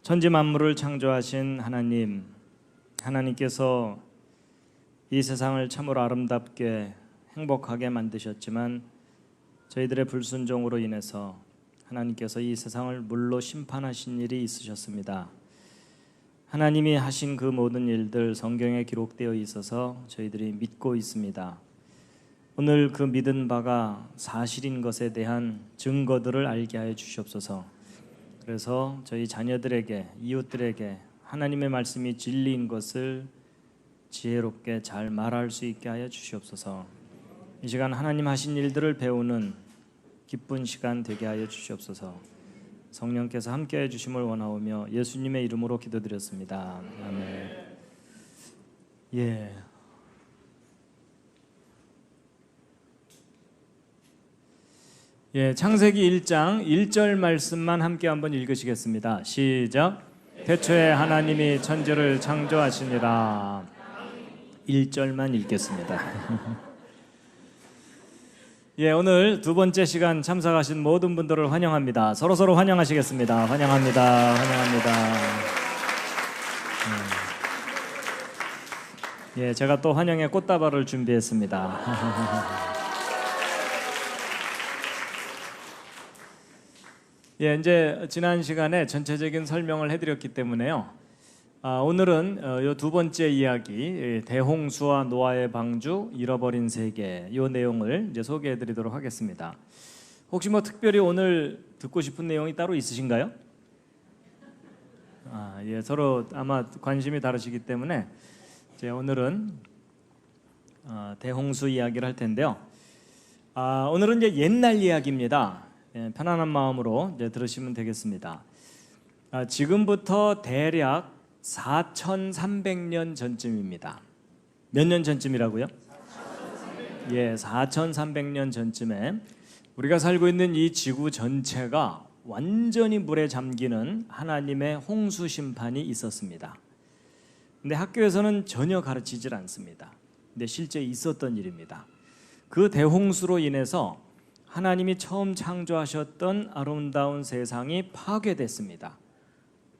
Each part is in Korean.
천지 만물을 창조하신 하나님, 하나님께서 이 세상을 참으로 아름답게 행복하게 만드셨지만 저희들의 불순종으로 인해서 하나님께서 이 세상을 물로 심판하신 일이 있으셨습니다. 하나님이 하신 그 모든 일들 성경에 기록되어 있어서 저희들이 믿고 있습니다. 오늘 그 믿은 바가 사실인 것에 대한 증거들을 알게 하여 주시옵소서. 그래서 저희 자녀들에게, 이웃들에게 하나님의 말씀이 진리인 것을 지혜롭게 잘 말할 수 있게 하여 주시옵소서. 이 시간 하나님 하신 일들을 배우는 기쁜 시간 되게 하여 주시옵소서. 성령께서 함께해 주심을 원하오며 예수님의 이름으로 기도드렸습니다. 아멘. 창세기 1장 1절 말씀만 함께 한번 읽으시겠습니다. 시작. 태초에 하나님이 천지를 창조하시니라. 1절만 읽겠습니다. 오늘 두 번째 시간 참석하신 모든 분들을 환영합니다. 서로 환영하시겠습니다. 환영합니다. 제가 또 환영의 꽃다발을 준비했습니다. 이제 지난 시간에 전체적인 설명을 해드렸기 때문에요. 오늘은 이 두 번째 이야기, 대홍수와 노아의 방주, 잃어버린 세계, 이 내용을 이제 소개해드리도록 하겠습니다. 혹시 특별히 오늘 듣고 싶은 내용이 따로 있으신가요? 서로 아마 관심이 다르시기 때문에 이제 오늘은 대홍수 이야기를 할 텐데요. 오늘은 이제 옛날 이야기입니다. 편안한 마음으로 이제 들으시면 되겠습니다. 지금부터 대략 4,300년 전쯤입니다. 몇 년 전쯤이라고요? 4,300년 전쯤에 우리가 살고 있는 이 지구 전체가 완전히 물에 잠기는 하나님의 홍수 심판이 있었습니다. 근데 학교에서는 전혀 가르치질 않습니다. 근데 실제 있었던 일입니다. 그 대홍수로 인해서 하나님이 처음 창조하셨던 아름다운 세상이 파괴됐습니다.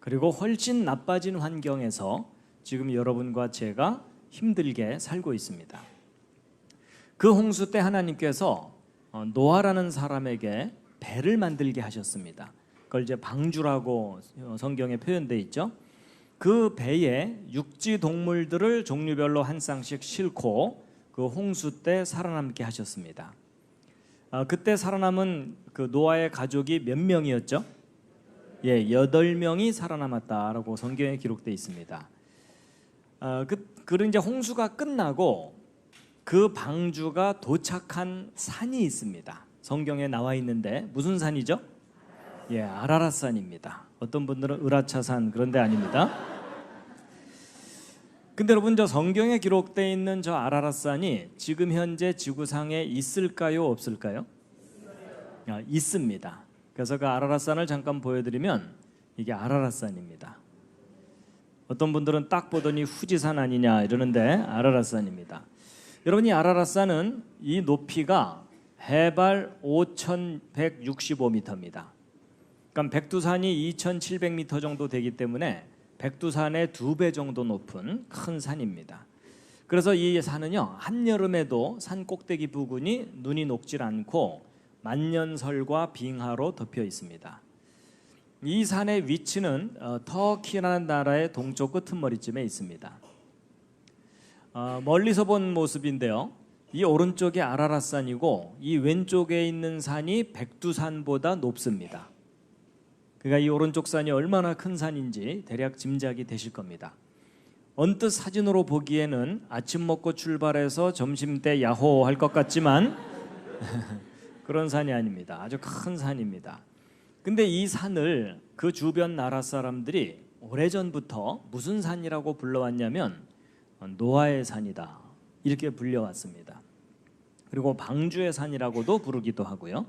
그리고 훨씬 나빠진 환경에서 지금 여러분과 제가 힘들게 살고 있습니다. 그 홍수 때 하나님께서 노아라는 사람에게 배를 만들게 하셨습니다. 그걸 이제 방주라고 성경에 표현되어 있죠. 그 배에 육지 동물들을 종류별로 한 쌍씩 싣고 그 홍수 때 살아남게 하셨습니다. 그때 살아남은 그 노아의 가족이 몇 명이었죠? 8명이 살아남았다라고 성경에 기록되어 있습니다. 그런 이제 홍수가 끝나고 그 방주가 도착한 산이 있습니다. 성경에 나와 있는데 무슨 산이죠? 아라랏산입니다. 어떤 분들은 으라차산 그런 데 아닙니다. 근데 여러분, 저 성경에 기록되어 있는 저 아라랏산이 지금 현재 지구상에 있을까요, 없을까요? 있습니다. 그래서 그 아라랏산을 잠깐 보여드리면 이게 아라랏산입니다. 어떤 분들은 딱 보더니 후지산 아니냐 이러는데 아라랏산입니다. 여러분, 이 아라랏산은 이 높이가 해발 5,165m입니다. 그러니까 백두산이 2,700m 정도 되기 때문에 백두산의 2배 정도 높은 큰 산입니다. 그래서 이 산은요, 한여름에도 산 꼭대기 부근이 눈이 녹질 않고 만년설과 빙하로 덮여 있습니다. 이 산의 위치는 터키라는 나라의 동쪽 끄트머리쯤에 있습니다. 멀리서 본 모습인데요, 이 오른쪽이 아라랏산이고 이 왼쪽에 있는 산이 백두산보다 높습니다. 그러니까 이 오른쪽 산이 얼마나 큰 산인지 대략 짐작이 되실 겁니다. 언뜻 사진으로 보기에는 아침 먹고 출발해서 점심때 야호 할 것 같지만 그런 산이 아닙니다. 아주 큰 산입니다. 근데 이 산을 그 주변 나라 사람들이 오래전부터 무슨 산이라고 불러왔냐면 노아의 산이다 이렇게 불려왔습니다. 그리고 방주의 산이라고도 부르기도 하고요.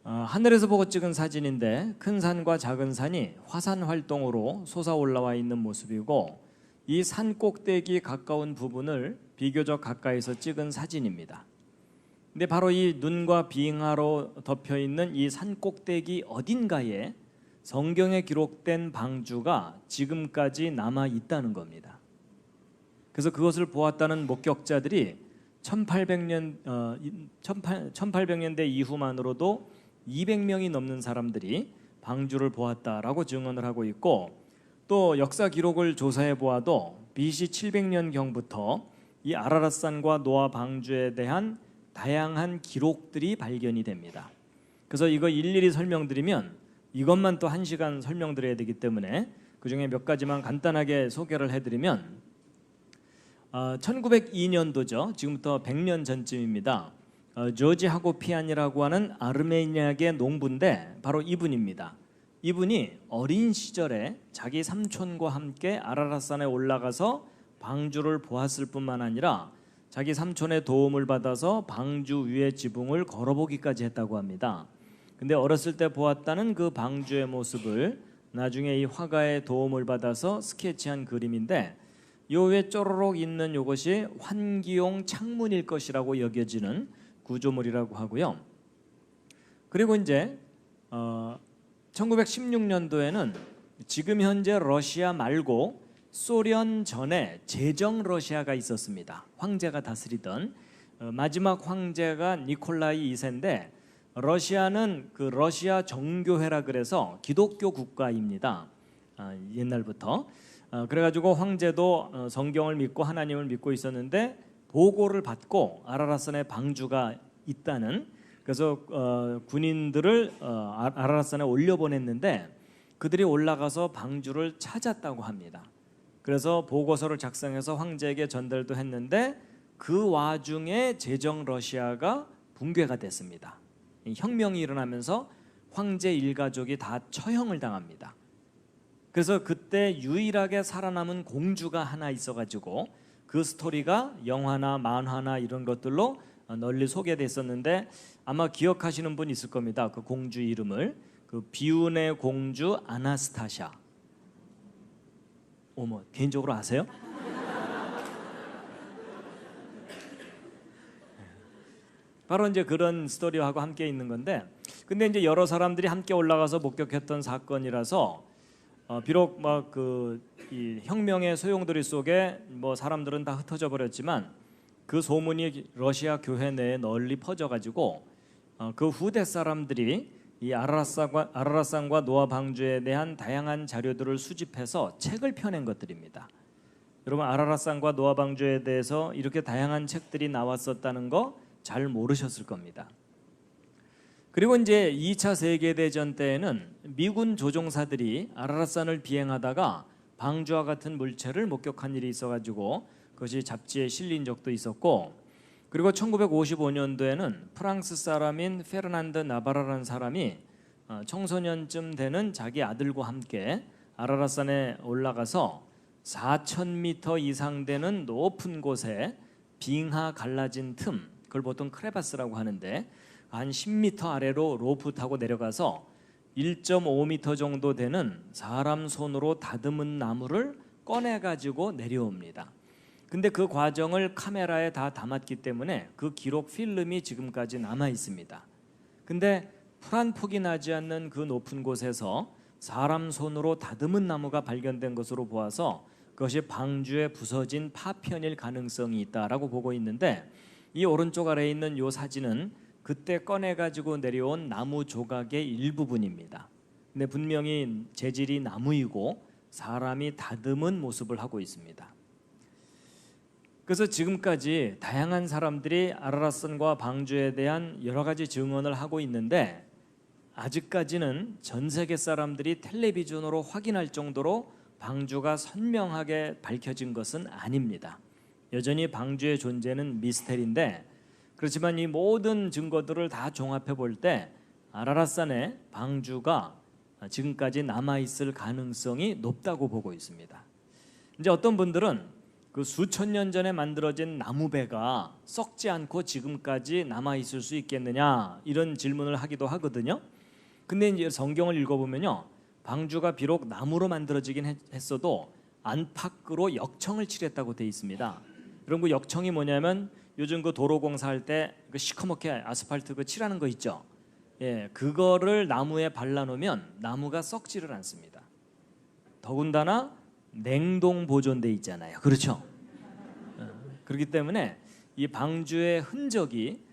하늘에서 보고 찍은 사진인데 큰 산과 작은 산이 화산 활동으로 솟아 올라와 있는 모습이고 이 산 꼭대기 가까운 부분을 비교적 가까이서 찍은 사진입니다. 근데 바로 이 눈과 빙하로 덮여 있는 이 산 꼭대기 어딘가에 성경에 기록된 방주가 지금까지 남아 있다는 겁니다. 그래서 그것을 보았다는 목격자들이 1800년대 이후만으로도 200명이 넘는 사람들이 방주를 보았다라고 증언을 하고 있고, 또 역사 기록을 조사해 보아도 BC 700년경부터 이 아라랏산과 노아 방주에 대한 다양한 기록들이 발견이 됩니다. 그래서 이거 일일이 설명드리면 이것만 또 1시간 설명드려야 되기 때문에 그중에 몇 가지만 간단하게 소개를 해드리면, 1902년도죠. 지금부터 100년 전쯤입니다. 조지 하고피안이라고 하는 아르메니아계 농부인데 바로 이분입니다. 이분이 어린 시절에 자기 삼촌과 함께 아라랏산에 올라가서 방주를 보았을 뿐만 아니라 자기 삼촌의 도움을 받아서 방주 위의 지붕을 걸어보기까지 했다고 합니다. 근데 어렸을 때 보았다는 그 방주의 모습을 나중에 이 화가의 도움을 받아서 스케치한 그림인데, 요 위에 쪼로록 있는 이것이 환기용 창문일 것이라고 여겨지는 구조물이라고 하고요. 그리고 이제 1916년도에는 지금 현재 러시아 말고 소련 전에 제정 러시아가 있었습니다. 황제가 다스리던 마지막 황제가 니콜라이 2세인데, 러시아는 그 러시아 정교회라 그래서 기독교 국가입니다. 옛날부터. 그래가지고 황제도 성경을 믿고 하나님을 믿고 있었는데 보고를 받고 아라랏산에 방주가 있다는, 그래서 군인들을 아라랏산에 올려보냈는데 그들이 올라가서 방주를 찾았다고 합니다. 그래서 보고서를 작성해서 황제에게 전달도 했는데 그 와중에 제정 러시아가 붕괴가 됐습니다. 혁명이 일어나면서 황제 일가족이 다 처형을 당합니다. 그래서 그때 유일하게 살아남은 공주가 하나 있어가지고 그 스토리가 영화나 만화나 이런 것들로 널리 소개됐었는데, 아마 기억하시는 분 있을 겁니다. 그 공주 이름을, 그 비운의 공주 아나스타샤. 어머, 개인적으로 아세요? 바로 이제 그런 스토리하고 함께 있는 건데, 근데 이제 여러 사람들이 함께 올라가서 목격했던 사건이라서 비록 막 이 혁명의 소용돌이 속에 뭐 사람들은 다 흩어져 버렸지만 그 소문이 러시아 교회 내에 널리 퍼져가지고 그 후대 사람들이 이 아라랏산과 노아 방주에 대한 다양한 자료들을 수집해서 책을 펴낸 것들입니다. 여러분, 아라랏산과 노아 방주에 대해서 이렇게 다양한 책들이 나왔었다는 거 잘 모르셨을 겁니다. 그리고 이제 2차 세계대전 때에는 미군 조종사들이 아라랏산을 비행하다가 방주와 같은 물체를 목격한 일이 있어가지고 그것이 잡지에 실린 적도 있었고, 그리고 1955년도에는 프랑스 사람인 페르난드 나바라라는 사람이 청소년쯤 되는 자기 아들과 함께 아라랏산에 올라가서 4,000m 이상 되는 높은 곳에 빙하 갈라진 틈, 그걸 보통 크레바스라고 하는데 한 10m 아래로 로프 타고 내려가서 1.5m 정도 되는 사람 손으로 다듬은 나무를 꺼내가지고 내려옵니다. 근데 그 과정을 카메라에 다 담았기 때문에 그 기록 필름이 지금까지 남아 있습니다. 근데 풀 한 폭이 나지 않는 그 높은 곳에서 사람 손으로 다듬은 나무가 발견된 것으로 보아서 그것이 방주에 부서진 파편일 가능성이 있다라고 보고 있는데, 이 오른쪽 아래에 있는 이 사진은 그때 꺼내가지고 내려온 나무 조각의 일부분입니다. 근데 분명히 재질이 나무이고 사람이 다듬은 모습을 하고 있습니다. 그래서 지금까지 다양한 사람들이 아라랏산과 방주에 대한 여러 가지 증언을 하고 있는데, 아직까지는 전 세계 사람들이 텔레비전으로 확인할 정도로 방주가 선명하게 밝혀진 것은 아닙니다. 여전히 방주의 존재는 미스테리인데, 그렇지만 이 모든 증거들을 다 종합해 볼 때 아라랏산에 방주가 지금까지 남아 있을 가능성이 높다고 보고 있습니다. 이제 어떤 분들은 그 수천 년 전에 만들어진 나무배가 썩지 않고 지금까지 남아 있을 수 있겠느냐, 이런 질문을 하기도 하거든요. 근데 이제 성경을 읽어보면요, 방주가 비록 나무로 만들어지긴 했어도 안팎으로 역청을 칠했다고 돼 있습니다. 그럼 그 역청이 뭐냐면 요즘 그 도로 공사할 때 그 시커멓게 아스팔트 그 칠하는 거 있죠. 그거를 나무에 발라놓으면 나무가 썩지를 않습니다. 더군다나 냉동 보존돼 있잖아요. 그렇죠? 그렇기 때문에 이 방주의 흔적이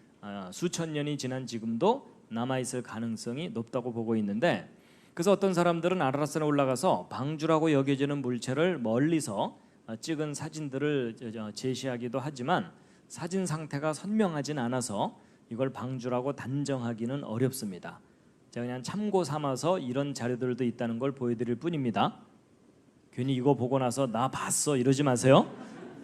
수천 년이 지난 지금도 남아있을 가능성이 높다고 보고 있는데, 그래서 어떤 사람들은 아라라산에 올라가서 방주라고 여겨지는 물체를 멀리서 찍은 사진들을 제시하기도 하지만 사진 상태가 선명하진 않아서 이걸 방주라고 단정하기는 어렵습니다. 제가 그냥 참고 삼아서 이런 자료들도 있다는 걸 보여드릴 뿐입니다. 괜히 이거 보고 나서 나 봤어 이러지 마세요.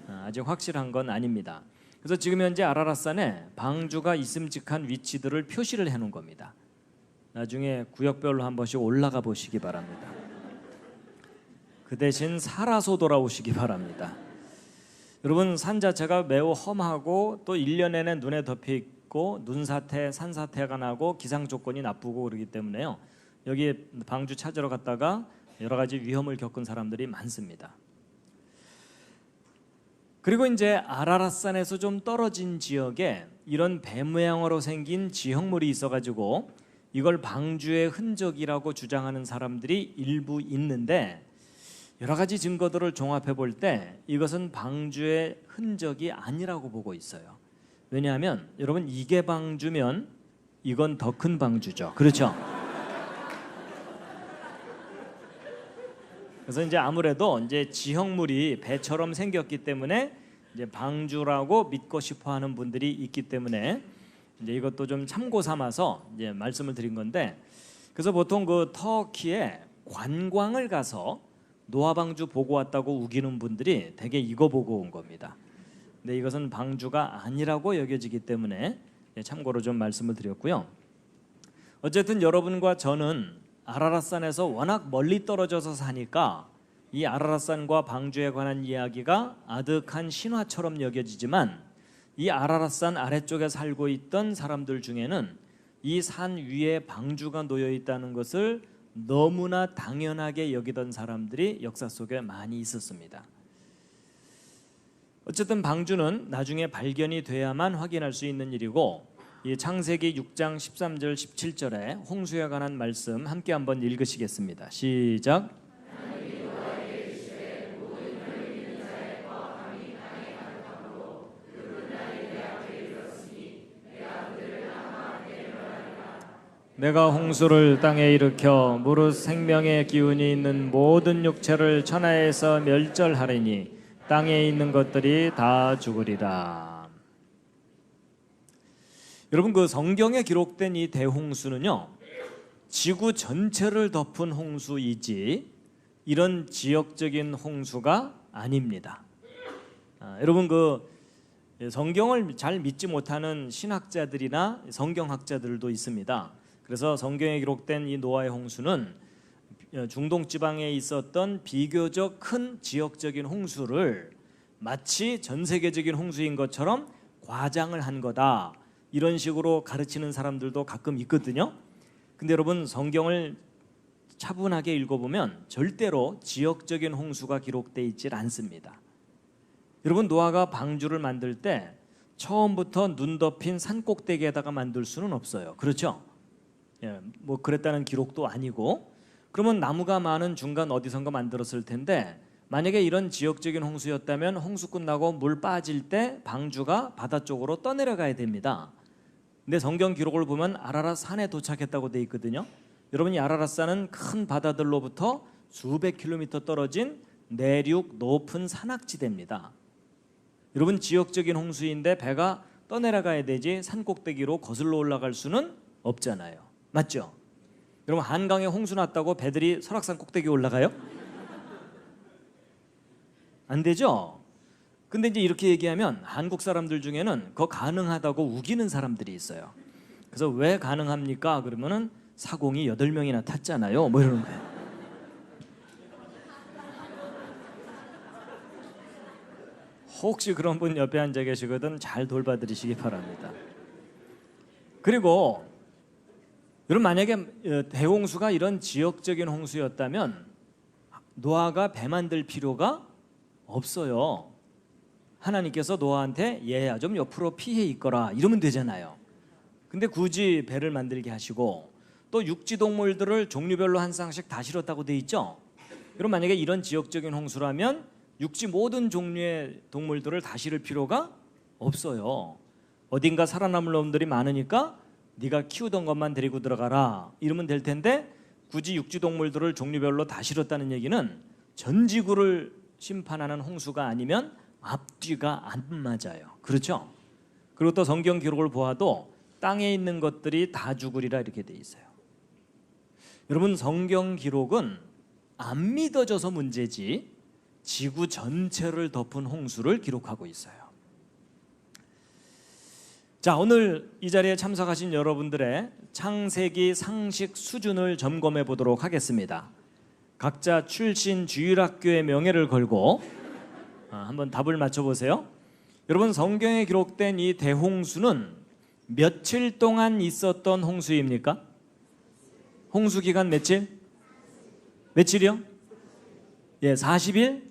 아직 확실한 건 아닙니다. 그래서 지금 현재 아라라산에 방주가 있음직한 위치들을 표시를 해놓은 겁니다. 나중에 구역별로 한 번씩 올라가 보시기 바랍니다. 그 대신 살아서 돌아오시기 바랍니다. 여러분, 산 자체가 매우 험하고 또 1년 내내 눈에 덮여 있고 눈사태, 산사태가 나고 기상 조건이 나쁘고 그러기 때문에요. 여기 방주 찾으러 갔다가 여러 가지 위험을 겪은 사람들이 많습니다. 그리고 이제 아라라산에서 좀 떨어진 지역에 이런 배 모양으로 생긴 지형물이 있어가지고 이걸 방주의 흔적이라고 주장하는 사람들이 일부 있는데, 여러 가지 증거들을 종합해 볼 때 이것은 방주의 흔적이 아니라고 보고 있어요. 왜냐하면 여러분, 이게 방주면 이건 더 큰 방주죠. 그렇죠? 그래서 이제 아무래도 이제 지형물이 배처럼 생겼기 때문에 이제 방주라고 믿고 싶어하는 분들이 있기 때문에 이제 이것도 좀 참고 삼아서 이제 말씀을 드린 건데, 그래서 보통 그 터키에 관광을 가서 노아 방주 보고 왔다고 우기는 분들이 대개 이거 보고 온 겁니다. 근데 이것은 방주가 아니라고 여겨지기 때문에 참고로 좀 말씀을 드렸고요. 어쨌든 여러분과 저는 아라라산에서 워낙 멀리 떨어져서 사니까 이 아라라산과 방주에 관한 이야기가 아득한 신화처럼 여겨지지만, 이 아라라산 아래쪽에 살고 있던 사람들 중에는 이 산 위에 방주가 놓여 있다는 것을 너무나 당연하게 여기던 사람들이 역사 속에 많이 있었습니다. 어쨌든 방주는 나중에 발견이 돼야만 확인할 수 있는 일이고, 이 창세기 6장 13절 17절에 홍수에 관한 말씀 함께 한번 읽으시겠습니다. 시작. 내가 홍수를 땅에 일으켜 무릇 생명의 기운이 있는 모든 육체를 천하에서 멸절하리니 땅에 있는 것들이 다 죽으리라. 여러분, 그 성경에 기록된 이 대홍수는요, 지구 전체를 덮은 홍수이지 이런 지역적인 홍수가 아닙니다. 여러분, 그 성경을 잘 믿지 못하는 신학자들이나 성경학자들도 있습니다. 그래서 성경에 기록된 이 노아의 홍수는 중동 지방에 있었던 비교적 큰 지역적인 홍수를 마치 전 세계적인 홍수인 것처럼 과장을 한 거다, 이런 식으로 가르치는 사람들도 가끔 있거든요. 근데 여러분, 성경을 차분하게 읽어보면 절대로 지역적인 홍수가 기록되어 있질 않습니다. 여러분, 노아가 방주를 만들 때 처음부터 눈 덮인 산 꼭대기에다가 만들 수는 없어요. 그렇죠? 뭐 그랬다는 기록도 아니고, 그러면 나무가 많은 중간 어디선가 만들었을 텐데, 만약에 이런 지역적인 홍수였다면 홍수 끝나고 물 빠질 때 방주가 바다 쪽으로 떠내려가야 됩니다. 근데 성경 기록을 보면 아라랏 산에 도착했다고 돼 있거든요. 여러분, 이 아라랏 산은 큰 바다들로부터 수백 킬로미터 떨어진 내륙 높은 산악지대입니다. 여러분, 지역적인 홍수인데 배가 떠내려가야 되지 산 꼭대기로 거슬러 올라갈 수는 없잖아요. 맞죠? 여러분, 한강에 홍수 났다고 배들이 설악산 꼭대기 올라가요? 안 되죠? 근데 이제 이렇게 얘기하면 한국 사람들 중에는 그거 가능하다고 우기는 사람들이 있어요. 그래서 왜 가능합니까? 그러면은 사공이 8명이나 탔잖아요. 뭐 이러는 거예요. 혹시 그런 분 옆에 앉아 계시거든 잘 돌봐드리시기 바랍니다. 그리고 여러분, 만약에 대홍수가 이런 지역적인 홍수였다면 노아가 배 만들 필요가 없어요. 하나님께서 노아한테 얘야 좀 옆으로 피해 있거라 이러면 되잖아요. 근데 굳이 배를 만들게 하시고 또 육지 동물들을 종류별로 한 쌍씩 다 실었다고 돼 있죠. 그럼 만약에 이런 지역적인 홍수라면 육지 모든 종류의 동물들을 다 실을 필요가 없어요. 어딘가 살아남을 놈들이 많으니까 네가 키우던 것만 데리고 들어가라 이러면 될 텐데, 굳이 육지 동물들을 종류별로 다 실었다는 얘기는 전 지구를 심판하는 홍수가 아니면 앞뒤가 안 맞아요. 그렇죠? 그리고 또 성경 기록을 보아도 땅에 있는 것들이 다 죽으리라 이렇게 돼 있어요. 여러분, 성경 기록은 안 믿어져서 문제지 지구 전체를 덮은 홍수를 기록하고 있어요. 자, 오늘 이 자리에 참석하신 여러분들의 창세기 상식 수준을 점검해 보도록 하겠습니다. 각자 출신 주일학교의 명예를 걸고 한번 답을 맞춰보세요. 여러분, 성경에 기록된 이 대홍수는 며칠 동안 있었던 홍수입니까? 홍수 기간 며칠? 며칠이요? 예, 40일?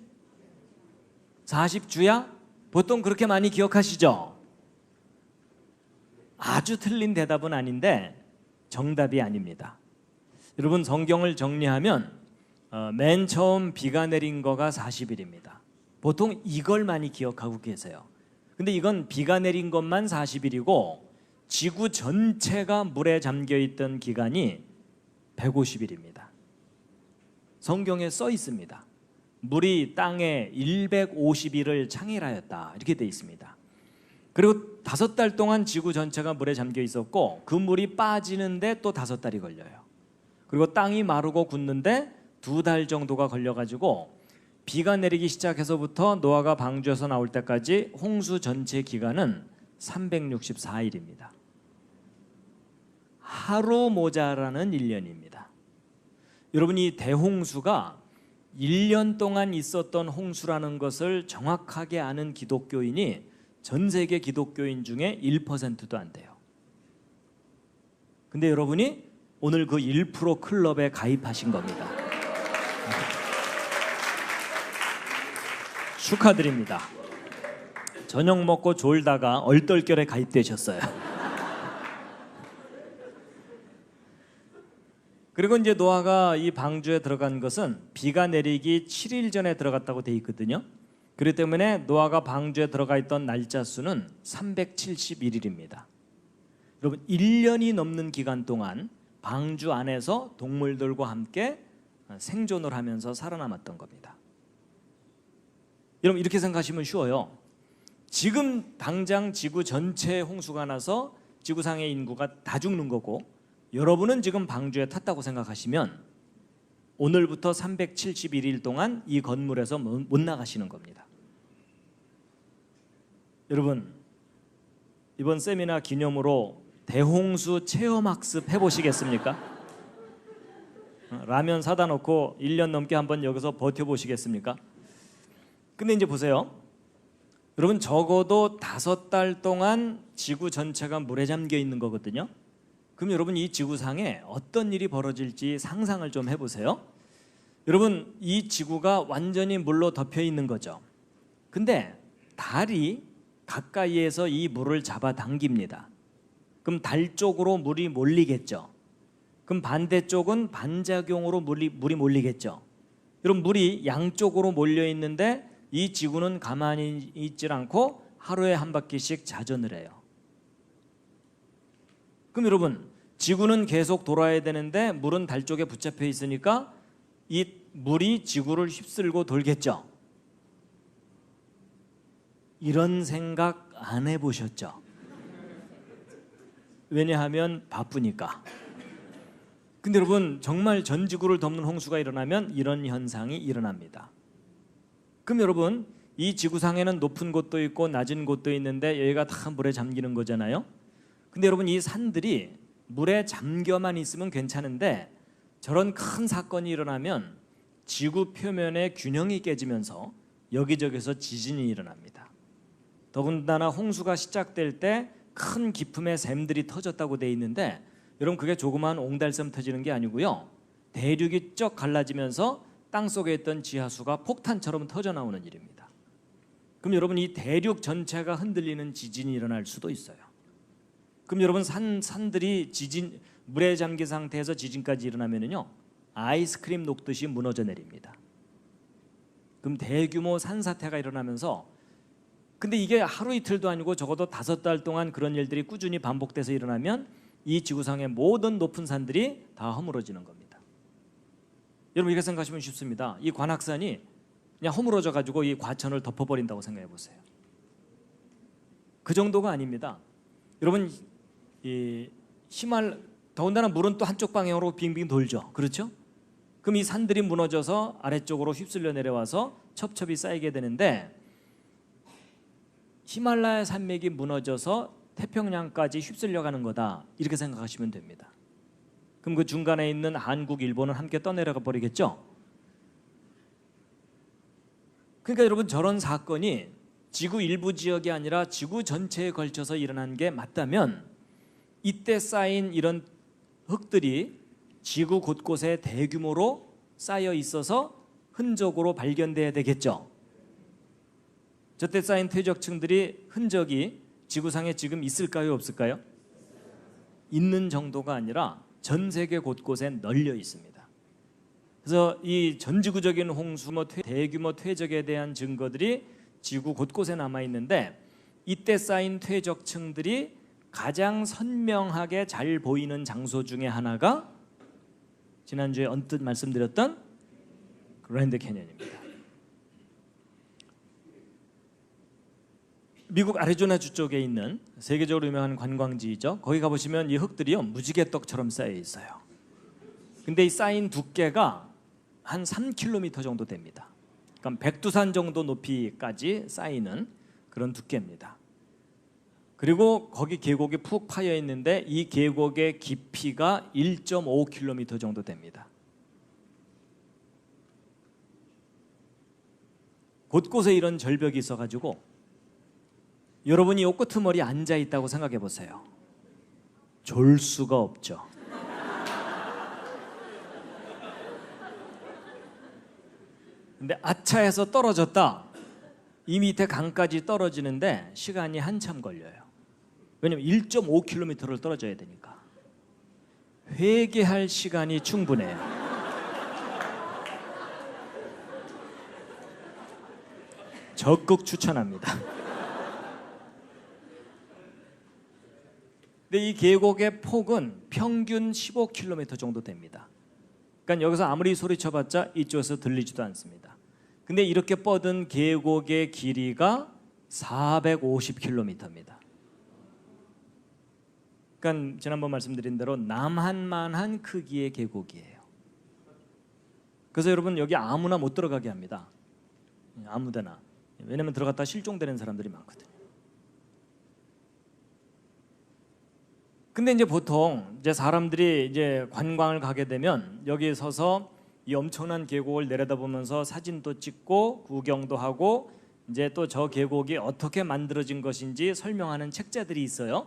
40주야? 보통 그렇게 많이 기억하시죠? 아주 틀린 대답은 아닌데 정답이 아닙니다. 여러분, 성경을 정리하면 맨 처음 비가 내린 거가 40일입니다. 보통 이걸 많이 기억하고 계세요. 근데 이건 비가 내린 것만 40일이고 지구 전체가 물에 잠겨 있던 기간이 150일입니다. 성경에 써 있습니다. 물이 땅에 150일을 창일하였다 이렇게 돼 있습니다. 그리고 5달 동안 지구 전체가 물에 잠겨 있었고 그 물이 빠지는데 또 5달이 걸려요. 그리고 땅이 마르고 굳는데 2달 정도가 걸려가지고 비가 내리기 시작해서부터 노아가 방주에서 나올 때까지 홍수 전체 기간은 364일입니다. 하루 모자라는 1년입니다. 여러분, 이 대홍수가 1년 동안 있었던 홍수라는 것을 정확하게 아는 기독교인이 전 세계 기독교인 중에 1%도 안 돼요. 근데 여러분이 오늘 그 1% 클럽에 가입하신 겁니다. 축하드립니다. 저녁 먹고 졸다가 얼떨결에 가입되셨어요. 그리고 이제 노아가 이 방주에 들어간 것은 비가 내리기 7일 전에 들어갔다고 돼 있거든요. 그렇기 때문에 노아가 방주에 들어가 있던 날짜 수는 371일입니다. 여러분, 1년이 넘는 기간 동안 방주 안에서 동물들과 함께 생존을 하면서 살아남았던 겁니다. 여러분, 이렇게 생각하시면 쉬워요. 지금 당장 지구 전체에 홍수가 나서 지구상의 인구가 다 죽는 거고 여러분은 지금 방주에 탔다고 생각하시면 오늘부터 371일 동안 이 건물에서 못 나가시는 겁니다. 여러분, 이번 세미나 기념으로 대홍수 체험학습 해보시겠습니까? 라면 사다 놓고 1년 넘게 한번 여기서 버텨보시겠습니까? 근데 이제 보세요. 여러분, 적어도 5달 동안 지구 전체가 물에 잠겨 있는 거거든요. 그럼 여러분, 이 지구상에 어떤 일이 벌어질지 상상을 좀 해보세요. 여러분, 이 지구가 완전히 물로 덮여 있는 거죠. 근데 달이 가까이에서 이 물을 잡아당깁니다. 그럼 달 쪽으로 물이 몰리겠죠. 그럼 반대쪽은 반작용으로 물이 몰리겠죠. 여러분, 물이 양쪽으로 몰려 있는데 이 지구는 가만히 있질 않고 하루에 한 바퀴씩 자전을 해요. 그럼 여러분, 지구는 계속 돌아야 되는데 물은 달 쪽에 붙잡혀 있으니까 이 물이 지구를 휩쓸고 돌겠죠. 이런 생각 안 해보셨죠? 왜냐하면 바쁘니까. 근데 여러분, 정말 전 지구를 덮는 홍수가 일어나면 이런 현상이 일어납니다. 그럼 여러분, 이 지구상에는 높은 곳도 있고 낮은 곳도 있는데 여기가 다 물에 잠기는 거잖아요. 근데 여러분, 이 산들이 물에 잠겨만 있으면 괜찮은데 저런 큰 사건이 일어나면 지구 표면의 균형이 깨지면서 여기저기서 지진이 일어납니다. 더군다나 홍수가 시작될 때 큰 기품의 샘들이 터졌다고 돼 있는데 여러분, 그게 조그마한 옹달샘 터지는 게 아니고요. 대륙이 쩍 갈라지면서 땅속에 있던 지하수가 폭탄처럼 터져 나오는 일입니다. 그럼 여러분, 이 대륙 전체가 흔들리는 지진이 일어날 수도 있어요. 그럼 여러분 산들이 물에 잠긴 상태에서 지진까지 일어나면은요, 아이스크림 녹듯이 무너져 내립니다. 그럼 대규모 산사태가 일어나면서, 근데 이게 하루 이틀도 아니고 적어도 5달 동안 그런 일들이 꾸준히 반복돼서 일어나면 이 지구상의 모든 높은 산들이 다 허물어지는 겁니다. 여러분 이렇게 생각하시면 쉽습니다. 이 관악산이 그냥 허물어져 가지고 이 과천을 덮어버린다고 생각해 보세요. 그 정도가 아닙니다. 여러분 이 더군다나 물은 또 한쪽 방향으로 빙빙 돌죠. 그렇죠? 그럼 이 산들이 무너져서 아래쪽으로 휩쓸려 내려와서 첩첩이 쌓이게 되는데, 히말라야 산맥이 무너져서 태평양까지 휩쓸려 가는 거다, 이렇게 생각하시면 됩니다. 그럼 그 중간에 있는 한국, 일본은 함께 떠내려가 버리겠죠. 그러니까 여러분 저런 사건이 지구 일부 지역이 아니라 지구 전체에 걸쳐서 일어난 게 맞다면, 이때 쌓인 이런 흙들이 지구 곳곳에 대규모로 쌓여 있어서 흔적으로 발견돼야 되겠죠. 저때 쌓인 퇴적층들이 흔적이 지구상에 지금 있을까요, 없을까요? 있는 정도가 아니라 전 세계 곳곳에 널려 있습니다. 그래서 이 전지구적인 홍수, 대규모 퇴적에 대한 증거들이 지구 곳곳에 남아 있는데, 이때 쌓인 퇴적층들이 가장 선명하게 잘 보이는 장소 중에 하나가 지난주에 언뜻 말씀드렸던 그랜드 캐니언입니다. 미국 애리조나주 쪽에 있는 세계적으로 유명한 관광지이죠. 거기 가보시면 이 흙들이요, 무지개떡처럼 쌓여 있어요. 근데 이 쌓인 두께가 한 3km 정도 됩니다. 그러니까 백두산 정도 높이까지 쌓이는 그런 두께입니다. 그리고 거기 계곡이 푹 파여 있는데 이 계곡의 깊이가 1.5km 정도 됩니다. 곳곳에 이런 절벽이 있어가지고 여러분이 이 끄트머리에 앉아 있다고 생각해 보세요. 졸 수가 없죠. 근데 아차해서 떨어졌다, 이 밑에 강까지 떨어지는데 시간이 한참 걸려요. 왜냐면 1.5km를 떨어져야 되니까. 회개할 시간이 충분해요. 적극 추천합니다. 근데 이 계곡의 폭은 평균 15km 정도 됩니다. 그러니까 여기서 아무리 소리쳐봤자 이쪽에서 들리지도 않습니다. 근데 이렇게 뻗은 계곡의 길이가 450km입니다. 그러니까 지난번 말씀드린 대로 남한만한 크기의 계곡이에요. 그래서 여러분 여기 아무나 못 들어가게 합니다. 아무데나. 왜냐면 들어갔다 실종되는 사람들이 많거든요. 근데 이제 보통 이제 사람들이 이제 관광을 가게 되면 여기 서서 이 엄청난 계곡을 내려다보면서 사진도 찍고 구경도 하고, 이제 또 저 계곡이 어떻게 만들어진 것인지 설명하는 책자들이 있어요.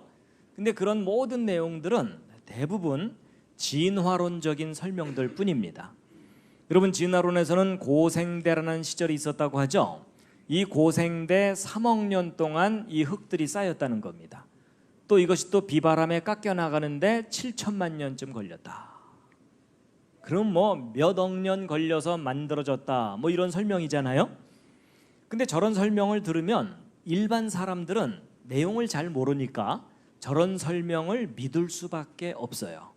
근데 그런 모든 내용들은 대부분 진화론적인 설명들 뿐입니다. 여러분 진화론에서는 고생대라는 시절이 있었다고 하죠. 이 고생대 3억 년 동안 이 흙들이 쌓였다는 겁니다. 또 이것이 또 비바람에 깎여나가는데 7천만 년쯤 걸렸다. 그럼 뭐 몇 억 년 걸려서 만들어졌다, 뭐 이런 설명이잖아요. 근데 저런 설명을 들으면 일반 사람들은 내용을 잘 모르니까 저런 설명을 믿을 수밖에 없어요.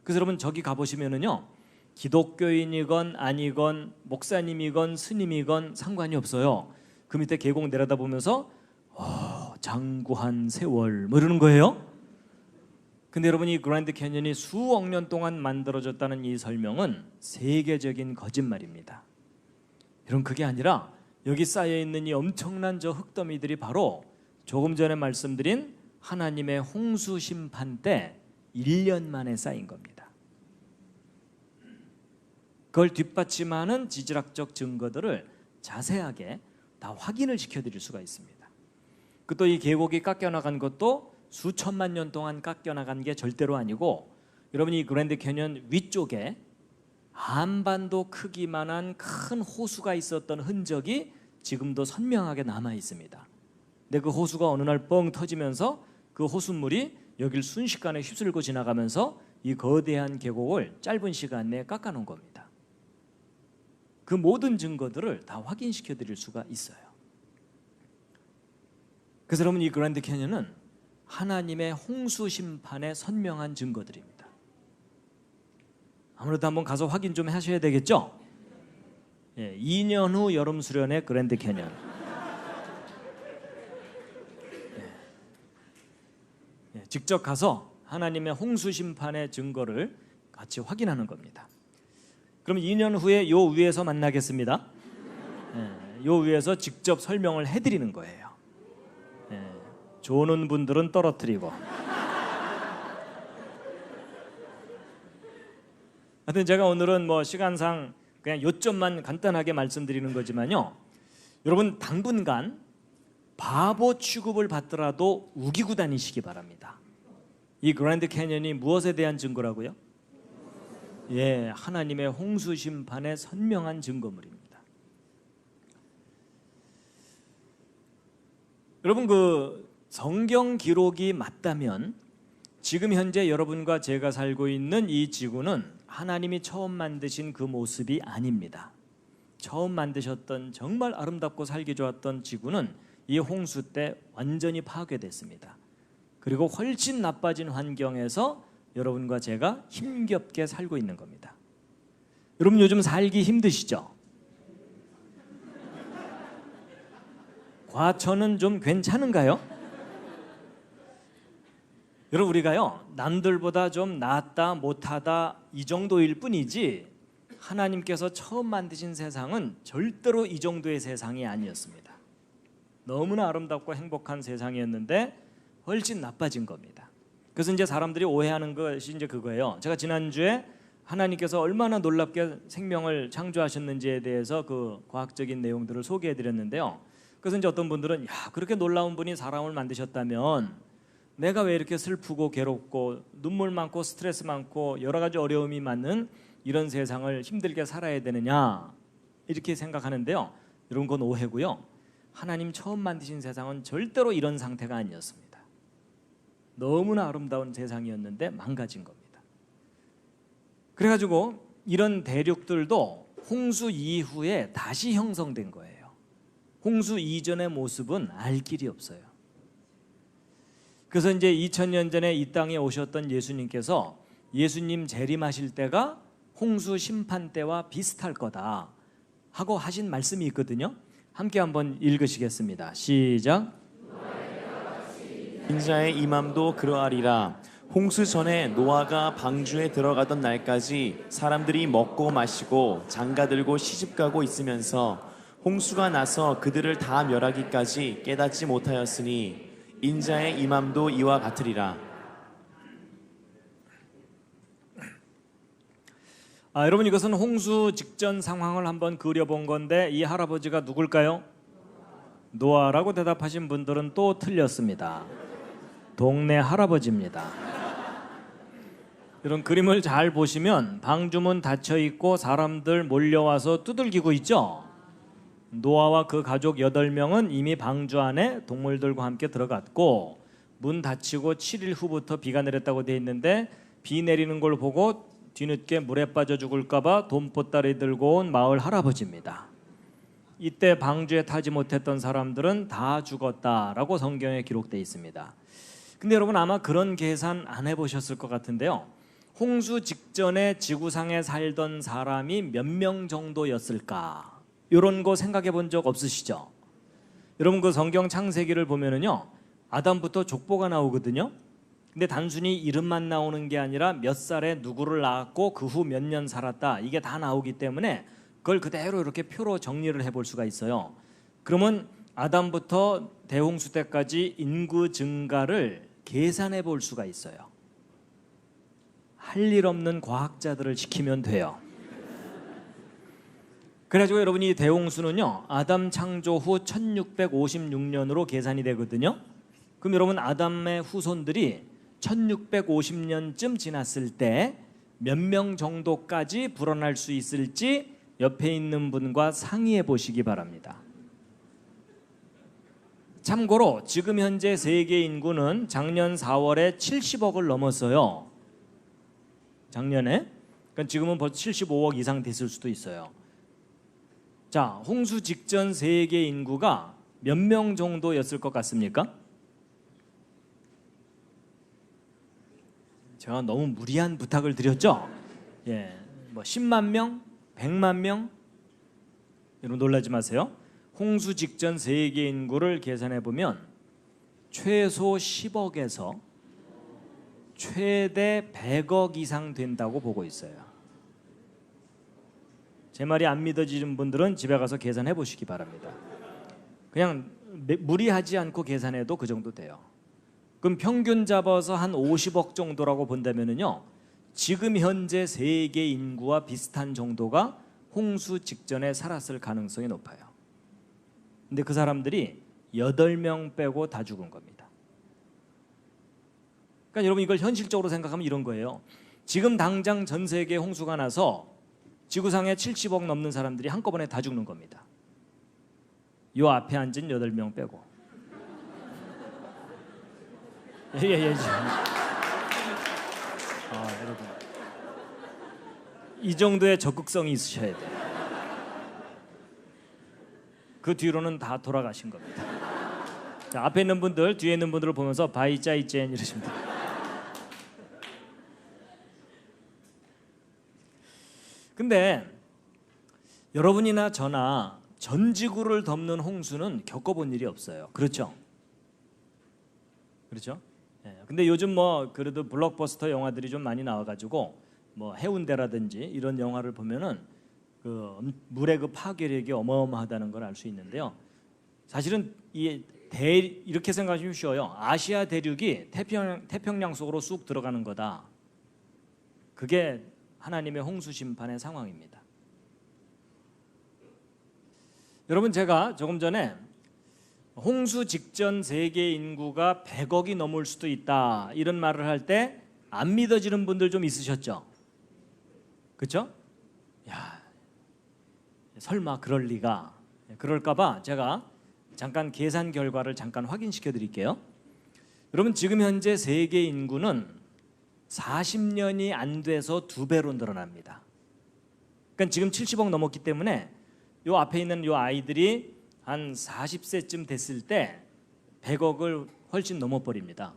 그래서 여러분 저기 가보시면은요, 기독교인이건 아니건 목사님이건 스님이건 상관이 없어요. 그 밑에 계곡 내려다보면서 장구한 세월 뭐 이러는 거예요. 근데 여러분 이 그랜드 캐니언이 수억 년 동안 만들어졌다는 이 설명은 세계적인 거짓말입니다. 여러분 그게 아니라 여기 쌓여있는 이 엄청난 저 흙더미들이 바로 조금 전에 말씀드린 하나님의 홍수 심판 때 1년 만에 쌓인 겁니다. 그걸 뒷받침하는 지질학적 증거들을 자세하게 다 확인을 시켜드릴 수가 있습니다. 또 이 계곡이 깎여나간 것도 수천만 년 동안 깎여나간 게 절대로 아니고, 여러분이 이 그랜드 캐니언 위쪽에 한반도 크기만한 큰 호수가 있었던 흔적이 지금도 선명하게 남아 있습니다. 근데 그 호수가 어느 날 뻥 터지면서 그 호수물이 여길 순식간에 휩쓸고 지나가면서 이 거대한 계곡을 짧은 시간 내에 깎아놓은 겁니다. 그 모든 증거들을 다 확인시켜 드릴 수가 있어요. 그래서 여러분, 이 그랜드 캐니언은 하나님의 홍수 심판의 선명한 증거들입니다. 아무래도 한번 가서 확인 좀 하셔야 되겠죠? 2년 후 여름 수련의 그랜드 캐니언. 직접 가서 하나님의 홍수 심판의 증거를 같이 확인하는 겁니다. 그럼 2년 후에 요 위에서 만나겠습니다. 요 위에서 직접 설명을 해드리는 거예요. 조는 분들은 떨어뜨리고. 하여튼 제가 오늘은 뭐 시간상 그냥 요점만 간단하게 말씀드리는 거지만요, 여러분 당분간 바보 취급을 받더라도 우기고 다니시기 바랍니다. 이 그랜드 캐니언이 무엇에 대한 증거라고요? 하나님의 홍수 심판의 선명한 증거물입니다. 여러분, 그 성경 기록이 맞다면 지금 현재 여러분과 제가 살고 있는 이 지구는 하나님이 처음 만드신 그 모습이 아닙니다. 처음 만드셨던 정말 아름답고 살기 좋았던 지구는 이 홍수 때 완전히 파괴됐습니다. 그리고 훨씬 나빠진 환경에서 여러분과 제가 힘겹게 살고 있는 겁니다. 여러분 요즘 살기 힘드시죠? 과천은 좀 괜찮은가요? 여러분, 우리가요 남들보다 좀 낫다 못하다 이 정도일 뿐이지 하나님께서 처음 만드신 세상은 절대로 이 정도의 세상이 아니었습니다. 너무나 아름답고 행복한 세상이었는데 훨씬 나빠진 겁니다. 그래서 이제 사람들이 오해하는 것이 이제 그거예요. 제가 지난주에 하나님께서 얼마나 놀랍게 생명을 창조하셨는지에 대해서 그 과학적인 내용들을 소개해 드렸는데요. 그래서 이제 어떤 분들은, 야, 그렇게 놀라운 분이 사람을 만드셨다면 내가 왜 이렇게 슬프고 괴롭고 눈물 많고 스트레스 많고 여러 가지 어려움이 많은 이런 세상을 힘들게 살아야 되느냐, 이렇게 생각하는데요. 여러분, 그건 오해고요. 하나님 처음 만드신 세상은 절대로 이런 상태가 아니었습니다. 너무나 아름다운 세상이었는데 망가진 겁니다. 그래가지고 이런 대륙들도 홍수 이후에 다시 형성된 거예요. 홍수 이전의 모습은 알 길이 없어요. 그래서 이제 2000년 전에 이 땅에 오셨던 예수님께서 예수님 재림하실 때가 홍수 심판 때와 비슷할 거다 하고 하신 말씀이 있거든요. 함께 한번 읽으시겠습니다. 시작. 인자의 임함도 그러하리라. 홍수 전에 노아가 방주에 들어가던 날까지 사람들이 먹고 마시고 장가들고 시집가고 있으면서 홍수가 나서 그들을 다 멸하기까지 깨닫지 못하였으니 인자의 임함도 이와 같으리라. 여러분, 이것은 홍수 직전 상황을 한번 그려본 건데 이 할아버지가 누굴까요? 노아라고 대답하신 분들은 또 틀렸습니다. 동네 할아버지입니다. 이런 그림을 잘 보시면 방주문 닫혀 있고 사람들 몰려와서 두들기고 있죠. 노아와 그 가족 8명은 이미 방주 안에 동물들과 함께 들어갔고 문 닫히고 7일 후부터 비가 내렸다고 돼 있는데 비 내리는 걸 보고 뒤늦게 물에 빠져 죽을까 봐 돈보따리 들고 온 마을 할아버지입니다. 이때 방주에 타지 못했던 사람들은 다 죽었다라고 성경에 기록되어 있습니다. 근데 여러분 아마 그런 계산 안 해보셨을 것 같은데요. 홍수 직전에 지구상에 살던 사람이 몇 명 정도였을까? 이런 거 생각해 본 적 없으시죠? 여러분 그 성경 창세기를 보면은요, 아담부터 족보가 나오거든요. 근데 단순히 이름만 나오는 게 아니라 몇 살에 누구를 낳았고 그 후 몇 년 살았다, 이게 다 나오기 때문에 그걸 그대로 이렇게 표로 정리를 해볼 수가 있어요. 그러면 아담부터 대홍수 때까지 인구 증가를 계산해 볼 수가 있어요. 할 일 없는 과학자들을 시키면 돼요. 그래가지고 여러분이 대홍수는요, 아담 창조 후 1656년으로 계산이 되거든요. 그럼 여러분 아담의 후손들이 1650년쯤 지났을 때 몇 명 정도까지 불어날 수 있을지 옆에 있는 분과 상의해 보시기 바랍니다. 참고로 지금 현재 세계 인구는 작년 4월에 70억을 넘었어요. 작년에. 그러니까 지금은 벌써 75억 이상 됐을 수도 있어요. 자, 홍수 직전 세계 인구가 몇 명 정도였을 것 같습니까? 제가 너무 무리한 부탁을 드렸죠? 예, 뭐 10만 명, 100만 명? 여러분 놀라지 마세요. 홍수 직전 세계 인구를 계산해 보면 최소 10억에서 최대 100억 이상 된다고 보고 있어요. 제 말이 안 믿어지는 분들은 집에 가서 계산해 보시기 바랍니다. 그냥 무리하지 않고 계산해도 그 정도 돼요. 그럼 평균 잡아서 한 50억 정도라고 본다면요, 지금 현재 세계 인구와 비슷한 정도가 홍수 직전에 살았을 가능성이 높아요. 근데 그 사람들이 8명 빼고 다 죽은 겁니다. 그러니까 여러분 이걸 현실적으로 생각하면 이런 거예요. 지금 당장 전 세계에 홍수가 나서 지구상에 70억 넘는 사람들이 한꺼번에 다 죽는 겁니다. 요 앞에 앉은 8명 빼고. 예. 여러분. 이 정도의 적극성이 있으셔야 돼요. 그 뒤로는 다 돌아가신 겁니다. 자, 앞에 있는 분들, 뒤에 있는 분들을 보면서 바이 짜이젠 이러십니다. 근데 여러분이나 저나 전 지구를 덮는 홍수는 겪어본 일이 없어요. 그렇죠? 그렇죠? 예. 근데 요즘 뭐 그래도 블록버스터 영화들이 좀 많이 나와가지고 뭐 해운대라든지 이런 영화를 보면은 그 물의 그 파괴력이 어마어마하다는 걸 알 수 있는데요. 사실은 이렇게 생각하시면 쉬워요. 아시아 대륙이 태평양 속으로 쑥 들어가는 거다. 그게 하나님의 홍수 심판의 상황입니다. 여러분, 제가 조금 전에 홍수 직전 세계 인구가 100억이 넘을 수도 있다 이런 말을 할 때 안 믿어지는 분들 좀 있으셨죠? 그렇죠? 야, 설마 그럴 리가. 그럴까봐 제가 잠깐 계산 결과를 잠깐 확인시켜 드릴게요. 여러분, 지금 현재 세계 인구는 40년이 안 돼서 2배로 늘어납니다. 그러니까 지금 70억 넘었기 때문에 요 앞에 있는 요 아이들이 한 40세쯤 됐을 때 100억을 훨씬 넘어버립니다.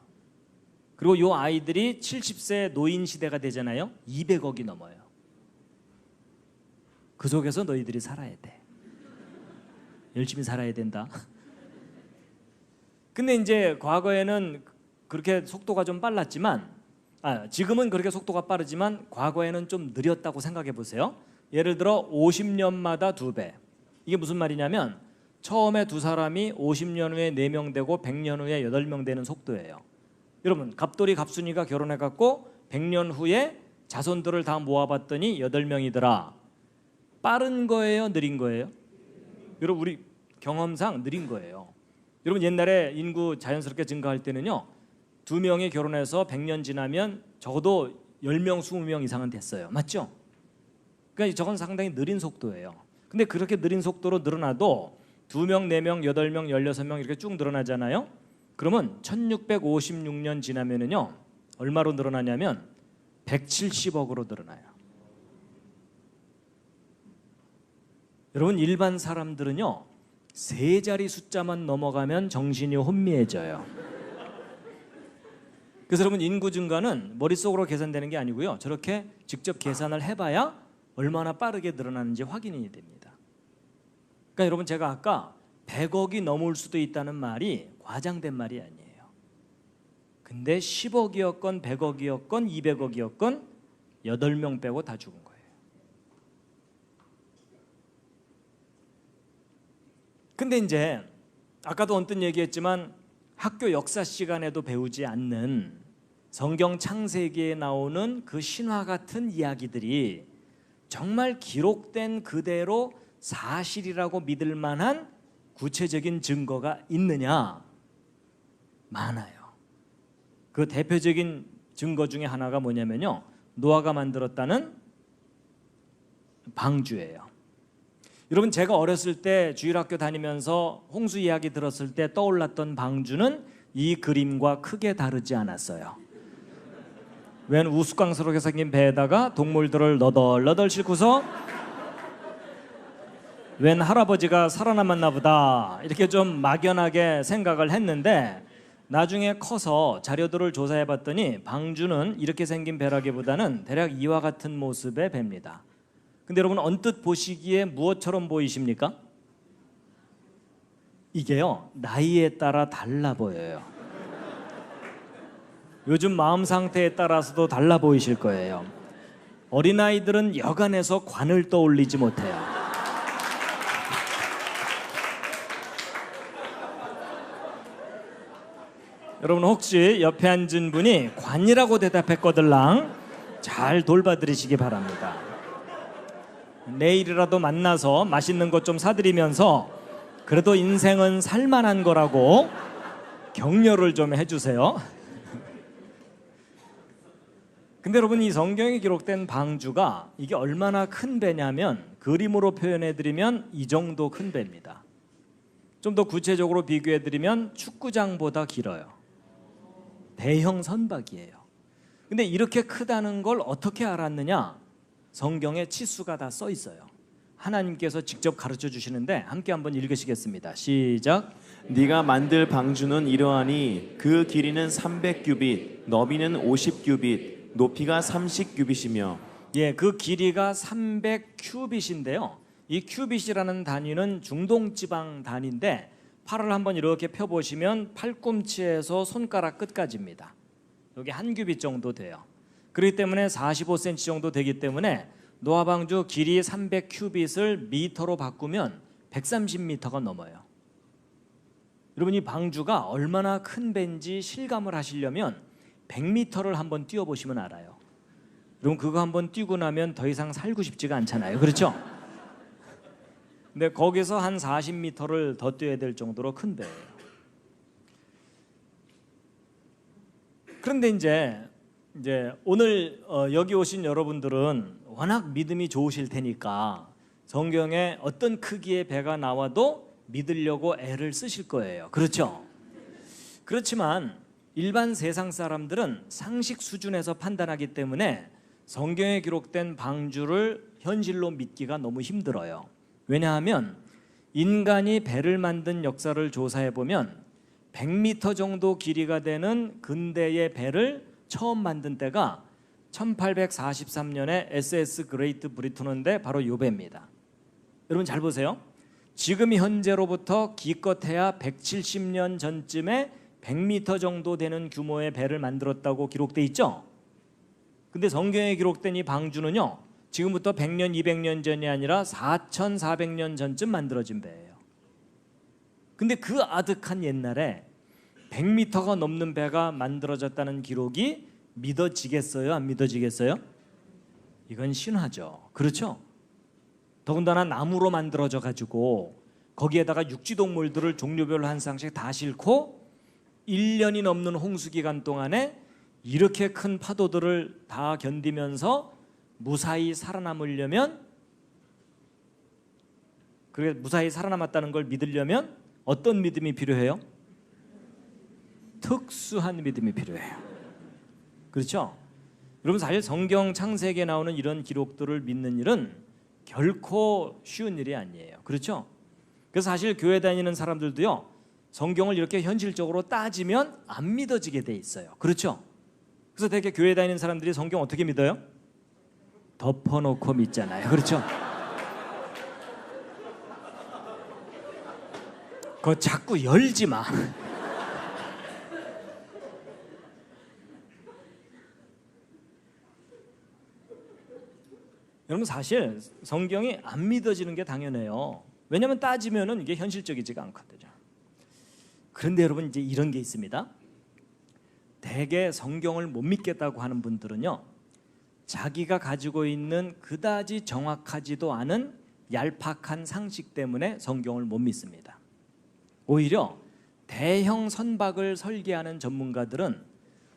그리고 요 아이들이 70세 노인 시대가 되잖아요. 200억이 넘어요. 그 속에서 너희들이 살아야 돼. 열심히 살아야 된다. 근데 이제 과거에는 그렇게 속도가 좀 빨랐지만, 지금은 그렇게 속도가 빠르지만 과거에는 좀 느렸다고 생각해 보세요. 예를 들어 50년마다 2배. 이게 무슨 말이냐면 처음에 두 사람이 50년 후에 4명 되고 100년 후에 8명 되는 속도예요. 여러분, 갑돌이 갑순이가 결혼해갖고 100년 후에 자손들을 다 모아봤더니 8명이더라. 빠른 거예요? 느린 거예요? 여러분, 우리 경험상 느린 거예요. 여러분, 옛날에 인구 자연스럽게 증가할 때는요, 2명이 결혼해서 100년 지나면 적어도 10명, 20명 이상은 됐어요. 맞죠? 그러니까 저건 상당히 느린 속도예요. 근데 그렇게 느린 속도로 늘어나도 2명, 4명, 8명, 16명 이렇게 쭉 늘어나잖아요. 그러면 1656년 지나면은요, 얼마로 늘어나냐면 170억으로 늘어나요. 여러분, 일반 사람들은요 3자리 숫자만 넘어가면 정신이 혼미해져요. 그래서 여러분, 인구 증가는 머릿속으로 계산되는 게 아니고요, 저렇게 직접 계산을 해봐야 얼마나 빠르게 늘어나는지 확인이 됩니다. 그러니까 여러분, 제가 아까 100억이 넘을 수도 있다는 말이 과장된 말이 아니에요. 근데 10억이었건 100억이었건 200억이었건 8명 빼고 다 죽은 거예요. 근데 이제 아까도 언뜻 얘기했지만 학교 역사 시간에도 배우지 않는 성경 창세기에 나오는 그 신화 같은 이야기들이 정말 기록된 그대로 사실이라고 믿을 만한 구체적인 증거가 있느냐? 많아요. 그 대표적인 증거 중에 하나가 뭐냐면요, 노아가 만들었다는 방주예요. 여러분 제가 어렸을 때 주일학교 다니면서 홍수 이야기 들었을 때 떠올랐던 방주는 이 그림과 크게 다르지 않았어요. 웬 우스꽝스럽게 생긴 배에다가 동물들을 너덜너덜 싣고서 웬 할아버지가 살아남았나 보다 이렇게 좀 막연하게 생각을 했는데 나중에 커서 자료들을 조사해 봤더니 방주는 이렇게 생긴 배라기보다는 대략 이와 같은 모습의 배입니다. 근데 여러분 언뜻 보시기에 무엇처럼 보이십니까? 이게요 나이에 따라 달라 보여요. 요즘 마음 상태에 따라서도 달라 보이실 거예요. 어린아이들은 여간해서 관을 떠올리지 못해요. 여러분 혹시 옆에 앉은 분이 관이라고 대답했거들랑 잘 돌봐드리시기 바랍니다. 내일이라도 만나서 맛있는 것 좀 사드리면서 그래도 인생은 살만한 거라고 격려를 좀 해주세요. 근데 여러분 이 성경에 기록된 방주가 이게 얼마나 큰 배냐면 그림으로 표현해드리면 이 정도 큰 배입니다. 좀 더 구체적으로 비교해드리면 축구장보다 길어요. 대형 선박이에요. 근데 이렇게 크다는 걸 어떻게 알았느냐? 성경에 치수가 다 써 있어요. 하나님께서 직접 가르쳐 주시는데 함께 한번 읽으시겠습니다. 시작. 네가 만들 방주는 이러하니 그 길이는 300규빗, 너비는 50규빗, 높이가 30규빗이며. 예, 그 길이가 300규빗인데요. 이 규빗이라는 단위는 중동 지방 단위인데 팔을 한번 이렇게 펴 보시면 팔꿈치에서 손가락 끝까지입니다. 여기 한 규빗 정도 돼요. 그렇기 때문에 45cm 정도 되기 때문에 노아 방주 길이 300규빗을 미터로 바꾸면 130m가 넘어요. 여러분 이 방주가 얼마나 큰 배인지 실감을 하시려면 100m를 한번 뛰어보시면 알아요. 여러분 그거 한번 뛰고 나면 더 이상 살고 싶지가 않잖아요. 그렇죠? 근데 거기서 한 40m를 더 뛰어야 될 정도로 큰 배예요. 그런데 이제 오늘 여기 오신 여러분들은 워낙 믿음이 좋으실 테니까 성경에 어떤 크기의 배가 나와도 믿으려고 애를 쓰실 거예요. 그렇죠? 그렇지만 일반 세상 사람들은 상식 수준에서 판단하기 때문에 성경에 기록된 방주를 현실로 믿기가 너무 힘들어요. 왜냐하면 인간이 배를 만든 역사를 조사해 보면 100m 정도 길이가 되는 근대의 배를 처음 만든 때가 1843년에 SS 그레이트 브리튼인데 바로 요 배입니다. 여러분 잘 보세요. 지금 현재로부터 기껏해야 170년 전쯤에 100m 정도 되는 규모의 배를 만들었다고 기록돼 있죠. 근데 성경에 기록된 이 방주는요 지금부터 100년 200년 전이 아니라 4400년 전쯤 만들어진 배예요. 근데 그 아득한 옛날에 100m가 넘는 배가 만들어졌다는 기록이 믿어지겠어요? 안 믿어지겠어요? 이건 신화죠. 그렇죠? 더군다나 나무로 만들어져 가지고 거기에다가 육지동물들을 종류별로 한 쌍씩 다 싣고 1년이 넘는 홍수 기간 동안에 이렇게 큰 파도들을 다 견디면서 무사히 살아남으려면, 그래 무사히 살아남았다는 걸 믿으려면 어떤 믿음이 필요해요? 특수한 믿음이 필요해요. 그렇죠? 여러분 사실 성경 창세기에 나오는 이런 기록들을 믿는 일은 결코 쉬운 일이 아니에요. 그렇죠? 그래서 사실 교회 다니는 사람들도요 성경을 이렇게 현실적으로 따지면 안 믿어지게 돼 있어요. 그렇죠? 그래서 되게 교회 다니는 사람들이 성경 어떻게 믿어요? 덮어놓고 믿잖아요. 그렇죠? 그거 자꾸 열지 마. 여러분 사실 성경이 안 믿어지는 게 당연해요. 왜냐하면 따지면은 이게 현실적이지가 않거든요. 그런데 여러분 이제 이런 게 있습니다. 대개 성경을 못 믿겠다고 하는 분들은요 자기가 가지고 있는 그다지 정확하지도 않은 얄팍한 상식 때문에 성경을 못 믿습니다. 오히려 대형 선박을 설계하는 전문가들은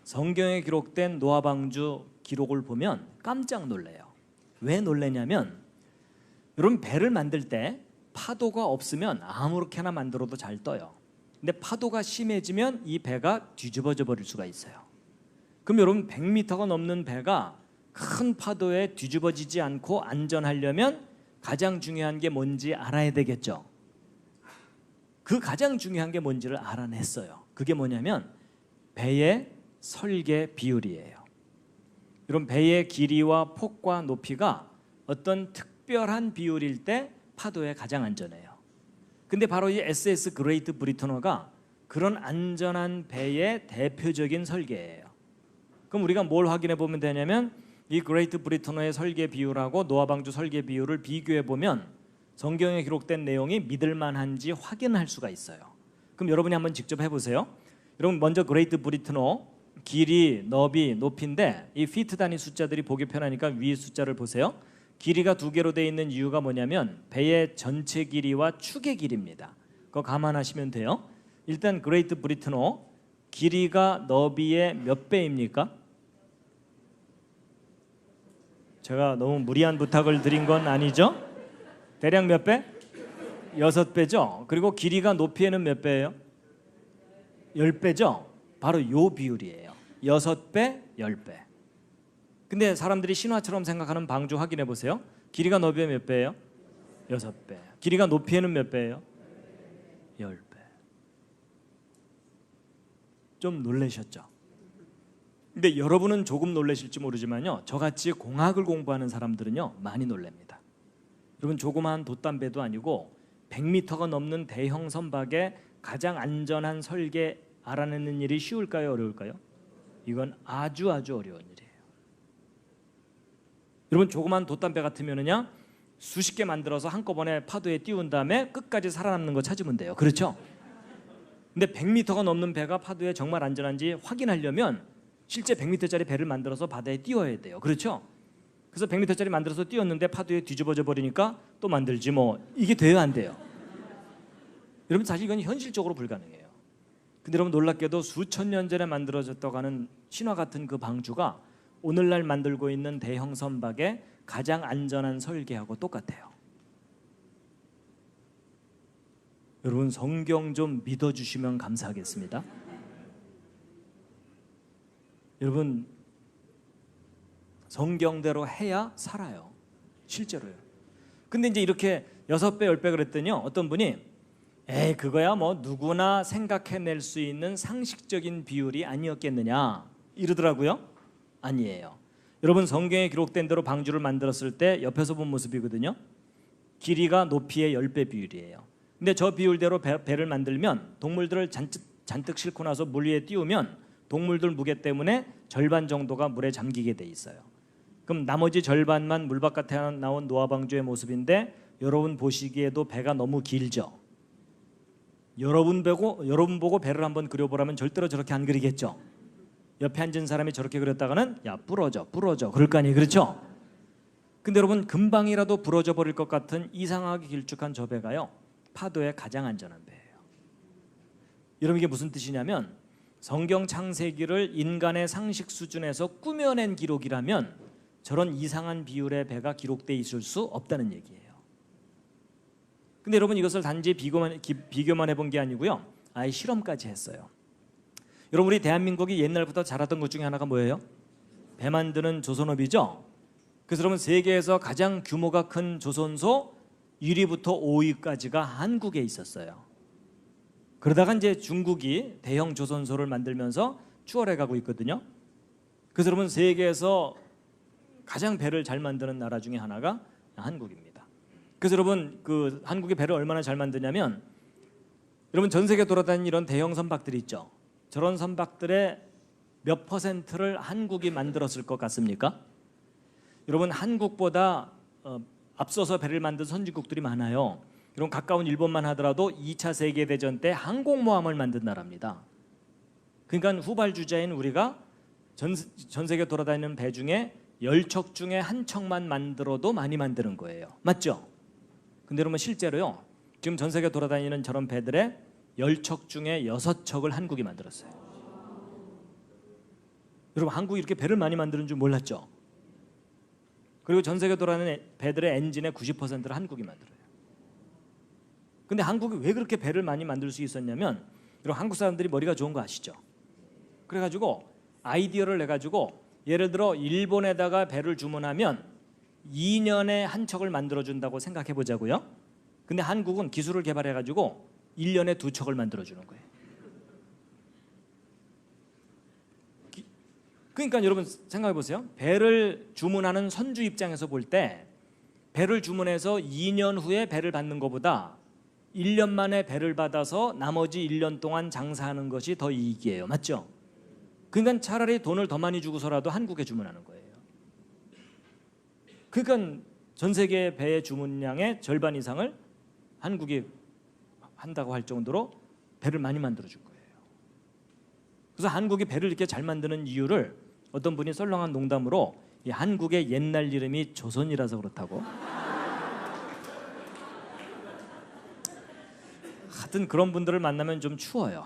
성경에 기록된 노아 방주 기록을 보면 깜짝 놀래요. 왜 놀래냐면 여러분 배를 만들 때 파도가 없으면 아무렇게나 만들어도 잘 떠요. 근데 파도가 심해지면 이 배가 뒤집어져 버릴 수가 있어요. 그럼 여러분 100m가 넘는 배가 큰 파도에 뒤집어지지 않고 안전하려면 가장 중요한 게 뭔지 알아야 되겠죠. 그 가장 중요한 게 뭔지를 알아냈어요. 그게 뭐냐면 배의 설계 비율이에요. 여러분 배의 길이와 폭과 높이가 어떤 특별한 비율일 때 파도에 가장 안전해요. 근데 바로 이 SS 그레이트 브리터너가 그런 안전한 배의 대표적인 설계예요. 그럼 우리가 뭘 확인해 보면 되냐면 이 그레이트 브리터너의 설계 비율하고 노아 방주 설계 비율을 비교해 보면 성경에 기록된 내용이 믿을 만한지 확인할 수가 있어요. 그럼 여러분이 한번 직접 해보세요. 여러분 먼저 그레이트 브리터너 길이, 너비, 높이인데 이 피트 단위 숫자들이 보기 편하니까 위 숫자를 보세요. 길이가 2개로 되어 있는 이유가 뭐냐면 배의 전체 길이와 축의 길이입니다. 그거 감안하시면 돼요. 일단 그레이트 브리터너 길이가 너비의 몇 배입니까? 제가 너무 무리한 부탁을 드린 건 아니죠? 대략 몇 배? 6배죠. 그리고 길이가 높이에는 몇 배예요? 10배죠. 바로 요 비율이에요. 6배, 10배. 근데 사람들이 신화처럼 생각하는 방주 확인해 보세요. 길이가 너비에 몇 배예요? 6배. 길이가 높이에는 몇 배예요? 10배. 좀 놀라셨죠? 근데 여러분은 조금 놀라실지 모르지만요, 저같이 공학을 공부하는 사람들은요 많이 놀랍니다. 여러분 조그마한 돛담배도 아니고 100m가 넘는 대형 선박의 가장 안전한 설계 알아내는 일이 쉬울까요? 어려울까요? 이건 아주 어려운 일이에요. 여러분 조그만 돛담배 같으면은요 수십 개 만들어서 한꺼번에 파도에 띄운 다음에 끝까지 살아남는 거 찾으면 돼요. 그렇죠? 근데 100m가 넘는 배가 파도에 정말 안전한지 확인하려면 실제 100m짜리 배를 만들어서 바다에 띄워야 돼요. 그렇죠? 그래서 100m짜리 만들어서 띄웠는데 파도에 뒤집어져 버리니까 또 만들지 뭐. 이게 돼요, 안 돼요? 여러분 사실 이건 현실적으로 불가능해요. 근데 여러분 놀랍게도 수천 년 전에 만들어졌다고 하는 신화 같은 그 방주가 오늘날 만들고 있는 대형 선박의 가장 안전한 설계하고 똑같아요. 여러분 성경 좀 믿어주시면 감사하겠습니다. 여러분 성경대로 해야 살아요. 실제로요. 근데 이제 이렇게 6배, 10배 그랬더니요 어떤 분이 에이 그거야 뭐 누구나 생각해낼 수 있는 상식적인 비율이 아니었겠느냐 이러더라고요. 아니에요. 여러분 성경에 기록된 대로 방주를 만들었을 때 옆에서 본 모습이거든요. 길이가 높이의 10배 비율이에요. 근데 저 비율대로 배를 만들면 동물들을 잔뜩 싣고 나서 물 위에 띄우면 동물들 무게 때문에 절반 정도가 물에 잠기게 돼 있어요. 그럼 나머지 절반만 물 바깥에 나온 노아 방주의 모습인데 여러분 보시기에도 배가 너무 길죠. 여러분 보고 배를 한번 그려보라면 절대로 저렇게 안 그리겠죠. 옆에 앉은 사람이 저렇게 그렸다가는 야 부러져 그럴 거 아니에요. 그렇죠? 근데 여러분 금방이라도 부러져 버릴 것 같은 이상하게 길쭉한 저 배가요 파도에 가장 안전한 배예요. 여러분 이게 무슨 뜻이냐면 성경 창세기를 인간의 상식 수준에서 꾸며낸 기록이라면 저런 이상한 비율의 배가 기록돼 있을 수 없다는 얘기예요. 근데 여러분 이것을 단지 비교만 해본 게 아니고요 아예 실험까지 했어요. 여러분 우리 대한민국이 옛날부터 잘하던 것 중에 하나가 뭐예요? 배 만드는 조선업이죠. 그래서 여러분 세계에서 가장 규모가 큰 조선소 1위부터 5위까지가 한국에 있었어요. 그러다가 이제 중국이 대형 조선소를 만들면서 추월해 가고 있거든요. 그래서 여러분 세계에서 가장 배를 잘 만드는 나라 중에 하나가 한국입니다. 그래서 여러분 그 한국의 배를 얼마나 잘 만드냐면 여러분 전 세계 돌아다니는 이런 대형 선박들이 있죠. 저런 선박들의 몇 퍼센트를 한국이 만들었을 것 같습니까? 여러분 한국보다 앞서서 배를 만든 선진국들이 많아요. 여러분 가까운 일본만 하더라도 2차 세계대전 때 항공모함을 만든 나라입니다. 그러니까 후발주자인 우리가 전 세계 돌아다니는 배 중에 10척 중에 한 척만 만들어도 많이 만드는 거예요. 맞죠? 근데 여러분 실제로요 지금 전 세계 돌아다니는 저런 배들의 10척 중에 6척을 한국이 만들었어요. 여러분 한국이 이렇게 배를 많이 만드는 줄 몰랐죠? 그리고 전 세계 돌아가는 배들의 엔진의 90%를 한국이 만들어요. 근데 한국이 왜 그렇게 배를 많이 만들 수 있었냐면 여러분 한국 사람들이 머리가 좋은 거 아시죠? 그래가지고 아이디어를 내가지고 예를 들어 일본에다가 배를 주문하면 2년에 한 척을 만들어준다고 생각해 보자고요. 근데 한국은 기술을 개발해가지고 1년에 2척을 만들어주는 거예요. 그러니까 여러분 생각해 보세요. 배를 주문하는 선주 입장에서 볼 때 배를 주문해서 2년 후에 배를 받는 것보다 1년 만에 배를 받아서 나머지 1년 동안 장사하는 것이 더 이익이에요. 맞죠? 그러니까 차라리 돈을 더 많이 주고서라도 한국에 주문하는 거예요. 그러니까 전 세계 배의 주문량의 절반 이상을 한국이 한다고 할 정도로 배를 많이 만들어 줄 거예요. 그래서 한국이 배를 이렇게 잘 만드는 이유를 어떤 분이 썰렁한 농담으로 이 한국의 옛날 이름이 조선이라서 그렇다고. 하여튼 그런 분들을 만나면 좀 추워요.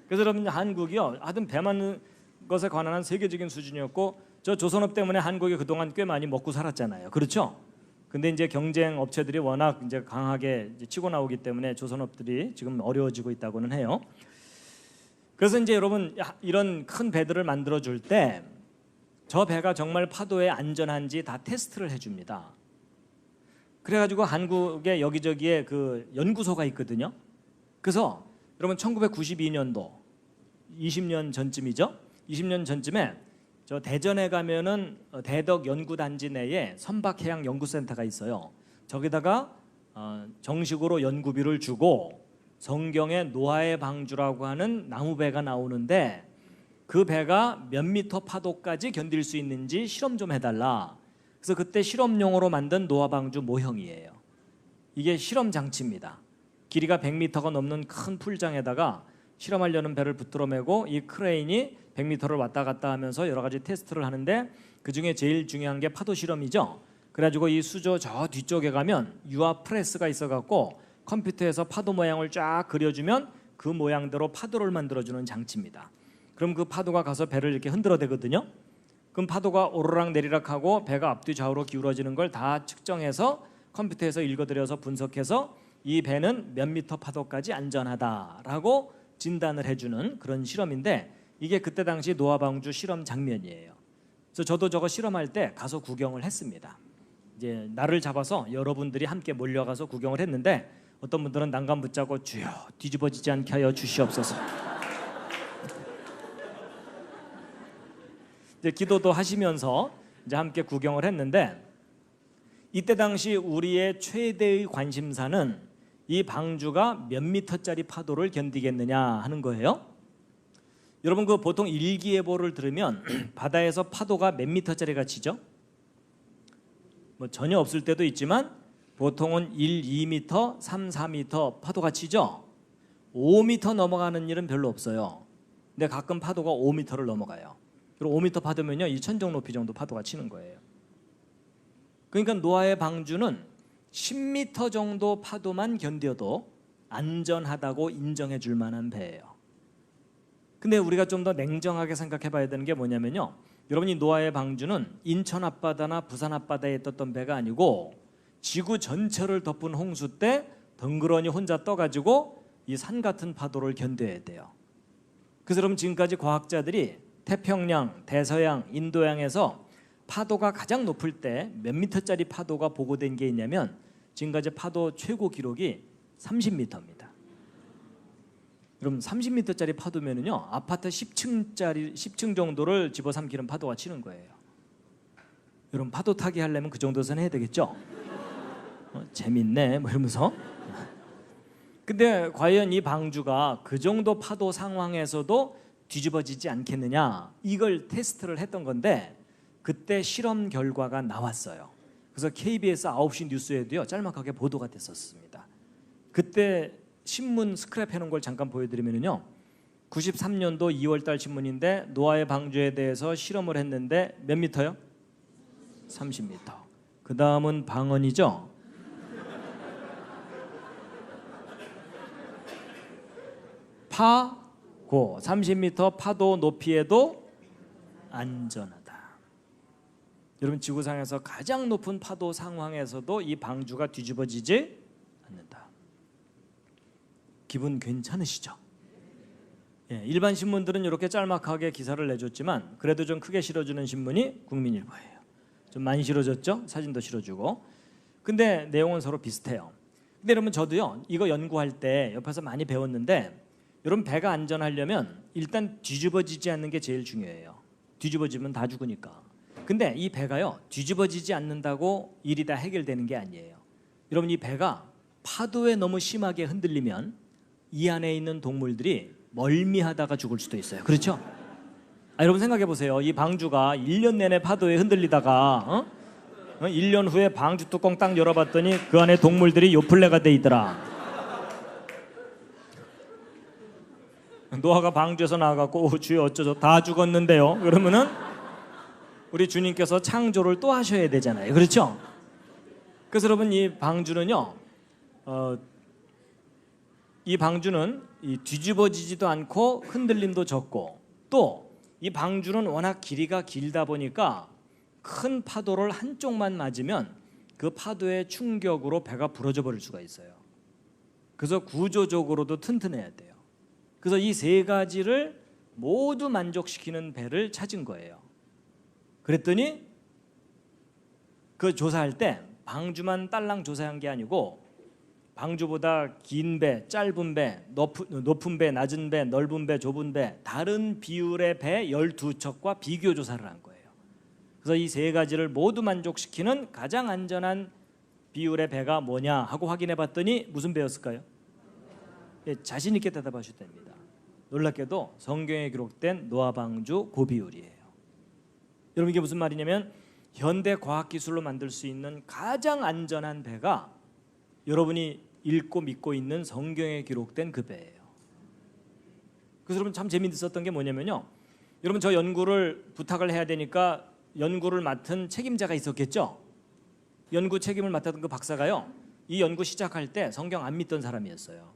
그래서 여러분 한국이요, 하여튼 배 만드는 것에 관한 세계적인 수준이었고 저 조선업 때문에 한국이 그동안 꽤 많이 먹고 살았잖아요. 그렇죠? 근데 이제 경쟁 업체들이 워낙 이제 강하게 이제 치고 나오기 때문에 조선업들이 지금 어려워지고 있다고는 해요. 그래서 이제 여러분 이런 큰 배들을 만들어 줄 때 저 배가 정말 파도에 안전한지 다 테스트를 해줍니다. 그래가지고 한국에 여기저기에 그 연구소가 있거든요. 그래서 여러분 1992년도 20년 전쯤이죠. 20년 전쯤에 저 대전에 가면은 대덕 연구단지 내에 선박해양 연구센터가 있어요. 저기다가 정식으로 연구비를 주고 성경에 노아의 방주라고 하는 나무배가 나오는데 그 배가 몇 미터 파도까지 견딜 수 있는지 실험 좀 해달라. 그래서 그때 실험용으로 만든 노아 방주 모형이에요. 이게 실험 장치입니다. 길이가 100m가 넘는 큰 풀장에다가 실험하려는 배를 붙들어 메고 이 크레인이 100m를 왔다 갔다 하면서 여러 가지 테스트를 하는데 그중에 제일 중요한 게 파도 실험이죠. 그래가지고 이 수조 저 뒤쪽에 가면 유압 프레스가 있어갖고 컴퓨터에서 파도 모양을 쫙 그려주면 그 모양대로 파도를 만들어주는 장치입니다. 그럼 그 파도가 가서 배를 이렇게 흔들어대거든요. 그럼 파도가 오르락 내리락 하고 배가 앞뒤 좌우로 기울어지는 걸 다 측정해서 컴퓨터에서 읽어들여서 분석해서 이 배는 몇 미터 파도까지 안전하다라고 진단을 해주는 그런 실험인데 이게 그때 당시 노아 방주 실험 장면이에요. 그래서 저도 저거 실험할 때 가서 구경을 했습니다. 이제 날을 잡아서 여러분들이 함께 몰려가서 구경을 했는데 어떤 분들은 난간 붙잡고 주여 뒤집어지지 않게 하여 주시옵소서. 이제 기도도 하시면서 이제 함께 구경을 했는데 이때 당시 우리의 최대의 관심사는 이 방주가 몇 미터짜리 파도를 견디겠느냐 하는 거예요. 여러분 그 보통 일기예보를 들으면 바다에서 파도가 몇 미터짜리가 치죠? 뭐 전혀 없을 때도 있지만 보통은 1, 2미터, 3, 4미터 파도가 치죠. 5미터 넘어가는 일은 별로 없어요. 근데 가끔 파도가 5미터를 넘어가요. 그리고 5미터 파도면요 이 천정 높이 정도 파도가 치는 거예요. 그러니까 노아의 방주는 10미터 정도 파도만 견뎌도 안전하다고 인정해 줄 만한 배예요. 근데 우리가 좀 더 냉정하게 생각해 봐야 되는 게 뭐냐면요, 여러분이 노아의 방주는 인천 앞바다나 부산 앞바다에 떴던 배가 아니고 지구 전체를 덮은 홍수 때 덩그러니 혼자 떠가지고 이 산 같은 파도를 견뎌야 돼요. 그래서 여러분 지금까지 과학자들이 태평양, 대서양, 인도양에서 파도가 가장 높을 때 몇 미터짜리 파도가 보고된 게 있냐면 지금까지 파도 최고 기록이 30미터입니다. 여러분 30미터짜리 파도면은요 아파트 10층 정도를 집어삼키는 파도가 치는 거예요. 여러분 파도 타기 하려면 그 정도선 해야 되겠죠? 재밌네 뭐 이러면서. 근데 과연 이 방주가 그 정도 파도 상황에서도 뒤집어지지 않겠느냐 이걸 테스트를 했던 건데 그때 실험 결과가 나왔어요. 그래서 KBS 9시 뉴스에도요 짤막하게 보도가 됐었습니다. 그때 신문 스크랩 해놓은 걸 잠깐 보여드리면요 93년도 2월달 신문인데 노아의 방주에 대해서 실험을 했는데 몇 미터요? 30미터. 그 다음은 방언이죠. 파고 30미터 파도 높이에도 안전하다. 여러분, 지구상에서 가장 높은 파도 상황에서도 이 방주가 뒤집어지지 않는다. 기분 괜찮으시죠? 예, 일반 신문들은 이렇게 짤막하게 기사를 내줬지만 그래도 좀 크게 실어주는 신문이 국민일보예요. 좀 많이 실어줬죠? 사진도 실어주고. 근데 내용은 서로 비슷해요. 근데 여러분, 저도요 이거 연구할 때 옆에서 많이 배웠는데, 여러분 배가 안전하려면 일단 뒤집어지지 않는 게 제일 중요해요. 뒤집어지면 다 죽으니까. 근데 이 배가요 뒤집어지지 않는다고 일이 다 해결되는 게 아니에요. 여러분, 이 배가 파도에 너무 심하게 흔들리면 이 안에 있는 동물들이 멀미하다가 죽을 수도 있어요. 그렇죠? 여러분 생각해 보세요. 이 방주가 1년 내내 파도에 흔들리다가 1년 후에 방주 뚜껑 딱 열어봤더니 그 안에 동물들이 요플레가 돼 있더라. 노아가 방주에서 나와갖고 주여 어쩌죠? 다 죽었는데요. 그러면은 우리 주님께서 창조를 또 하셔야 되잖아요. 그렇죠? 그래서 여러분, 이 방주는요 이 방주는 뒤집어지지도 않고 흔들림도 적고, 또 이 방주는 워낙 길이가 길다 보니까 큰 파도를 한쪽만 맞으면 그 파도의 충격으로 배가 부러져 버릴 수가 있어요. 그래서 구조적으로도 튼튼해야 돼요. 그래서 이 세 가지를 모두 만족시키는 배를 찾은 거예요. 그랬더니 그 조사할 때 방주만 딸랑 조사한 게 아니고, 방주보다 긴 배, 짧은 배, 높은 배, 낮은 배, 넓은 배, 좁은 배, 다른 비율의 배 12척과 비교 조사를 한 거예요. 그래서 이 세 가지를 모두 만족시키는 가장 안전한 비율의 배가 뭐냐 하고 확인해 봤더니 무슨 배였을까요? 예, 자신 있게 대답하셔도 됩니다. 놀랍게도 성경에 기록된 노아 방주 그 비율이에요. 여러분, 이게 무슨 말이냐면 현대 과학 기술로 만들 수 있는 가장 안전한 배가 여러분이 읽고 믿고 있는 성경에 기록된 그 배예요. 그래서 여러분, 참 재미있었던 게 뭐냐면요, 여러분 저 연구를 부탁을 해야 되니까 연구를 맡은 책임자가 있었겠죠. 연구 책임을 맡았던 그 박사가요, 이 연구 시작할 때 성경 안 믿던 사람이었어요.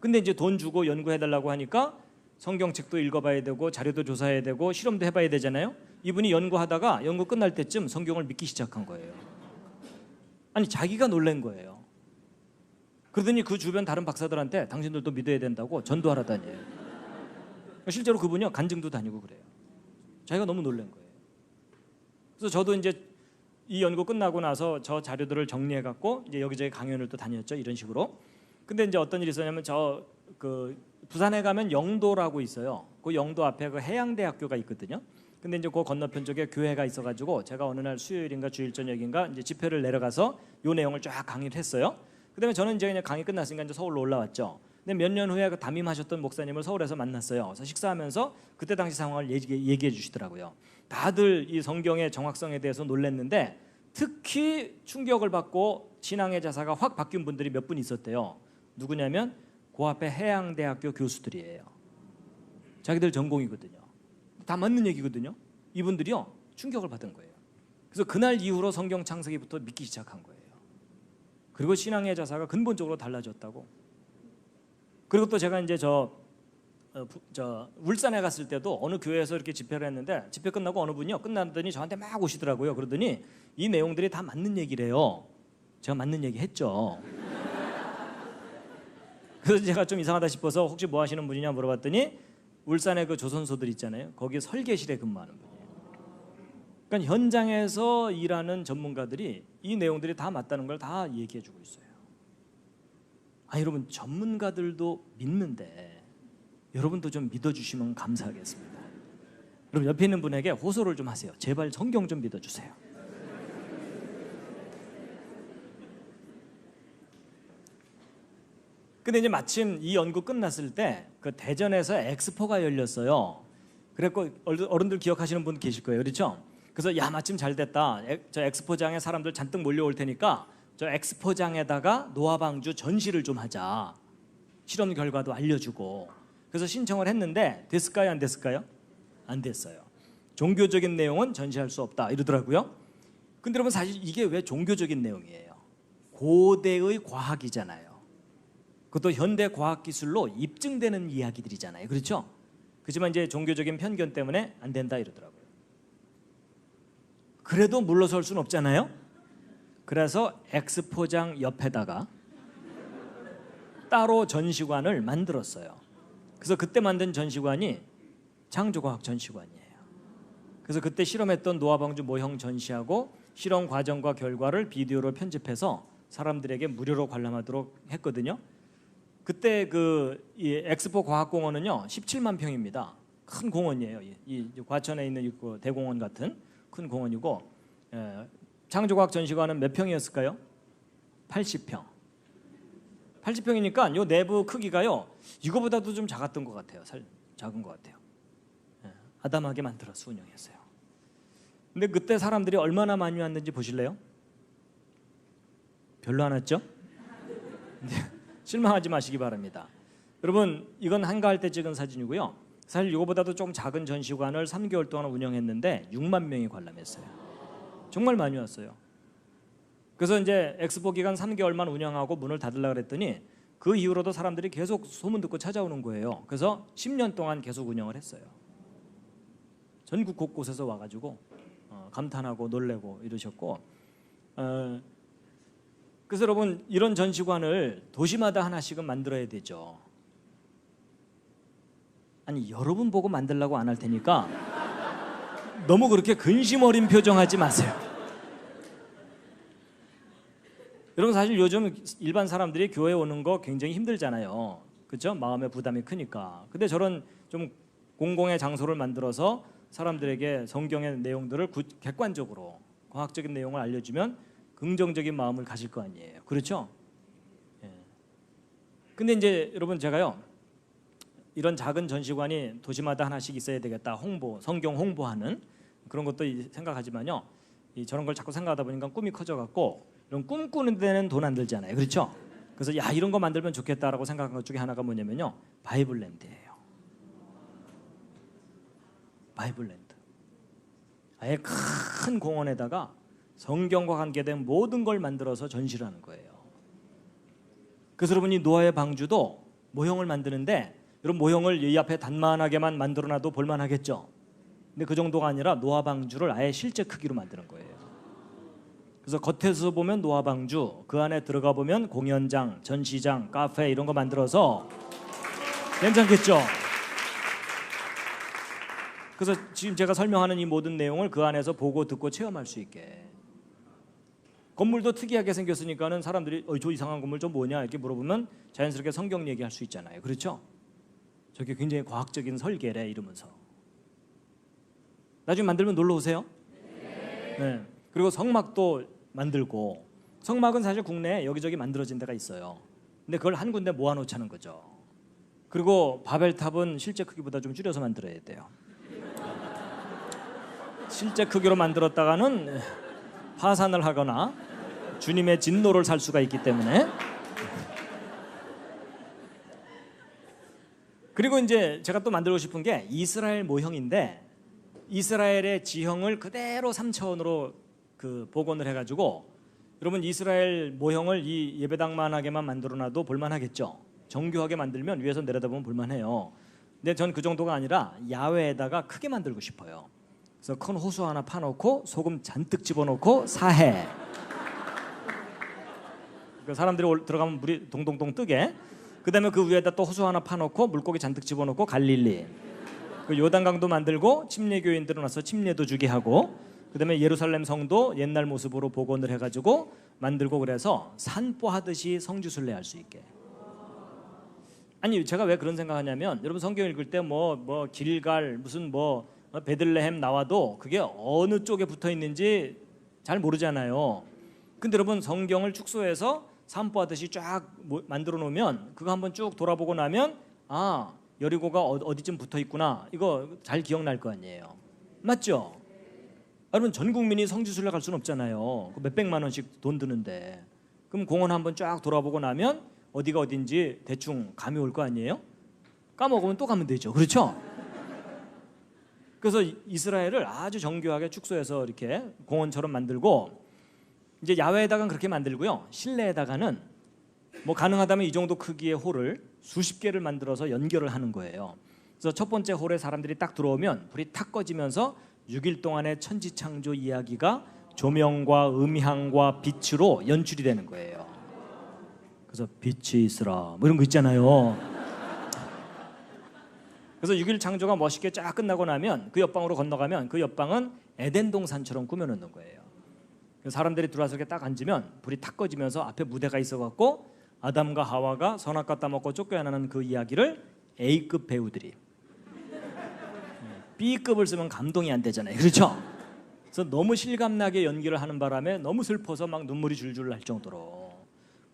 근데 이제 돈 주고 연구해달라고 하니까 성경책도 읽어봐야 되고 자료도 조사해야 되고 실험도 해봐야 되잖아요. 이분이 연구하다가 연구 끝날 때쯤 성경을 믿기 시작한 거예요. 아니, 자기가 놀란 거예요. 그러더니 그 주변 다른 박사들한테 당신들도 믿어야 된다고 전도하러 다녀요. 실제로 그분이요 간증도 다니고 그래요. 자기가 너무 놀란 거예요. 그래서 저도 이제 이 연구 끝나고 나서 저 자료들을 정리해 갖고 이제 여기저기 강연을 또 다녔죠. 이런 식으로. 근데 이제 어떤 일이 있었냐면, 저 그 부산에 가면 영도라고 있어요. 그 영도 앞에 그 해양대학교가 있거든요. 근데 이제 그 건너편 쪽에 교회가 있어가지고 제가 어느 날 수요일인가 주일 저녁인가 이제 집회를 내려가서 요 내용을 쫙 강의를 했어요. 그다음에 저는 이제 그냥 강의 끝났으니까 이제 서울로 올라왔죠. 근데 몇 년 후에 그 담임하셨던 목사님을 서울에서 만났어요. 그래서 식사하면서 그때 당시 상황을 얘기해 주시더라고요. 다들 이 성경의 정확성에 대해서 놀랐는데, 특히 충격을 받고 신앙의 자세가 확 바뀐 분들이 몇 분 있었대요. 누구냐면 그 앞에 해양대학교 교수들이에요. 자기들 전공이거든요. 다 맞는 얘기거든요. 이분들이요 충격을 받은 거예요. 그래서 그날 이후로 성경 창세기부터 믿기 시작한 거예요. 그리고 신앙의 자세가 근본적으로 달라졌다고. 그리고 또 제가 이제 저 울산에 갔을 때도 어느 교회에서 이렇게 집회를 했는데, 집회 끝나고 어느 분이요 끝났더니 저한테 막 오시더라고요. 그러더니 이 내용들이 다 맞는 얘기래요. 제가 맞는 얘기 했죠. 그래서 제가 좀 이상하다 싶어서 혹시 뭐 하시는 분이냐 물어봤더니 울산의 그 조선소들 있잖아요. 거기 설계실에 근무하는 분이에요. 그러니까 현장에서 일하는 전문가들이 이 내용들이 다 맞다는 걸 다 얘기해주고 있어요. 여러분, 전문가들도 믿는데 여러분도 좀 믿어주시면 감사하겠습니다. 여러분, 옆에 있는 분에게 호소를 좀 하세요. 제발 성경 좀 믿어주세요. 근데 이제 마침 이 연구 끝났을 때 그 대전에서 엑스포가 열렸어요. 그랬고 어른들 기억하시는 분 계실 거예요. 그렇죠? 그래서 야, 마침 잘 됐다. 저 엑스포장에 사람들 잔뜩 몰려올 테니까 저 엑스포장에다가 노아방주 전시를 좀 하자. 실험 결과도 알려주고. 그래서 신청을 했는데 됐을까요? 안 됐을까요? 안 됐어요. 종교적인 내용은 전시할 수 없다 이러더라고요. 근데 여러분, 사실 이게 왜 종교적인 내용이에요? 고대의 과학이잖아요. 그것도 현대 과학 기술로 입증되는 이야기들이잖아요. 그렇죠? 그렇지만 이제 종교적인 편견 때문에 안 된다 이러더라고요. 그래도 물러설 수는 없잖아요. 그래서 엑스포장 옆에다가 따로 전시관을 만들었어요. 그래서 그때 만든 전시관이 창조과학 전시관이에요. 그래서 그때 실험했던 노아방주 모형 전시하고 실험 과정과 결과를 비디오로 편집해서 사람들에게 무료로 관람하도록 했거든요. 그때 이 엑스포 과학공원은요 17만 평입니다. 큰 공원이에요. 이 과천에 있는 그 대공원 같은 큰 공원이고, 창조과학 전시관은 몇 평이었을까요? 80평. 80평이니까 요 내부 크기가요 이거보다도 좀 작았던 것 같아요. 작은 것 같아요. 아담하게 만들어서 운영했어요. 근데 그때 사람들이 얼마나 많이 왔는지 보실래요? 별로 안 왔죠? 실망하지 마시기 바랍니다. 여러분, 이건 한가할 때 찍은 사진이고요. 사실 이거보다도 좀 작은 전시관을 3개월 동안 운영했는데 6만 명이 관람했어요. 정말 많이 왔어요. 그래서 이제 엑스포 기간 3개월만 운영하고 문을 닫으려고 그랬더니 그 이후로도 사람들이 계속 소문 듣고 찾아오는 거예요. 그래서 10년 동안 계속 운영을 했어요. 전국 곳곳에서 와가지고 감탄하고 놀래고 이러셨고, 그래서 여러분 이런 전시관을 도시마다 하나씩은 만들어야 되죠. 아니 여러분 보고 만들라고 안 할 테니까 너무 그렇게 근심 어린 표정하지 마세요. 여러분 사실 요즘 일반 사람들이 교회 오는 거 굉장히 힘들잖아요. 그렇죠? 마음의 부담이 크니까. 근데 저런 좀 공공의 장소를 만들어서 사람들에게 성경의 내용들을 객관적으로 과학적인 내용을 알려주면 긍정적인 마음을 가질 거 아니에요. 그렇죠? 예. 근데 이제 여러분 제가요 이런 작은 전시관이 도시마다 하나씩 있어야 되겠다. 성경 홍보하는 그런 것도 생각하지만요. 저런 걸 자꾸 생각하다 보니까 꿈이 커져갖고 이런 꿈꾸는 데는 돈 안 들잖아요. 그렇죠? 그래서 야 이런 거 만들면 좋겠다라고 생각한 것 중에 하나가 뭐냐면요. 바이블랜드예요. 바이블랜드. 아예 큰 공원에다가 성경과 관계된 모든 걸 만들어서 전시를 하는 거예요. 그래서 여러분 이 노아의 방주도 모형을 만드는데 여러분 모형을 이 앞에 단만하게만 만들어놔도 볼만하겠죠. 근데 그 정도가 아니라 노아 방주를 아예 실제 크기로 만드는 거예요. 그래서 겉에서 보면 노아 방주, 그 안에 들어가 보면 공연장, 전시장, 카페 이런 거 만들어서 괜찮겠죠. 그래서 지금 제가 설명하는 이 모든 내용을 그 안에서 보고 듣고 체험할 수 있게. 건물도 특이하게 생겼으니까는 사람들이 저 이상한 건물 좀 뭐냐 이렇게 물어보면 자연스럽게 성경 얘기할 수 있잖아요. 그렇죠? 저게 굉장히 과학적인 설계래 이러면서. 나중에 만들면 놀러 오세요. 네. 그리고 성막도 만들고, 성막은 사실 국내에 여기저기 만들어진 데가 있어요. 근데 그걸 한 군데 모아놓자는 거죠. 그리고 바벨탑은 실제 크기보다 좀 줄여서 만들어야 돼요. 실제 크기로 만들었다가는 파산을 하거나 주님의 진노를 살 수가 있기 때문에. 그리고 이제 제가 또 만들고 싶은 게 이스라엘 모형인데 이스라엘의 지형을 그대로 3차원으로 복원을 해가지고 여러분 이스라엘 모형을 이 예배당만하게만 만들어놔도 볼만하겠죠. 정교하게 만들면 위에서 내려다보면 볼만해요. 근데 전 그 정도가 아니라 야외에다가 크게 만들고 싶어요. 그래서 큰 호수 하나 파놓고 소금 잔뜩 집어넣고 사해. 그 사람들이 들어가면 물이 동동동 뜨게. 그다음에 그 위에다 또 호수 하나 파놓고 물고기 잔뜩 집어넣고 갈릴리. 그 요단강도 만들고 침례교인들은 와서 침례도 주게 하고, 그다음에 예루살렘 성도 옛날 모습으로 복원을 해가지고 만들고, 그래서 산보하듯이 성지순례 할 수 있게. 아니 제가 왜 그런 생각하냐면 여러분 성경 읽을 때 뭐 길갈 무슨 베들레헴 나와도 그게 어느 쪽에 붙어 있는지 잘 모르잖아요. 근데 여러분 성경을 축소해서 산보하듯이 쫙 만들어 놓으면 그거 한번 쭉 돌아보고 나면 아 여리고가 어디쯤 붙어 있구나, 이거 잘 기억날 거 아니에요. 맞죠? 여러분 전 국민이 성지순례 갈 수는 없잖아요. 몇백만 원씩 돈 드는데. 그럼 공원 한번 쫙 돌아보고 나면 어디가 어딘지 대충 감이 올 거 아니에요? 까먹으면 또 가면 되죠. 그렇죠? 그래서 이스라엘을 아주 정교하게 축소해서 이렇게 공원처럼 만들고, 이제 야외에다가는 그렇게 만들고요. 실내에다가는 가능하다면 이 정도 크기의 홀을 수십 개를 만들어서 연결을 하는 거예요. 그래서 첫 번째 홀에 사람들이 딱 들어오면 불이 탁 꺼지면서 6일 동안의 천지창조 이야기가 조명과 음향과 빛으로 연출이 되는 거예요. 그래서 빛이 있으라 뭐 이런 거 있잖아요. 그래서 6일 창조가 멋있게 쫙 끝나고 나면 그 옆방으로 건너가면 그 옆방은 에덴 동산처럼 꾸며놓는 거예요. 그래서 사람들이 들어와서 이렇게 딱 앉으면 불이 탁 꺼지면서 앞에 무대가 있어갖고 아담과 하와가 선악과 따먹고 쫓겨나는 그 이야기를 A급 배우들이, B급을 쓰면 감동이 안 되잖아요. 그렇죠? 그래서 너무 실감나게 연기를 하는 바람에 너무 슬퍼서 막 눈물이 줄줄 날 정도로.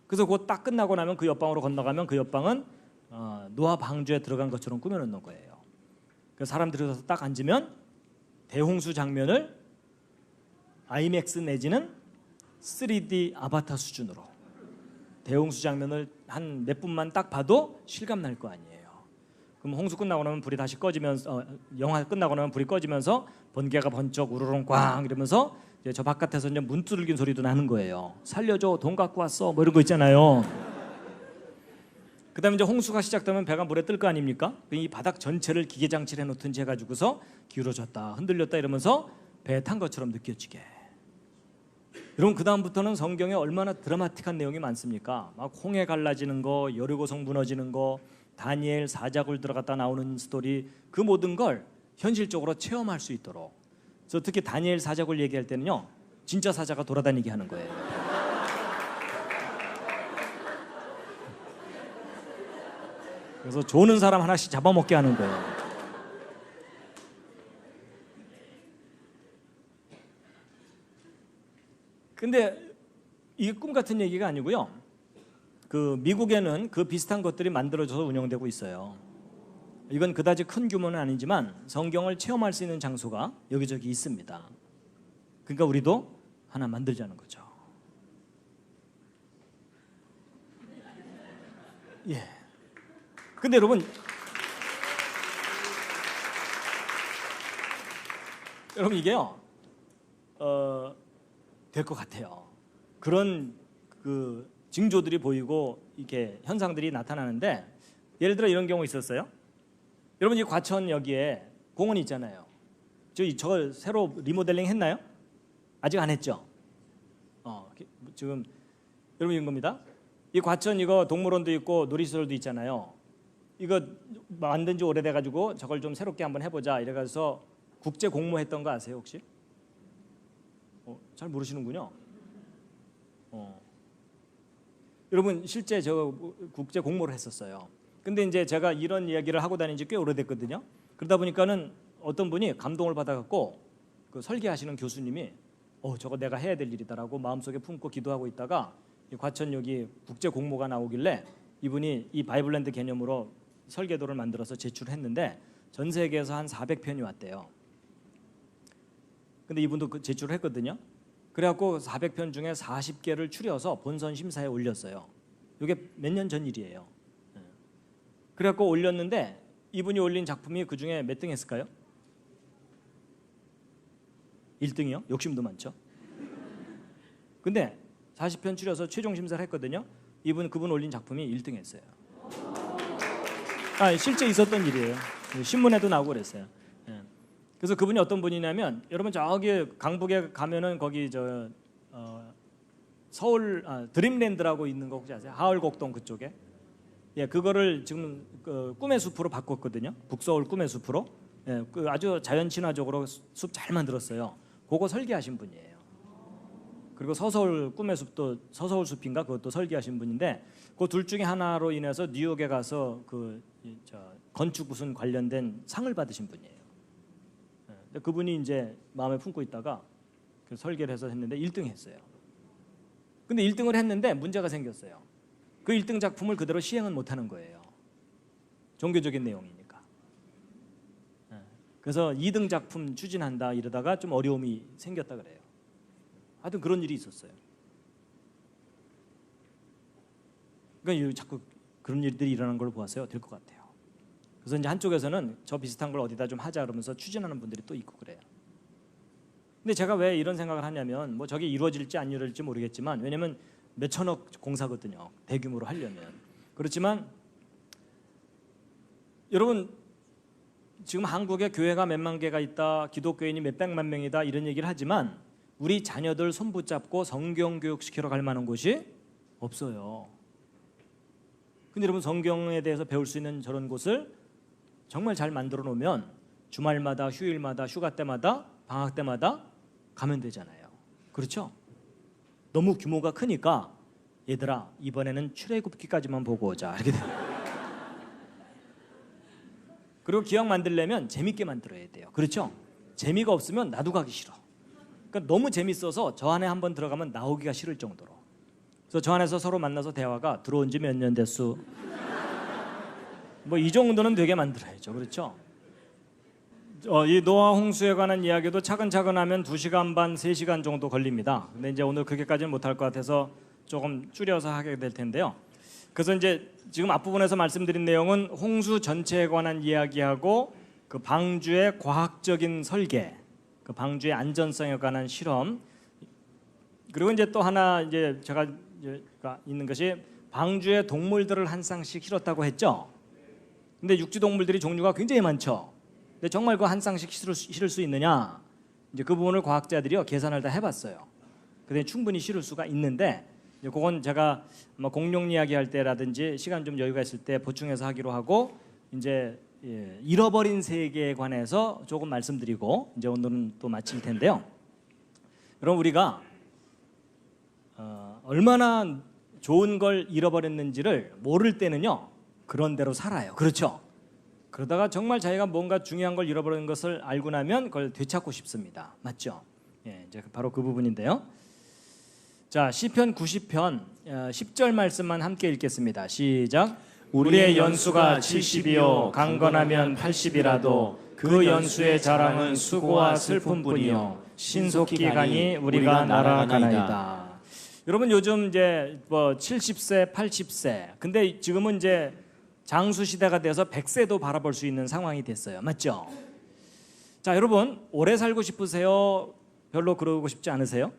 그래서 그거 딱 끝나고 나면 그 옆방으로 건너가면 그 옆방은 노아 방주에 들어간 것처럼 꾸며놓는 거예요. 그래서 사람들이 들어서 딱 앉으면 대홍수 장면을 IMAX 내지는 3D 아바타 수준으로 대홍수 장면을 한 몇 분만 딱 봐도 실감 날 거 아니에요. 그럼 홍수 끝나고 나면 불이 다시 꺼지면서 영화 끝나고 나면 불이 꺼지면서 번개가 번쩍 우르릉 꽝 이러면서 이제 저 바깥에서 이제 문 두들긴 소리도 나는 거예요. 살려줘, 돈 갖고 왔어, 뭐 이런 거 있잖아요. 그다음에 이제 홍수가 시작되면 배가 물에 뜰 거 아닙니까? 이 바닥 전체를 기계 장치를 해놓든지 해가지고서 기울어졌다, 흔들렸다 이러면서 배에 탄 것처럼 느껴지게. 여러분 그 다음부터는 성경에 얼마나 드라마틱한 내용이 많습니까? 막 홍해 갈라지는 거, 여리고성 무너지는 거, 다니엘 사자굴 들어갔다 나오는 스토리, 그 모든 걸 현실적으로 체험할 수 있도록. 그래서 특히 다니엘 사자굴 얘기할 때는요, 진짜 사자가 돌아다니게 하는 거예요. 그래서 조는 사람 하나씩 잡아먹게 하는 거예요. 근데 이게 꿈 같은 얘기가 아니고요. 그 미국에는 그 비슷한 것들이 만들어져서 운영되고 있어요. 이건 그다지 큰 규모는 아니지만 성경을 체험할 수 있는 장소가 여기저기 있습니다. 그러니까 우리도 하나 만들자는 거죠. 예. 근데 여러분, 이게요, 될 것 같아요. 그런 그 징조들이 보이고 이렇게 현상들이 나타나는데, 예를 들어 이런 경우 있었어요. 여러분 이 과천 여기에 공원이 있잖아요. 저 새로 리모델링 했나요? 아직 안 했죠. 지금 여러분 이런 겁니다. 이 과천 이거 동물원도 있고 놀이시설도 있잖아요. 이거 만든 지 오래돼 가지고 저걸 좀 새롭게 한번 해보자 이래가서 국제 공모했던 거 아세요 혹시? 잘 모르시는군요. 여러분 실제 저 국제 공모를 했었어요. 근데 이제 제가 이런 이야기를 하고 다닌 지 꽤 오래됐거든요. 그러다 보니까는 어떤 분이 감동을 받아갖고 그 설계하시는 교수님이 저거 내가 해야 될 일이다라고 마음속에 품고 기도하고 있다가 이 과천 여기 국제 공모가 나오길래 이분이 이 바이블랜드 개념으로 설계도를 만들어서 제출했는데 전 세계에서 한 400편이 왔대요. 근데 이분도 그 제출을 했거든요. 그래갖고 400편 중에 40개를 추려서 본선 심사에 올렸어요. 이게 몇 년 전 일이에요. 그래갖고 올렸는데 이분이 올린 작품이 그 중에 몇 등 했을까요? 1등이요? 욕심도 많죠. 근데 40편 추려서 최종 심사를 했거든요. 그분 올린 작품이 1등 했어요. 실제 있었던 일이에요. 신문에도 나오고 그랬어요. 그래서 그분이 어떤 분이냐면, 여러분 저기 강북에 가면은 거기 서울 드림랜드라고 있는 거 혹시 아세요? 하얼곡동 그쪽에. 예, 그거를 지금 꿈의 숲으로 바꿨거든요. 북서울 꿈의 숲으로. 예, 아주 자연 친화적으로 숲 잘 만들었어요. 그거 설계하신 분이에요. 그리고 서서울 꿈의 숲도 서서울 숲인가 그것도 설계하신 분인데, 그 둘 중에 하나로 인해서 뉴욕에 가서 건축 무슨 관련된 상을 받으신 분이에요. 예, 그분이 이제 마음에 품고 있다가 그 설계를 해서 했는데 1등 했어요. 근데 1등을 했는데 문제가 생겼어요. 그 1등 작품을 그대로 시행은 못하는 거예요. 종교적인 내용이니까. 그래서 2등 작품 추진한다 이러다가 좀 어려움이 생겼다 그래요. 하여튼 그런 일이 있었어요. 그러니까 자꾸 그런 일들이 일어나는 걸 보았어요. 될 것 같아요. 그래서 이제 한쪽에서는 저 비슷한 걸 어디다 좀 하자 그러면서 추진하는 분들이 또 있고 그래요. 근데 제가 왜 이런 생각을 하냐면, 뭐 저게 이루어질지 안 이루어질지 모르겠지만, 왜냐면 몇 천억 공사거든요. 대규모로 하려면. 그렇지만 여러분 지금 한국에 교회가 몇만 개가 있다, 기독교인이 몇백만 명이다 이런 얘기를 하지만 우리 자녀들 손 붙잡고 성경 교육 시키러 갈 만한 곳이 없어요. 근데 여러분 성경에 대해서 배울 수 있는 저런 곳을 정말 잘 만들어 놓으면 주말마다, 휴일마다, 휴가 때마다, 방학 때마다 가면 되잖아요. 그렇죠? 너무 규모가 크니까 얘들아 이번에는 출애굽기까지만 보고 오자 이렇게 돼요. 그리고 기억 만들려면 재밌게 만들어야 돼요. 그렇죠? 재미가 없으면 나도 가기 싫어. 그러니까 너무 재밌어서 저 안에 한번 들어가면 나오기가 싫을 정도로. 그래서 저 안에서 서로 만나서 대화가 들어온 지 몇 년 됐수? 뭐 이 정도는 되게 만들어야죠. 그렇죠? 이 노아 홍수에 관한 이야기도 차근차근 하면 2시간 반, 3시간 정도 걸립니다. 근데 이제 오늘 그렇게까지는 못할 것 같아서 조금 줄여서 하게 될 텐데요. 그래서 이제 지금 앞부분에서 말씀드린 내용은 홍수 전체에 관한 이야기하고 그 방주의 과학적인 설계, 그 방주의 안전성에 관한 실험, 그리고 이제 또 하나 이제 제가 있는 것이 방주의 동물들을 한 쌍씩 실었다고 했죠. 근데 육지 동물들이 종류가 굉장히 많죠. 근데 정말 그 한 쌍씩 실을 수 있느냐? 이제 그 부분을 과학자들이요 계산을 다 해봤어요. 근데 충분히 실을 수가 있는데 이제 그건 제가 뭐 공룡 이야기할 때라든지 시간 좀 여유가 있을 때 보충해서 하기로 하고 이제 잃어버린 세계에 관해서 조금 말씀드리고 이제 오늘은 또 마칠 텐데요. 그럼 우리가 얼마나 좋은 걸 잃어버렸는지를 모를 때는요 그런 대로 살아요. 그렇죠? 그러다가 정말 자기가 뭔가 중요한 걸 잃어버린 것을 알고 나면 그걸 되찾고 싶습니다. 맞죠? 예, 이제 바로 그 부분인데요. 자, 시편 90편 10절 말씀만 함께 읽겠습니다. 시작. 우리의 연수가 70이요 강건하면 80이라도 그 연수의 자랑은 수고와 슬픔뿐이요 신속히 가니 우리가 날아가나이다. 여러분 요즘 이제 뭐 70세, 80세, 근데 지금은 이제 장수 시대가 돼서 100세도 바라볼 수 있는 상황이 됐어요. 맞죠? 자, 여러분 오래 살고 싶으세요? 별로 그러고 싶지 않으세요?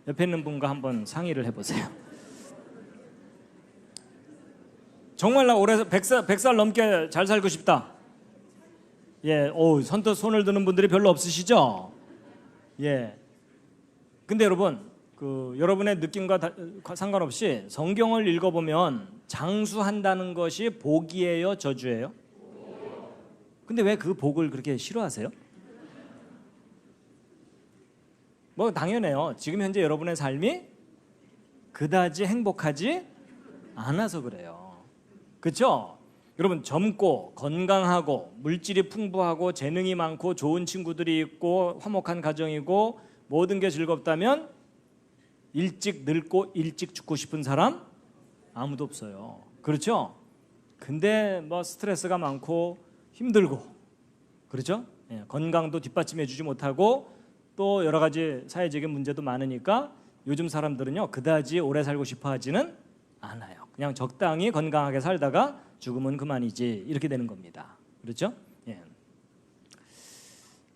옆에 있는 분과 한번 상의를 해보세요. 정말 나 올해 100살 넘게 잘 살고 싶다. 예, 선뜻 손을 드는 분들이 별로 없으시죠? 예. 근데 여러분, 여러분의 느낌과 상관없이 성경을 읽어보면 장수한다는 것이 복이에요, 저주예요? 근데 왜 그 복을 그렇게 싫어하세요? 뭐 당연해요. 지금 현재 여러분의 삶이 그다지 행복하지 않아서 그래요. 그렇죠? 여러분 젊고 건강하고 물질이 풍부하고 재능이 많고 좋은 친구들이 있고 화목한 가정이고 모든 게 즐겁다면 일찍 늙고 일찍 죽고 싶은 사람 아무도 없어요. 그렇죠? 근데 뭐 스트레스가 많고 힘들고 그렇죠? 예, 건강도 뒷받침해 주지 못하고 또 여러 가지 사회적인 문제도 많으니까 요즘 사람들은요 그다지 오래 살고 싶어 하지는 않아요. 그냥 적당히 건강하게 살다가 죽으면 그만이지 이렇게 되는 겁니다. 그렇죠? 예.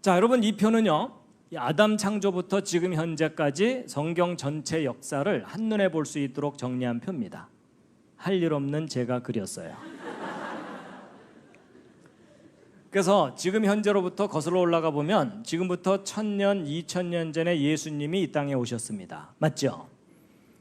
자, 여러분 이 표는요 아담 창조부터 지금 현재까지 성경 전체 역사를 한눈에 볼 수 있도록 정리한 표입니다. 할 일 없는 제가 그렸어요. 그래서 지금 현재로부터 거슬러 올라가 보면 지금부터 1000년, 2000년 전에 예수님이 이 땅에 오셨습니다. 맞죠?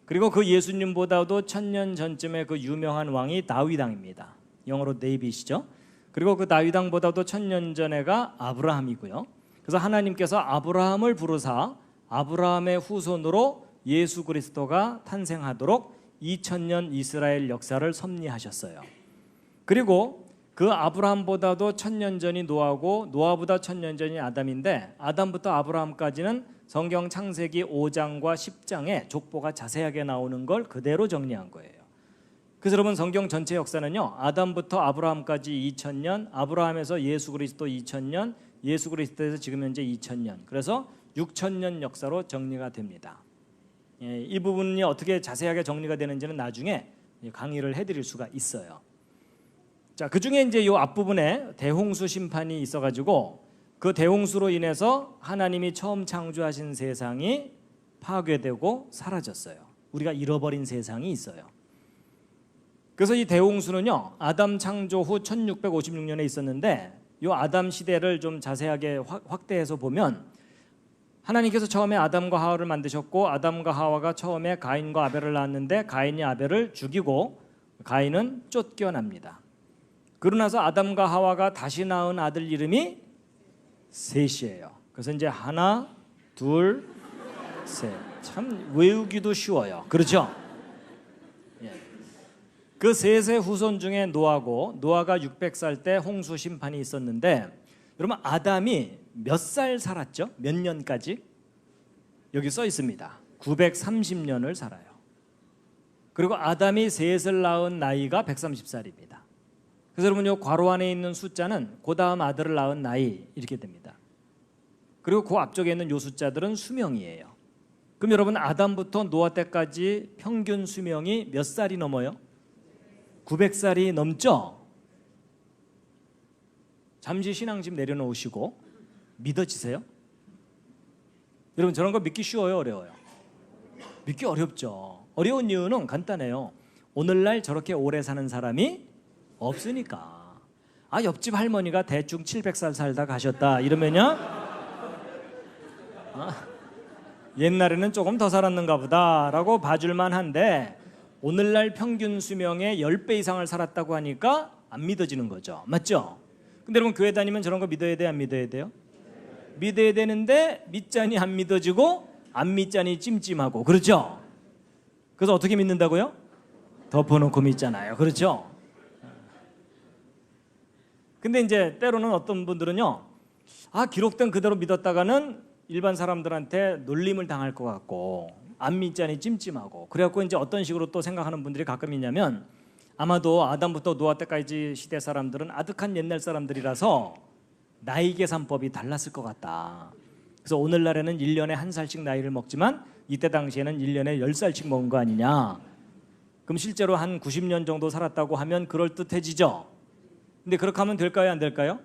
그리고 그 예수님보다도 1000년 전쯤에 그 유명한 왕이 다윗 왕입니다. 영어로 데이빗이죠. 그리고 그 다윗 왕보다도 1000년 전에가 아브라함이고요. 그래서 하나님께서 아브라함을 부르사 아브라함의 후손으로 예수 그리스도가 탄생하도록 2000년 이스라엘 역사를 섭리하셨어요. 그리고 그 아브라함보다도 1000년 전이 노아고 노아보다 1000년 전이 아담인데 아담부터 아브라함까지는 성경 창세기 5장과 10장에 족보가 자세하게 나오는 걸 그대로 정리한 거예요. 그래서 여러분 성경 전체 역사는요 아담부터 아브라함까지 2000년, 아브라함에서 예수 그리스도 2000년, 예수 그리스도에서 지금 현재 2000년, 그래서 6000년 역사로 정리가 됩니다. 이 부분이 어떻게 자세하게 정리가 되는지는 나중에 강의를 해드릴 수가 있어요. 자, 그 중에 이제 이 앞부분에 대홍수 심판이 있어가지고 그 대홍수로 인해서 하나님이 처음 창조하신 세상이 파괴되고 사라졌어요. 우리가 잃어버린 세상이 있어요. 그래서 이 대홍수는요, 아담 창조 후 1656년에 있었는데 이 아담 시대를 좀 자세하게 확대해서 보면 하나님께서 처음에 아담과 하와를 만드셨고 아담과 하와가 처음에 가인과 아벨을 낳았는데 가인이 아벨을 죽이고 가인은 쫓겨납니다. 그러고 나서 아담과 하와가 다시 낳은 아들 이름이 셋이에요. 그래서 이제 하나, 둘, 셋. 참 외우기도 쉬워요. 그렇죠? 그 셋의 후손 중에 노아고, 노아가 600살 때 홍수 심판이 있었는데 여러분 아담이 몇 살 살았죠? 몇 년까지? 여기 써 있습니다. 930년을 살아요. 그리고 아담이 셋을 낳은 나이가 130살입니다. 그래서 여러분 이 괄호 안에 있는 숫자는 그 다음 아들을 낳은 나이 이렇게 됩니다. 그리고 그 앞쪽에 있는 요 숫자들은 수명이에요. 그럼 여러분 아담부터 노아 때까지 평균 수명이 몇 살이 넘어요? 900살이 넘죠? 잠시 신앙심 내려놓으시고 믿어지세요? 여러분 저런 거 믿기 쉬워요? 어려워요? 믿기 어렵죠. 어려운 이유는 간단해요. 오늘날 저렇게 오래 사는 사람이 없으니까. 옆집 할머니가 대충 700살 살다 가셨다 이러면요 옛날에는 조금 더 살았는가 보다 라고 봐줄만 한데 오늘날 평균 수명의 10배 이상을 살았다고 하니까 안 믿어지는 거죠. 맞죠? 근데 여러분 교회 다니면 저런 거 믿어야 돼요? 안 믿어야 돼요? 믿어야 되는데 믿자니 안 믿어지고 안 믿자니 찜찜하고. 그렇죠? 그래서 어떻게 믿는다고요? 덮어놓고 믿잖아요. 그렇죠? 근데 이제 때로는 어떤 분들은요 기록된 그대로 믿었다가는 일반 사람들한테 놀림을 당할 것 같고 안 믿자니 찜찜하고 그래갖고 이제 어떤 식으로 또 생각하는 분들이 가끔 있냐면 아마도 아담부터 노아 때까지 시대 사람들은 아득한 옛날 사람들이라서 나이 계산법이 달랐을 것 같다. 그래서 오늘날에는 1년에 한 살씩 나이를 먹지만 이때 당시에는 1년에 10살씩 먹은 거 아니냐. 그럼 실제로 한 90년 정도 살았다고 하면 그럴듯해지죠. 근데 그렇게 하면 될까요? 안 될까요?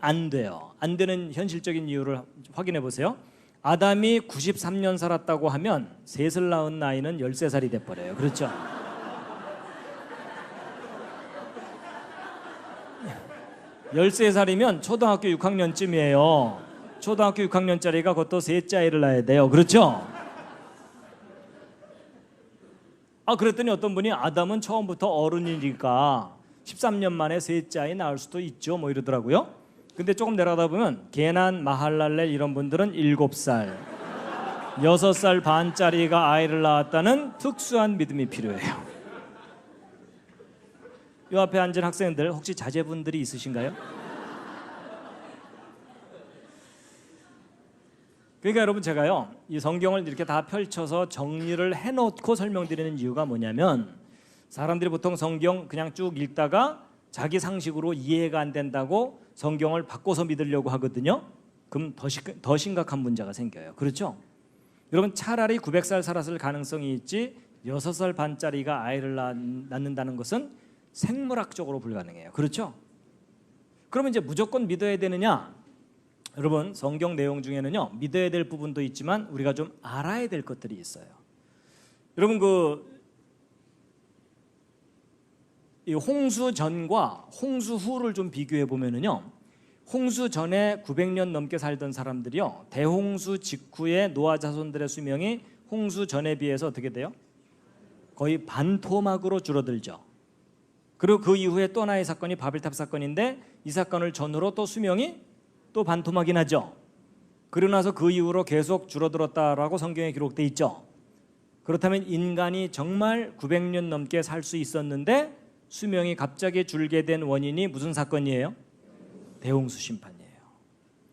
안 돼요. 안 되는 현실적인 이유를 확인해 보세요. 아담이 93년 살았다고 하면 셋을 낳은 나이는 13살이 돼버려요. 그렇죠? 13살이면 초등학교 6학년쯤이에요. 초등학교 6학년짜리가 그것도 셋째 아이를 낳아야 돼요. 그렇죠? 그랬더니 어떤 분이 아담은 처음부터 어른이니까 13년 만에 셋째 아이 낳을 수도 있죠. 뭐 이러더라고요. 근데 조금 내려가다 보면 게난, 마할랄렐 이런 분들은 7살, 6살 반짜리가 아이를 낳았다는 특수한 믿음이 필요해요. 이 앞에 앉은 학생들 혹시 자제분들이 있으신가요? 그러니까 여러분 제가요 이 성경을 이렇게 다 펼쳐서 정리를 해놓고 설명드리는 이유가 뭐냐면 사람들이 보통 성경 그냥 쭉 읽다가 자기 상식으로 이해가 안 된다고 성경을 바꿔서 믿으려고 하거든요. 그럼 더 심각한 문제가 생겨요. 그렇죠? 여러분 차라리 900살 살았을 가능성이 있지 6살 반짜리가 아이를 낳는다는 것은 생물학적으로 불가능해요. 그렇죠? 그러면 이제 무조건 믿어야 되느냐? 여러분 성경 내용 중에는요 믿어야 될 부분도 있지만 우리가 좀 알아야 될 것들이 있어요. 여러분 이 홍수 전과 홍수 후를 좀 비교해 보면은요 홍수 전에 900년 넘게 살던 사람들이요 대홍수 직후에 노아 자손들의 수명이 홍수 전에 비해서 어떻게 돼요? 거의 반토막으로 줄어들죠. 그리고 그 이후에 또 하나의 사건이 바벨탑 사건인데 이 사건을 전후로 또 수명이 또 반토막이 나죠. 그러고 나서 그 이후로 계속 줄어들었다라고 성경에 기록돼 있죠. 그렇다면 인간이 정말 900년 넘게 살 수 있었는데 수명이 갑자기 줄게 된 원인이 무슨 사건이에요? 대홍수 심판이에요.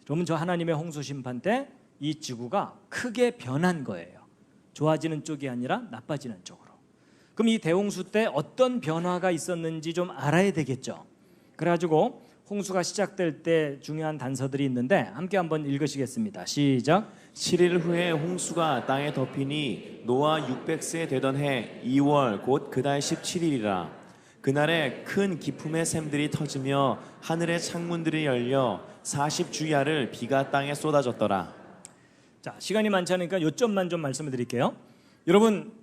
그러면 저 하나님의 홍수 심판 때 이 지구가 크게 변한 거예요. 좋아지는 쪽이 아니라 나빠지는 쪽으로. 그럼 이 대홍수 때 어떤 변화가 있었는지 좀 알아야 되겠죠. 그래가지고 홍수가 시작될 때 중요한 단서들이 있는데 함께 한번 읽으시겠습니다. 시작. 7일 후에 홍수가 땅에 덮이니 노아 600세 되던 해 2월 곧 그달 17일이라. 그날에 큰 기품의 샘들이 터지며 하늘의 창문들이 열려 40주야를 비가 땅에 쏟아졌더라. 자, 시간이 많지 않으니까 요점만 좀 말씀을 드릴게요. 여러분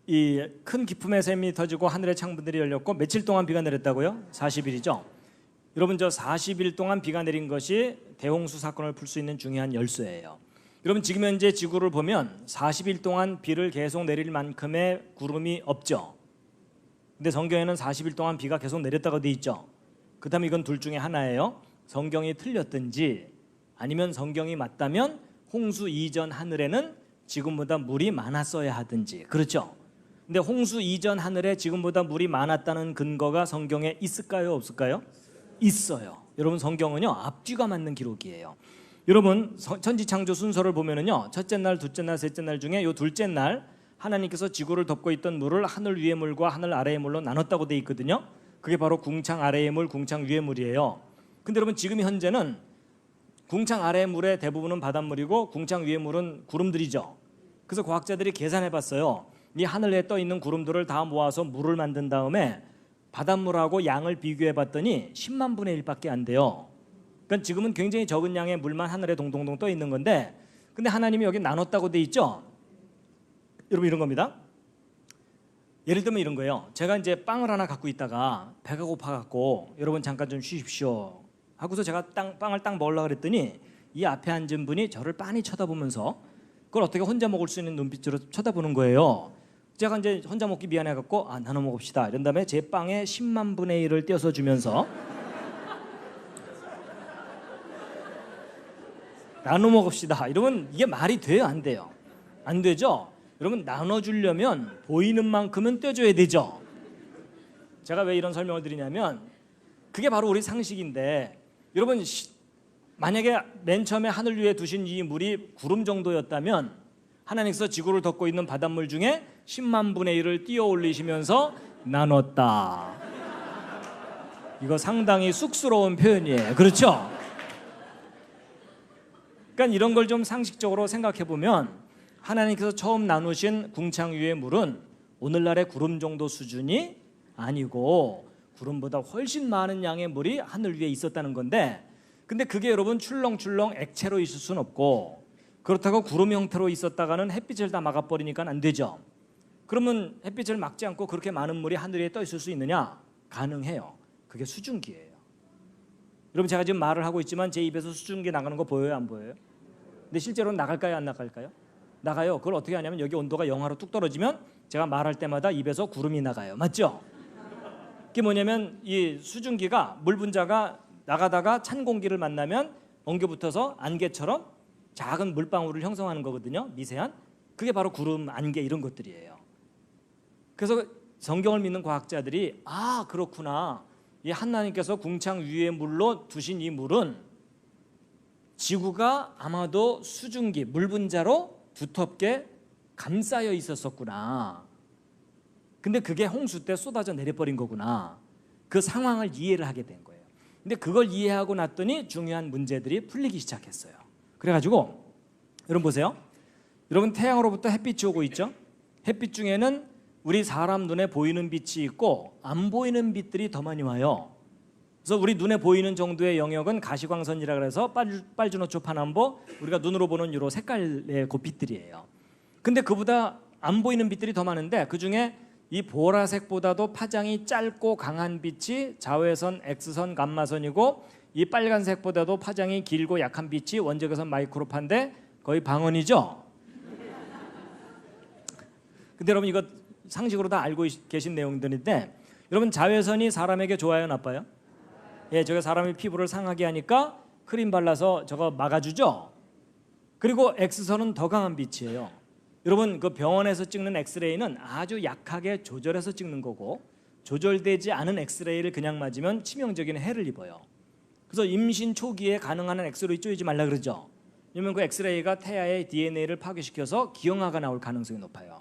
이 큰 기품의 샘이 터지고 하늘의 창문들이 열렸고 며칠 동안 비가 내렸다고요? 40일이죠. 여러분 저 40일 동안 비가 내린 것이 대홍수 사건을 풀 수 있는 중요한 열쇠예요. 여러분 지금 현재 지구를 보면 40일 동안 비를 계속 내릴 만큼의 구름이 없죠. 근데 성경에는 40일 동안 비가 계속 내렸다고 돼 있죠. 그렇다면 이건 둘 중에 하나예요. 성경이 틀렸든지 아니면 성경이 맞다면 홍수 이전 하늘에는 지금보다 물이 많았어야 하든지. 그렇죠. 근데 홍수 이전 하늘에 지금보다 물이 많았다는 근거가 성경에 있을까요? 없을까요? 있어요. 여러분 성경은요 앞뒤가 맞는 기록이에요. 여러분 천지창조 순서를 보면은요 첫째 날, 둘째 날, 셋째 날 중에 요 둘째 날 하나님께서 지구를 덮고 있던 물을 하늘 위의 물과 하늘 아래의 물로 나눴다고 돼 있거든요. 그게 바로 궁창 아래의 물, 궁창 위의 물이에요. 근데 여러분 지금 현재는 궁창 아래의 물의 대부분은 바닷물이고 궁창 위의 물은 구름들이죠. 그래서 과학자들이 계산해 봤어요. 이 하늘에 떠 있는 구름들을 다 모아서 물을 만든 다음에 바닷물하고 양을 비교해 봤더니 10만 분의 1밖에 안 돼요. 그러니까 지금은 굉장히 적은 양의 물만 하늘에 동동동 떠 있는 건데, 근데 하나님이 여기 나눴다고 돼 있죠. 여러분 이런 겁니다. 예를 들면 이런 거예요. 제가 이제 빵을 하나 갖고 있다가 배가 고파 갖고 여러분 잠깐 좀 쉬십시오 하고서 제가 빵을 딱 먹으려고 그랬더니 이 앞에 앉은 분이 저를 빤히 쳐다보면서 그걸 어떻게 혼자 먹을 수 있는 눈빛으로 쳐다보는 거예요. 제가 이제 혼자 먹기 미안해 갖고 나눠 먹읍시다 이런 다음에 제 빵에 10만 분의 1을 떼어서 주면서 나눠 먹읍시다 이러면 이게 말이 돼요? 안 돼요? 안 되죠? 여러분 나눠주려면 보이는 만큼은 떼줘야 되죠. 제가 왜 이런 설명을 드리냐면 그게 바로 우리 상식인데, 여러분 만약에 맨 처음에 하늘 위에 두신 이 물이 구름 정도였다면 하나님께서 지구를 덮고 있는 바닷물 중에 10만 분의 1을 띄어 올리시면서 나눴다. 이거 상당히 쑥스러운 표현이에요. 그렇죠? 그러니까 이런 걸 좀 상식적으로 생각해 보면 하나님께서 처음 나누신 궁창 위의 물은 오늘날의 구름 정도 수준이 아니고 구름보다 훨씬 많은 양의 물이 하늘 위에 있었다는 건데, 근데 그게 여러분 출렁출렁 액체로 있을 수는 없고 그렇다고 구름 형태로 있었다가는 햇빛을 다 막아버리니까 안 되죠. 그러면 햇빛을 막지 않고 그렇게 많은 물이 하늘 위에 떠 있을 수 있느냐? 가능해요. 그게 수증기예요. 여러분 제가 지금 말을 하고 있지만 제 입에서 수증기 나가는 거 보여요? 안 보여요? 근데 실제로는 나갈까요? 안 나갈까요? 나가요. 그걸 어떻게 하냐면 여기 온도가 영하로 뚝 떨어지면 제가 말할 때마다 입에서 구름이 나가요. 맞죠? 그게 뭐냐면 이 수증기가 물 분자가 나가다가 찬 공기를 만나면 엉겨붙어서 안개처럼 작은 물방울을 형성하는 거거든요. 미세한. 그게 바로 구름, 안개 이런 것들이에요. 그래서 성경을 믿는 과학자들이 그렇구나. 이 하나님께서 궁창 위의 물로 두신 이 물은 지구가 아마도 수증기, 물 분자로 두텁게 감싸여 있었었구나. 근데 그게 홍수 때 쏟아져 내려버린 거구나. 그 상황을 이해를 하게 된 거예요. 근데 그걸 이해하고 났더니 중요한 문제들이 풀리기 시작했어요. 그래가지고 여러분 보세요. 여러분 태양으로부터 햇빛이 오고 있죠. 햇빛 중에는 우리 사람 눈에 보이는 빛이 있고 안 보이는 빛들이 더 많이 와요. 그래서 우리 눈에 보이는 정도의 영역은 가시광선이라 그래서 빨주노초 파남보, 우리가 눈으로 보는 유로 색깔의 그 빛들이에요. 근데 그보다 안 보이는 빛들이 더 많은데 그중에 이 보라색보다도 파장이 짧고 강한 빛이 자외선, X선, 감마선이고 이 빨간색보다도 파장이 길고 약한 빛이 원적외선, 마이크로파인데 거의 방언이죠. 근데 여러분 이거 상식으로 다 알고 계신 내용들인데, 여러분 자외선이 사람에게 좋아요, 나빠요? 예, 저게 사람의 피부를 상하게 하니까 크림 발라서 저거 막아주죠. 그리고 X선은 더 강한 빛이에요. 여러분 그 병원에서 찍는 엑스레이는 아주 약하게 조절해서 찍는 거고, 조절되지 않은 엑스레이를 그냥 맞으면 치명적인 해를 입어요. 그래서 임신 초기에 가능한 엑스레이 쪼이지 말라 그러죠. 왜냐면 그 엑스레이가 태아의 DNA를 파괴시켜서 기형아가 나올 가능성이 높아요.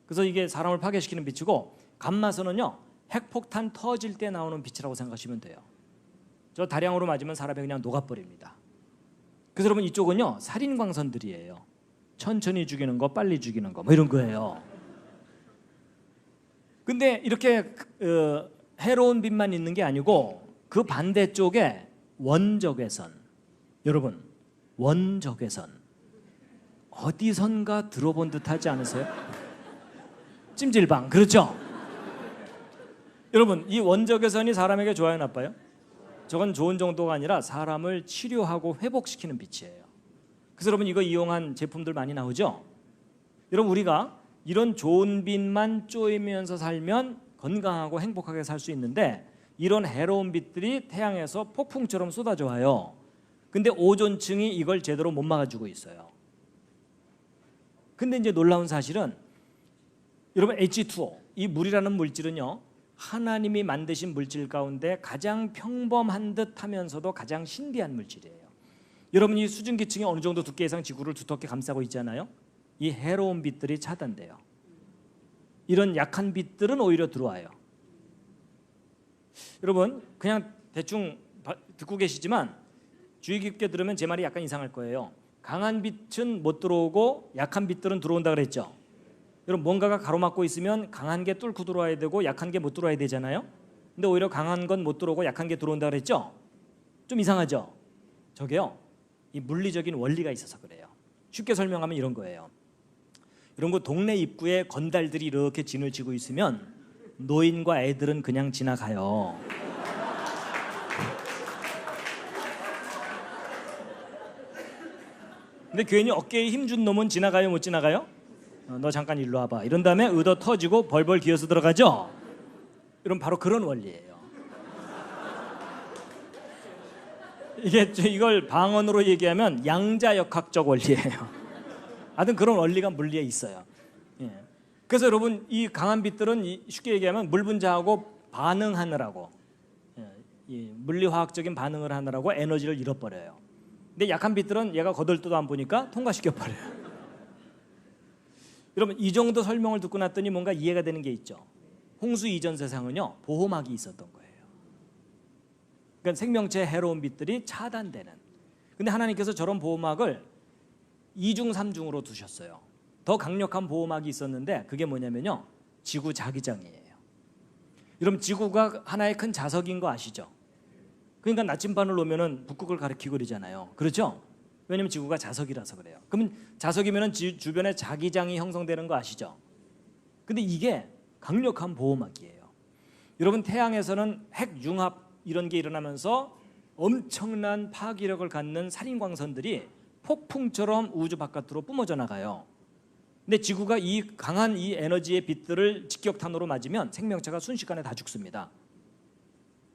그래서 이게 사람을 파괴시키는 빛이고, 감마선은요 핵폭탄 터질 때 나오는 빛이라고 생각하시면 돼요. 저 다량으로 맞으면 사람이 그냥 녹아버립니다. 그래서 여러분 이쪽은요 살인광선들이에요. 천천히 죽이는 거, 빨리 죽이는 거, 뭐 이런 거예요. 근데 이렇게 해로운 빛만 있는 게 아니고 그 반대쪽에 원적외선, 여러분 원적외선 어디선가 들어본 듯하지 않으세요? 찜질방. 그렇죠? 여러분, 이 원적외선이 사람에게 좋아요, 나빠요? 저건 좋은 정도가 아니라 사람을 치료하고 회복시키는 빛이에요. 그래서 여러분, 이거 이용한 제품들 많이 나오죠? 여러분, 우리가 이런 좋은 빛만 쬐면서 살면 건강하고 행복하게 살 수 있는데, 이런 해로운 빛들이 태양에서 폭풍처럼 쏟아져 와요. 근데 오존층이 이걸 제대로 못 막아주고 있어요. 근데 이제 놀라운 사실은 여러분, H2O, 이 물이라는 물질은요, 하나님이 만드신 물질 가운데 가장 평범한 듯 하면서도 가장 신비한 물질이에요. 여러분, 이 수증기층이 어느 정도 두께 이상 지구를 두텁게 감싸고 있잖아요. 이 해로운 빛들이 차단돼요. 이런 약한 빛들은 오히려 들어와요. 여러분, 그냥 대충 듣고 계시지만 주의 깊게 들으면 제 말이 약간 이상할 거예요. 강한 빛은 못 들어오고 약한 빛들은 들어온다 그랬죠. 여러분, 뭔가가 가로막고 있으면 강한 게 뚫고 들어와야 되고 약한 게 못 들어와야 되잖아요. 근데 오히려 강한 건 못 들어오고 약한 게 들어온다 그랬죠. 좀 이상하죠. 저게요, 이 물리적인 원리가 있어서 그래요. 쉽게 설명하면 이런 거예요. 이런 거 동네 입구에 건달들이 이렇게 진을 치고 있으면 노인과 애들은 그냥 지나가요. 근데 괜히 어깨에 힘준 놈은 지나가요, 못 지나가요? 너 잠깐 일로 와봐. 이런 다음에 의도 터지고 벌벌 기어서 들어가죠. 이런 바로 그런 원리예요. 이걸 방언으로 얘기하면 양자역학적 원리예요. 하여튼 그런 원리가 물리에 있어요. 예. 그래서 여러분, 이 강한 빛들은 쉽게 얘기하면 물 분자하고 반응하느라고, 이 물리화학적인 반응을 하느라고 에너지를 잃어버려요. 근데 약한 빛들은 얘가 거들떠도 안 보니까 통과시켜버려요. 여러분, 이 정도 설명을 듣고 났더니 뭔가 이해가 되는 게 있죠. 홍수 이전 세상은요, 보호막이 있었던 거예요. 그러니까 생명체의 해로운 빛들이 차단되는. 근데 하나님께서 저런 보호막을 2중 3중으로 두셨어요. 더 강력한 보호막이 있었는데 그게 뭐냐면요, 지구 자기장이에요. 여러분, 지구가 하나의 큰 자석인 거 아시죠? 그러니까 나침반을 놓으면 북극을 가리키고 그러잖아요. 그렇죠? 왜냐면 지구가 자석이라서 그래요. 그러면 자석이면 주변에 자기장이 형성되는 거 아시죠? 근데 이게 강력한 보호막이에요. 여러분, 태양에서는 핵융합 이런 게 일어나면서 엄청난 파괴력을 갖는 살인광선들이 폭풍처럼 우주 바깥으로 뿜어져 나가요. 근데 지구가 이 강한 이 에너지의 빛들을 직격탄으로 맞으면 생명체가 순식간에 다 죽습니다.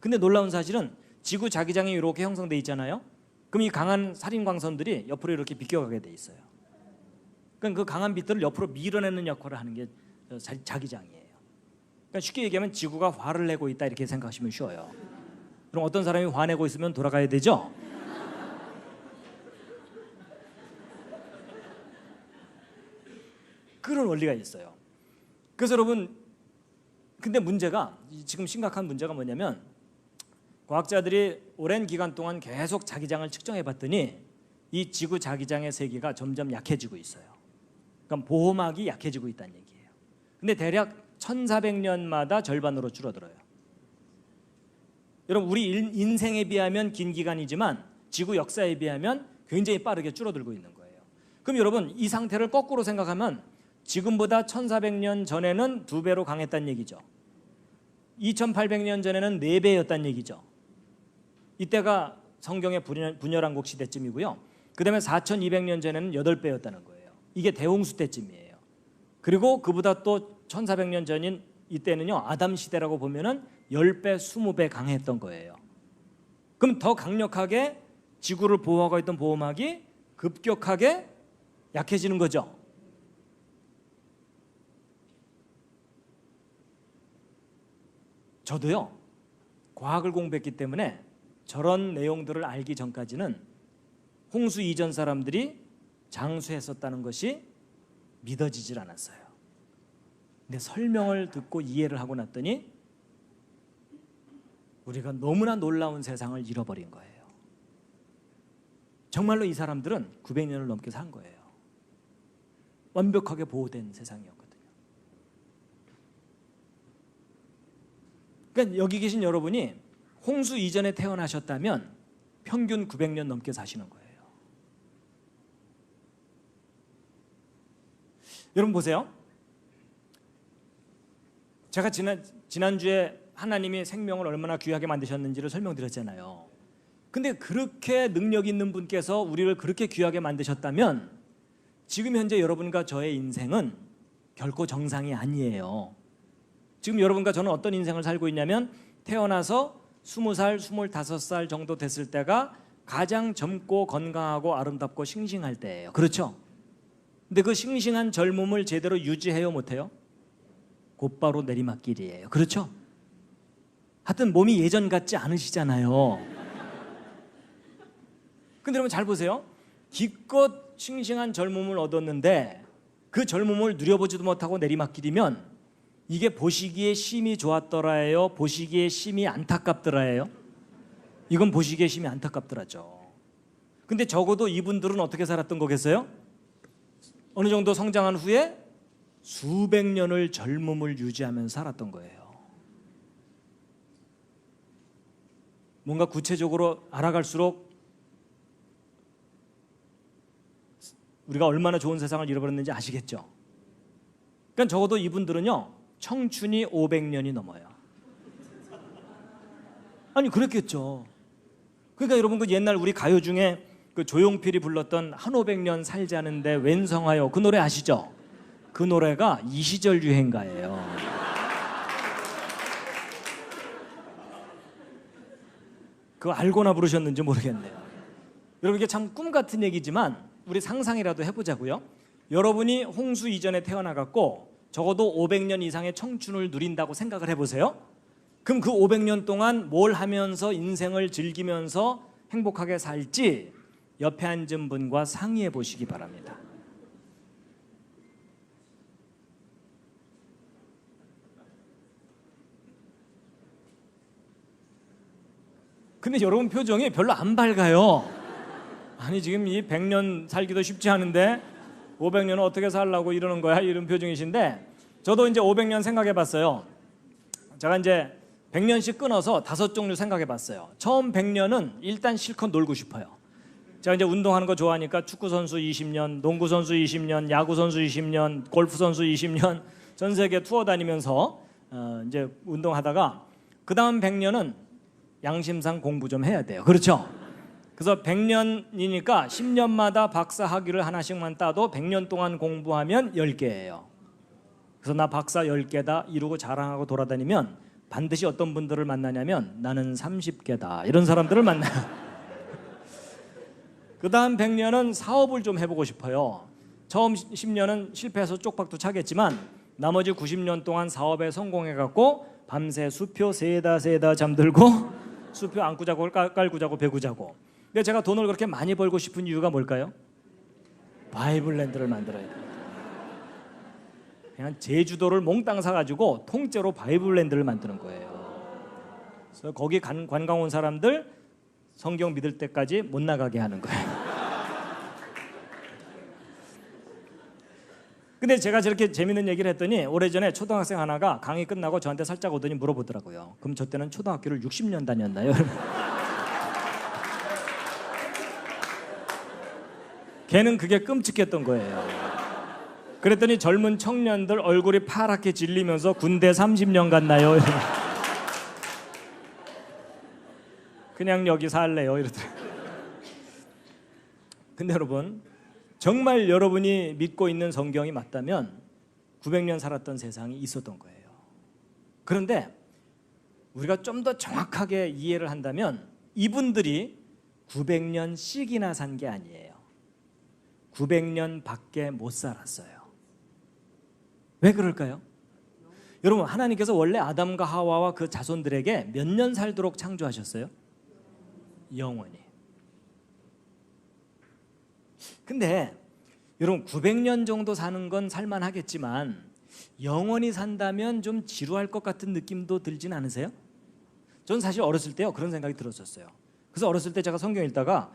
근데 놀라운 사실은 지구 자기장이 이렇게 형성돼 있잖아요. 그럼 이 강한 살인광선들이 옆으로 이렇게 비껴가게 돼 있어요. 그러니까 그 강한 빛들을 옆으로 밀어내는 역할을 하는 게 자기장이에요. 그러니까 쉽게 얘기하면 지구가 화를 내고 있다, 이렇게 생각하시면 쉬워요. 그럼 어떤 사람이 화내고 있으면 돌아가야 되죠? 그런 원리가 있어요. 그래서 여러분, 근데 문제가, 지금 심각한 문제가 뭐냐면, 과학자들이 오랜 기간 동안 계속 자기장을 측정해 봤더니 이 지구 자기장의 세기가 점점 약해지고 있어요. 그러니까 보호막이 약해지고 있다는 얘기예요. 근데 대략 1400년마다 절반으로 줄어들어요. 여러분, 우리 인생에 비하면 긴 기간이지만 지구 역사에 비하면 굉장히 빠르게 줄어들고 있는 거예요. 그럼 여러분, 이 상태를 거꾸로 생각하면 지금보다 1400년 전에는 2배로 강했다는 얘기죠. 2800년 전에는 4배였다는 얘기죠. 이때가 성경의 분열왕국 시대쯤이고요. 그 다음에 4200년 전에는 8배였다는 거예요. 이게 대홍수 때쯤이에요. 그리고 그보다 또 1400년 전인 이때는요, 아담 시대라고 보면은 10배, 20배 강했던 거예요. 그럼 더 강력하게 지구를 보호하고 있던 보호막이 급격하게 약해지는 거죠. 저도요, 과학을 공부했기 때문에 저런 내용들을 알기 전까지는 홍수 이전 사람들이 장수했었다는 것이 믿어지질 않았어요. 근데 설명을 듣고 이해를 하고 났더니 우리가 너무나 놀라운 세상을 잃어버린 거예요. 정말로 이 사람들은 900년을 넘게 산 거예요. 완벽하게 보호된 세상이었거든요. 그러니까 여기 계신 여러분이 홍수 이전에 태어나셨다면 평균 900년 넘게 사시는 거예요. 여러분 보세요. 제가 지난주에 하나님이 생명을 얼마나 귀하게 만드셨는지를 설명드렸잖아요. 근데 그렇게 능력 있는 분께서 우리를 그렇게 귀하게 만드셨다면 지금 현재 여러분과 저의 인생은 결코 정상이 아니에요. 지금 여러분과 저는 어떤 인생을 살고 있냐면 태어나서 20살, 25살 정도 됐을 때가 가장 젊고 건강하고 아름답고 싱싱할 때예요. 그렇죠? 근데 그 싱싱한 젊음을 제대로 유지해요, 못해요? 곧바로 내리막길이에요. 그렇죠? 하여튼 몸이 예전 같지 않으시잖아요. 근데 여러분 잘 보세요. 기껏 싱싱한 젊음을 얻었는데 그 젊음을 누려보지도 못하고 내리막길이면 이게 보시기에 심히 좋았더라예요? 보시기에 심히 안타깝더라예요? 이건 보시기에 심히 안타깝더라죠. 근데 적어도 이분들은 어떻게 살았던 거겠어요? 어느 정도 성장한 후에 수백 년을 젊음을 유지하면서 살았던 거예요. 뭔가 구체적으로 알아갈수록 우리가 얼마나 좋은 세상을 잃어버렸는지 아시겠죠? 그러니까 적어도 이분들은요 청춘이 500년이 넘어요. 아니 그랬겠죠. 그러니까 여러분 그 옛날 우리 가요 중에 그 조용필이 불렀던 한 500년 살자는데 웬성하여 그 노래 아시죠? 그 노래가 이 시절 유행가예요. 그거 알고나 부르셨는지 모르겠네요. 여러분 이게 참 꿈 같은 얘기지만 우리 상상이라도 해보자고요. 여러분이 홍수 이전에 태어나갖고 적어도 500년 이상의 청춘을 누린다고 생각을 해보세요. 그럼 그 500년 동안 뭘 하면서 인생을 즐기면서 행복하게 살지 옆에 앉은 분과 상의해 보시기 바랍니다. 근데 여러분 표정이 별로 안 밝아요. 아니 지금 이 100년 살기도 쉽지 않은데 500년은 어떻게 살라고 이러는 거야? 이런 표정이신데 저도 이제 500년 생각해 봤어요. 제가 이제 100년씩 끊어서 5종류 생각해 봤어요. 처음 100년은 일단 실컷 놀고 싶어요. 제가 이제 운동하는 거 좋아하니까 축구 선수 20년, 농구 선수 20년, 야구 선수 20년, 골프 선수 20년 전 세계 투어 다니면서 이제 운동하다가 그다음 100년은 양심상 공부 좀 해야 돼요. 그렇죠? 그래서 100년이니까 10년마다 박사 학위를 하나씩만 따도 100년 동안 공부하면 10개예요. 그래서 나 박사 10개다 이러고 자랑하고 돌아다니면 반드시 어떤 분들을 만나냐면 나는 30개다 이런 사람들을 만나요. 그 다음 100년은 사업을 좀 해보고 싶어요. 처음 10년은 실패해서 쪽박도 차겠지만 나머지 90년 동안 사업에 성공해갖고 밤새 수표 세다 잠들고 수표 안고 자고 깔고 자고 배고 자고. 근데 제가 돈을 그렇게 많이 벌고 싶은 이유가 뭘까요? 바이블랜드를 만들어야 돼요. 그냥 제주도를 몽땅 사가지고 통째로 바이블랜드를 만드는 거예요. 그래서 거기 관광 온 사람들 성경 믿을 때까지 못 나가게 하는 거예요. 근데 제가 저렇게 재밌는 얘기를 했더니 오래전에 초등학생 하나가 강의 끝나고 저한테 살짝 오더니 물어보더라고요. 그럼 저 때는 초등학교를 60년 다녔나요? 걔는 그게 끔찍했던 거예요. 그랬더니 젊은 청년들 얼굴이 파랗게 질리면서 군대 30년 갔나요? 그냥 여기 살래요 이러더라고요. 근데 여러분 정말 여러분이 믿고 있는 성경이 맞다면 900년 살았던 세상이 있었던 거예요. 그런데 우리가 좀 더 정확하게 이해를 한다면 이분들이 900년씩이나 산 게 아니에요. 900년 밖에 못 살았어요. 왜 그럴까요? 여러분 하나님께서 원래 아담과 하와와 그 자손들에게 몇 년 살도록 창조하셨어요? 영원히. 근데 여러분 900년 정도 사는 건 살만하겠지만 영원히 산다면 좀 지루할 것 같은 느낌도 들진 않으세요? 전 사실 어렸을 때요 그런 생각이 들었었어요. 그래서 어렸을 때 제가 성경 읽다가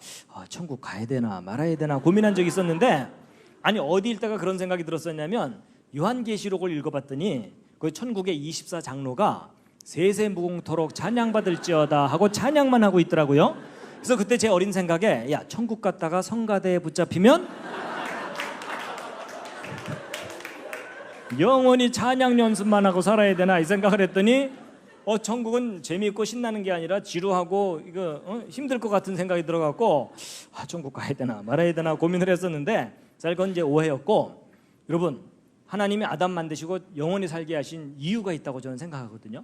천국 가야 되나 말아야 되나 고민한 적이 있었는데 아니 어디 읽다가 그런 생각이 들었었냐면 요한계시록을 읽어봤더니 그 천국의 24장로가 세세무궁토록 찬양받을지어다 하고 찬양만 하고 있더라고요. 그래서 그때 제 어린 생각에 야 천국 갔다가 성가대에 붙잡히면 영원히 찬양 연습만 하고 살아야 되나 이 생각을 했더니 천국은 재미있고 신나는 게 아니라 지루하고 이거 힘들 것 같은 생각이 들어갖고 천국 가야 되나 말아야 되나 고민을 했었는데 사실 그건 이제 오해였고, 여러분 하나님이 아담 만드시고 영원히 살게 하신 이유가 있다고 저는 생각하거든요.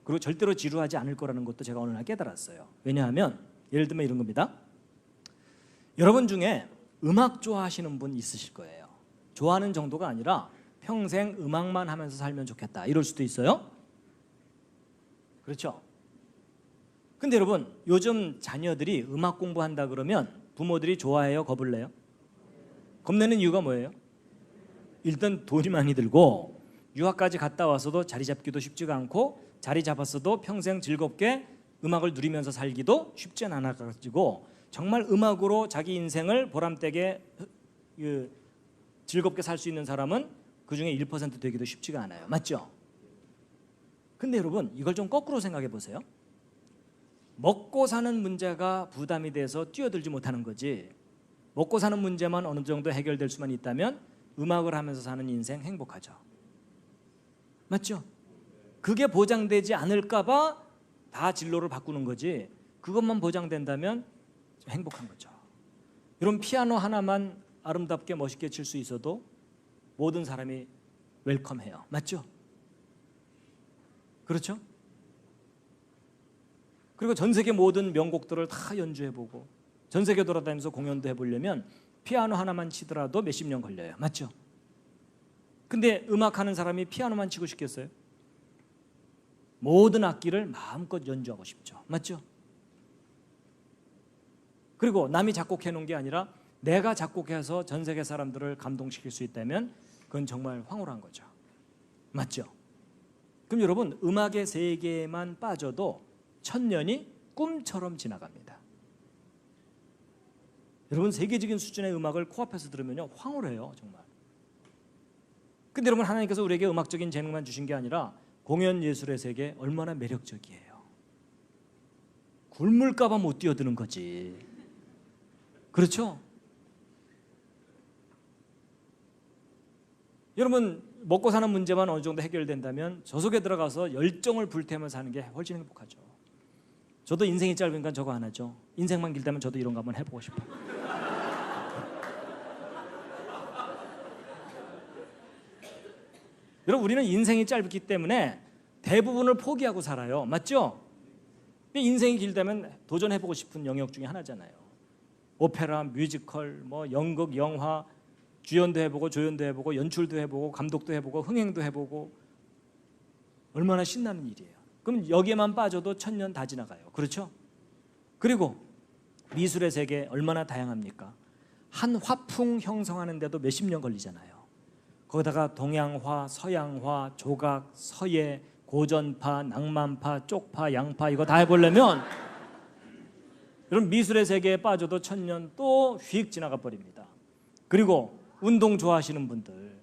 그리고 절대로 지루하지 않을 거라는 것도 제가 어느 날 깨달았어요. 왜냐하면 예를 들면 이런 겁니다. 여러분 중에 음악 좋아하시는 분 있으실 거예요. 좋아하는 정도가 아니라 평생 음악만 하면서 살면 좋겠다 이럴 수도 있어요. 그렇죠? 근데 여러분 요즘 자녀들이 음악 공부한다 그러면 부모들이 좋아해요, 겁을 내요? 겁내는 이유가 뭐예요? 일단 돈이 많이 들고 유학까지 갔다 와서도 자리 잡기도 쉽지가 않고, 자리 잡았어도 평생 즐겁게 음악을 누리면서 살기도 쉽지 않아가지고 정말 음악으로 자기 인생을 보람되게 즐겁게 살 수 있는 사람은 그중에 1% 되기도 쉽지가 않아요. 맞죠? 근데 여러분 이걸 좀 거꾸로 생각해 보세요. 먹고 사는 문제가 부담이 돼서 뛰어들지 못하는 거지, 먹고 사는 문제만 어느 정도 해결될 수만 있다면 음악을 하면서 사는 인생 행복하죠. 맞죠? 그게 보장되지 않을까 봐 다 진로를 바꾸는 거지, 그것만 보장된다면 행복한 거죠. 여러분 피아노 하나만 아름답게 멋있게 칠 수 있어도 모든 사람이 웰컴해요. 맞죠? 그렇죠? 그리고 전 세계 모든 명곡들을 다 연주해보고 전 세계 돌아다니면서 공연도 해보려면 피아노 하나만 치더라도 몇십 년 걸려요. 맞죠? 근데 음악하는 사람이 피아노만 치고 싶겠어요? 모든 악기를 마음껏 연주하고 싶죠. 맞죠? 그리고 남이 작곡해 놓은 게 아니라 내가 작곡해서 전 세계 사람들을 감동시킬 수 있다면 그건 정말 황홀한 거죠. 맞죠? 그럼 여러분 음악의 세계에만 빠져도 천년이 꿈처럼 지나갑니다. 여러분 세계적인 수준의 음악을 코앞에서 들으면요 황홀해요 정말. 근데 여러분 하나님께서 우리에게 음악적인 재능만 주신 게 아니라 공연 예술의 세계 얼마나 매력적이에요. 굶을까 봐 못 뛰어드는 거지. 그렇죠? 여러분 먹고 사는 문제만 어느 정도 해결된다면 저 속에 들어가서 열정을 불태우면서 사는 게 훨씬 행복하죠. 저도 인생이 짧으니까 저거 안 하죠. 인생만 길다면 저도 이런 거 한번 해보고 싶어요. 여러분 우리는 인생이 짧기 때문에 대부분을 포기하고 살아요. 맞죠? 인생이 길다면 도전해보고 싶은 영역 중에 하나잖아요. 오페라, 뮤지컬, 뭐 연극, 영화, 주연도 해보고 조연도 해보고 연출도 해보고 감독도 해보고 흥행도 해보고 얼마나 신나는 일이에요. 그럼 여기에만 빠져도 천년 다 지나가요. 그렇죠? 그리고 미술의 세계 얼마나 다양합니까? 한 화풍 형성하는데도 몇십 년 걸리잖아요. 거기다가 동양화, 서양화, 조각, 서예, 고전파, 낭만파, 쪽파, 양파 이거 다 해보려면 여러분 미술의 세계에 빠져도 천년 또 휙 지나가 버립니다. 그리고 운동 좋아하시는 분들,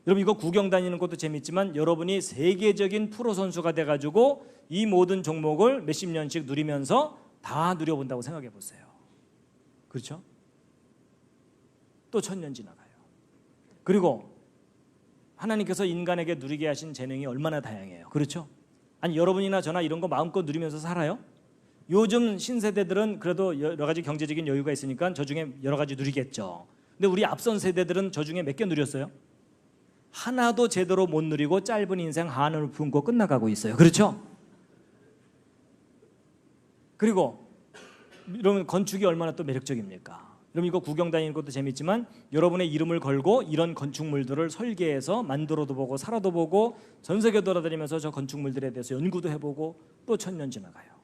여러분 이거 구경 다니는 것도 재밌지만 여러분이 세계적인 프로 선수가 돼가지고 이 모든 종목을 몇십 년씩 누리면서 다 누려본다고 생각해 보세요. 그렇죠? 또 천년 지나가요. 그리고 하나님께서 인간에게 누리게 하신 재능이 얼마나 다양해요. 그렇죠? 아니 여러분이나 저나 이런 거 마음껏 누리면서 살아요? 요즘 신세대들은 그래도 여러 가지 경제적인 여유가 있으니까 저 중에 여러 가지 누리겠죠. 근데 우리 앞선 세대들은 저 중에 몇 개 누렸어요? 하나도 제대로 못 누리고 짧은 인생 한을 품고 끝나가고 있어요. 그렇죠? 그리고 여러분 건축이 얼마나 또 매력적입니까? 여러분 이거 구경 다니는 것도 재밌지만 여러분의 이름을 걸고 이런 건축물들을 설계해서 만들어도 보고 살아도 보고 전 세계 돌아다니면서 저 건축물들에 대해서 연구도 해보고 또 천년 지나가요.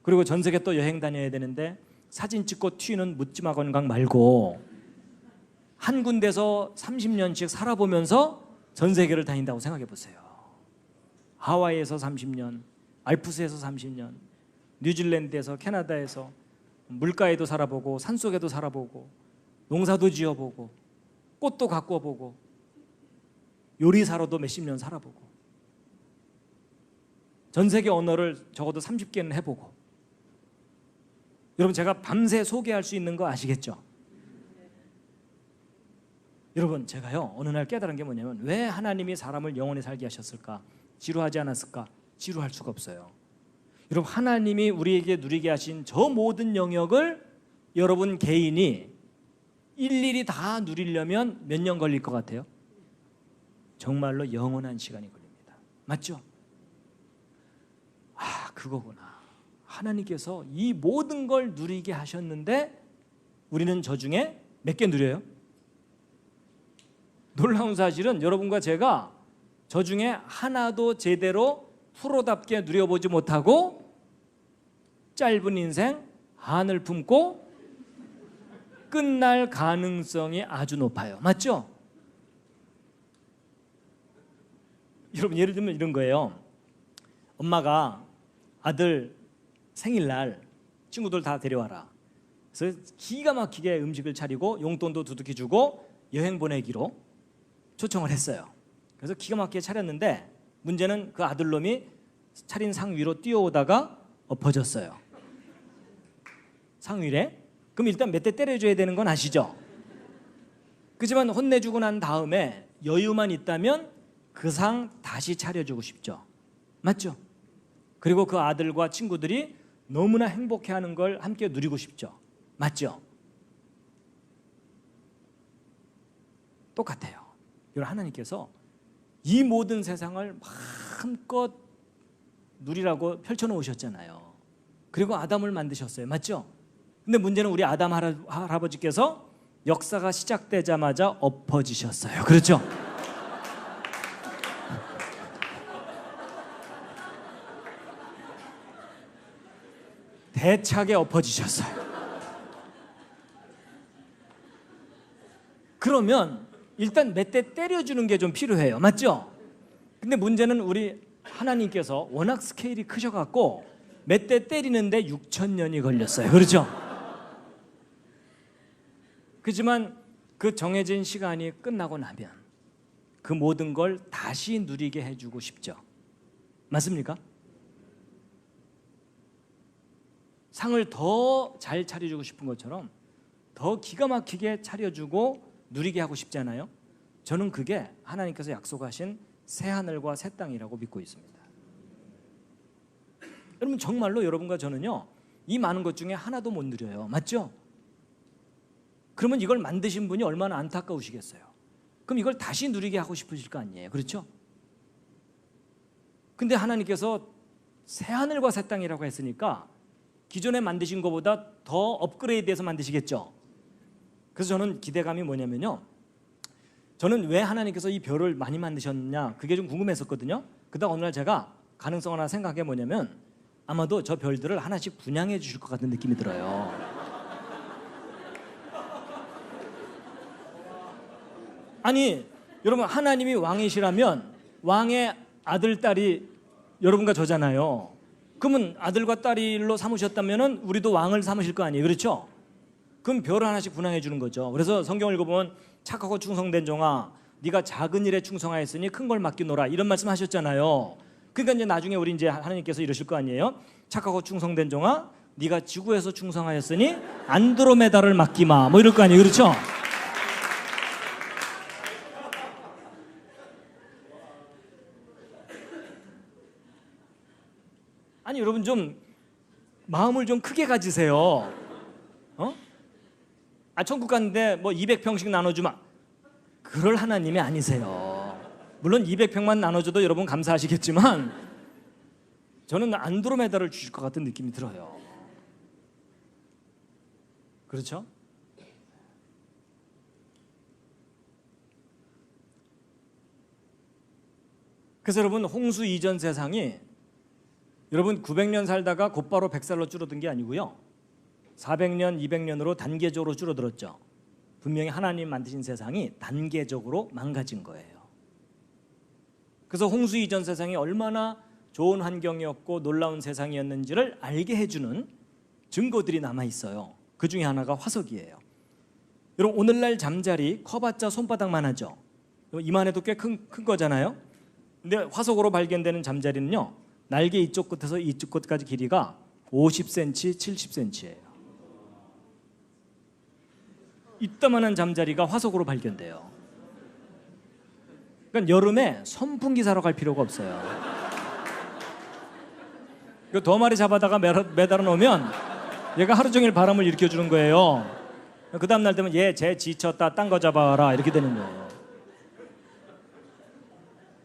그리고 전 세계 또 여행 다녀야 되는데 사진 찍고 튀는 묻지마 건강 말고 한 군데서 30년씩 살아보면서 전 세계를 다닌다고 생각해 보세요. 하와이에서 30년, 알프스에서 30년, 뉴질랜드에서, 캐나다에서 물가에도 살아보고 산속에도 살아보고 농사도 지어보고 꽃도 가꿔보고 요리사로도 몇십 년 살아보고 전 세계 언어를 적어도 30개는 해보고. 여러분 제가 밤새 소개할 수 있는 거 아시겠죠? 여러분, 제가요 어느 날 깨달은 게 뭐냐면, 왜 하나님이 사람을 영원히 살게 하셨을까? 지루하지 않았을까? 지루할 수가 없어요. 여러분, 하나님이 우리에게 누리게 하신 저 모든 영역을 여러분 개인이 일일이 다 누리려면 몇 년 걸릴 것 같아요? 정말로 영원한 시간이 걸립니다. 맞죠? 아, 그거구나. 하나님께서 이 모든 걸 누리게 하셨는데 우리는 저 중에 몇 개 누려요? 놀라운 사실은 여러분과 제가 저 중에 하나도 제대로 프로답게 누려보지 못하고 짧은 인생 한을 품고 끝날 가능성이 아주 높아요. 맞죠? 여러분, 예를 들면 이런 거예요. 엄마가 아들 생일날 친구들 다 데려와라. 그래서 기가 막히게 음식을 차리고 용돈도 두둑히 주고 여행 보내기로 초청을 했어요. 그래서 기가 막히게 차렸는데 문제는 그 아들놈이 차린 상 위로 뛰어오다가 엎어졌어요. 상 위에. 그럼 일단 몇 대 때려줘야 되는 건 아시죠? 그렇지만 혼내주고 난 다음에 여유만 있다면 그 상 다시 차려주고 싶죠. 맞죠? 그리고 그 아들과 친구들이 너무나 행복해하는 걸 함께 누리고 싶죠. 맞죠? 똑같아요. 여러분, 하나님께서 이 모든 세상을 마음껏 누리라고 펼쳐놓으셨잖아요. 그리고 아담을 만드셨어요. 맞죠? 근데 문제는 우리 아담 할아버지께서 역사가 시작되자마자 엎어지셨어요. 그렇죠? 대차게 엎어지셨어요. 그러면 일단 몇 대 때려주는 게 좀 필요해요. 맞죠? 근데 문제는 우리 하나님께서 워낙 스케일이 크셔갖고 몇 대 때리는데 6,000년이 걸렸어요. 그렇죠? 그렇지만 그 정해진 시간이 끝나고 나면 그 모든 걸 다시 누리게 해주고 싶죠. 맞습니까? 상을 더 잘 차려주고 싶은 것처럼 더 기가 막히게 차려주고 누리게 하고 싶잖아요. 저는 그게 하나님께서 약속하신 새 하늘과 새 땅이라고 믿고 있습니다. 여러분, 정말로 여러분과 저는요 이 많은 것 중에 하나도 못 누려요. 맞죠? 그러면 이걸 만드신 분이 얼마나 안타까우시겠어요. 그럼 이걸 다시 누리게 하고 싶으실 거 아니에요. 그렇죠? 근데 하나님께서 새 하늘과 새 땅이라고 했으니까 기존에 만드신 것보다 더 업그레이드해서 만드시겠죠. 그래서 저는 기대감이 뭐냐면요, 저는 왜 하나님께서 이 별을 많이 만드셨냐 그게 좀 궁금했었거든요. 그러다 어느 날 제가 가능성 하나 생각해 뭐냐면 아마도 저 별들을 하나씩 분양해 주실 것 같은 느낌이 들어요. 아니 여러분, 하나님이 왕이시라면 왕의 아들 딸이 여러분과 저잖아요. 그러면 아들과 딸로 삼으셨다면 우리도 왕을 삼으실 거 아니에요. 그렇죠? 그럼 별을 하나씩 분양해 주는 거죠. 그래서 성경을 읽어보면 착하고 충성된 종아, 네가 작은 일에 충성하였으니 큰 걸 맡기노라, 이런 말씀 하셨잖아요. 그러니까 이제 나중에 우리 이제 하나님께서 이러실 거 아니에요. 착하고 충성된 종아, 네가 지구에서 충성하였으니 안드로메다를 맡기마, 뭐 이럴 거 아니에요. 그렇죠? 아니 여러분, 좀 마음을 좀 크게 가지세요. 어? 천국 갔는데 뭐 200평씩 나눠주마, 그럴 하나님이 아니세요. 물론 200평만 나눠줘도 여러분 감사하시겠지만 저는 안드로메다를 주실 것 같은 느낌이 들어요. 그렇죠? 그래서 여러분, 홍수 이전 세상이 여러분 900년 살다가 곧바로 100살로 줄어든 게 아니고요, 400년, 200년으로 단계적으로 줄어들었죠. 분명히 하나님 만드신 세상이 단계적으로 망가진 거예요. 그래서 홍수 이전 세상이 얼마나 좋은 환경이었고 놀라운 세상이었는지를 알게 해주는 증거들이 남아있어요. 그 중에 하나가 화석이에요. 여러분, 오늘날 잠자리 커봤자 손바닥만 하죠. 이만해도 꽤 큰 거잖아요. 근데 화석으로 발견되는 잠자리는요, 날개 이쪽 끝에서 이쪽 끝까지 길이가 50cm, 70cm예요. 이따만한 잠자리가 화석으로 발견돼요. 그러니까 여름에 선풍기 사러 갈 필요가 없어요. 그 2마리 잡아다가 매달아 놓으면 얘가 하루 종일 바람을 일으켜 주는 거예요. 그 다음 날 되면 얘 쟤 지쳤다 딴 거 잡아라 이렇게 되는 거예요.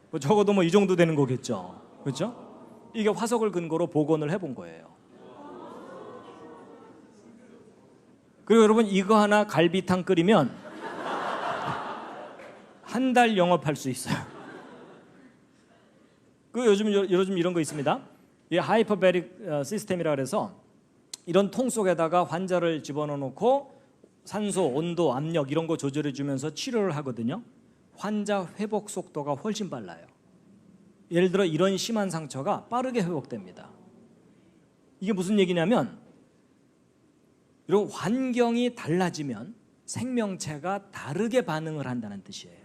뭐 적어도 뭐 이 정도 되는 거겠죠. 그렇죠? 이게 화석을 근거로 복원을 해본 거예요. 그리고 여러분 이거 하나 갈비탕 끓이면 한 달 영업할 수 있어요. 그 요즘 이런 거 있습니다. 이 하이퍼베릭 시스템이라 그래서 이런 통 속에다가 환자를 집어넣어 놓고 산소, 온도, 압력 이런 거 조절해 주면서 치료를 하거든요. 환자 회복 속도가 훨씬 빨라요. 예를 들어 이런 심한 상처가 빠르게 회복됩니다. 이게 무슨 얘기냐면 이런 환경이 달라지면 생명체가 다르게 반응을 한다는 뜻이에요.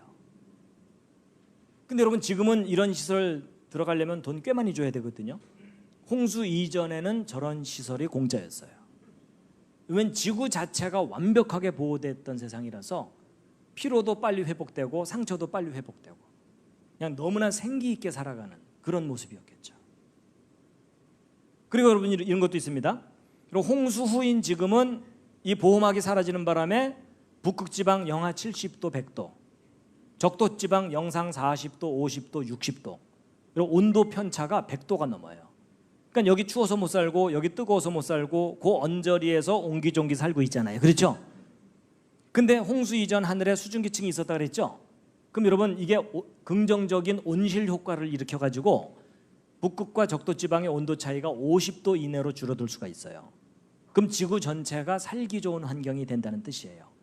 근데 여러분 지금은 이런 시설 들어가려면 돈 꽤 많이 줘야 되거든요. 홍수 이전에는 저런 시설이 공짜였어요. 왜냐면 지구 자체가 완벽하게 보호됐던 세상이라서 피로도 빨리 회복되고 상처도 빨리 회복되고 그냥 너무나 생기 있게 살아가는 그런 모습이었겠죠. 그리고 여러분 이런 것도 있습니다. 그리고 홍수 후인 지금은 이 보호막이 사라지는 바람에 북극지방 영하 70도, 100도, 적도지방 영상 40도, 50도, 60도 그리고 온도 편차가 100도가 넘어요. 그러니까 여기 추워서 못 살고 여기 뜨거워서 못 살고 그 언저리에서 옹기종기 살고 있잖아요. 그렇죠? 근데 홍수 이전 하늘에 수증기층이 있었다 그랬죠? 그럼 여러분 이게 긍정적인 온실 효과를 일으켜가지고 북극과 적도지방의 온도 차이가 50도 이내로 줄어들 수가 있어요. 그럼 지구 전체가 살기 좋은 환경이 된다는 뜻이에요.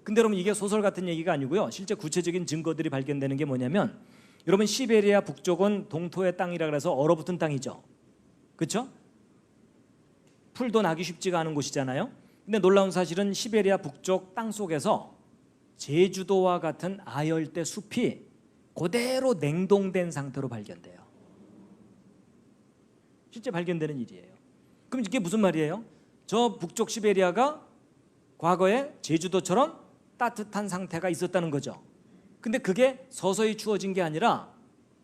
근데 여러분 이게 소설 같은 얘기가 아니고요. 실제 구체적인 증거들이 발견되는 게 뭐냐면 여러분 시베리아 북쪽은 동토의 땅이라 그래서 얼어붙은 땅이죠. 그렇죠? 풀도 나기 쉽지가 않은 곳이잖아요. 근데 놀라운 사실은 시베리아 북쪽 땅 속에서 제주도와 같은 아열대 숲이 그대로 냉동된 상태로 발견돼요. 실제 발견되는 일이에요. 그럼 이게 무슨 말이에요? 저 북쪽 시베리아가 과거에 제주도처럼 따뜻한 상태가 있었다는 거죠. 근데 그게 서서히 추워진 게 아니라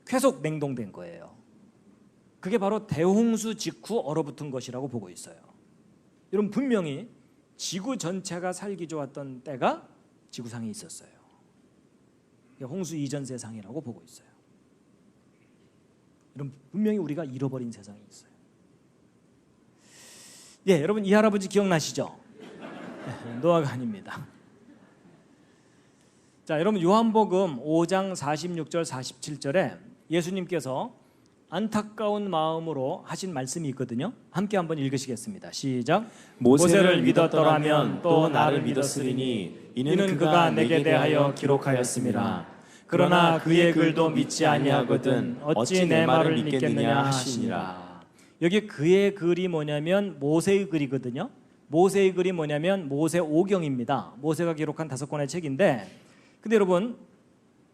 계속 냉동된 거예요. 그게 바로 대홍수 직후 얼어붙은 것이라고 보고 있어요. 여러분 분명히 지구 전체가 살기 좋았던 때가 지구상에 있었어요. 홍수 이전 세상이라고 보고 있어요. 여러분 분명히 우리가 잃어버린 세상이 있어요. 예, 여러분 이 할아버지 기억나시죠? 노아가 아닙니다. 자, 여러분 요한복음 5장 46절 47절에 예수님께서 안타까운 마음으로 하신 말씀이 있거든요. 함께 한번 읽으시겠습니다. 시작. 모세를 믿었더라면 또 나를 믿었으리니 이는 그가 내게 대하여 기록하였음이라. 그러나 그의 글도 믿지 아니하거든 어찌 내 말을 믿겠느냐 하시니라. 여기 그의 글이 뭐냐면 모세의 글이거든요. 모세의 글이 뭐냐면 모세오경입니다. 모세가 기록한 5권의 책인데, 근데 여러분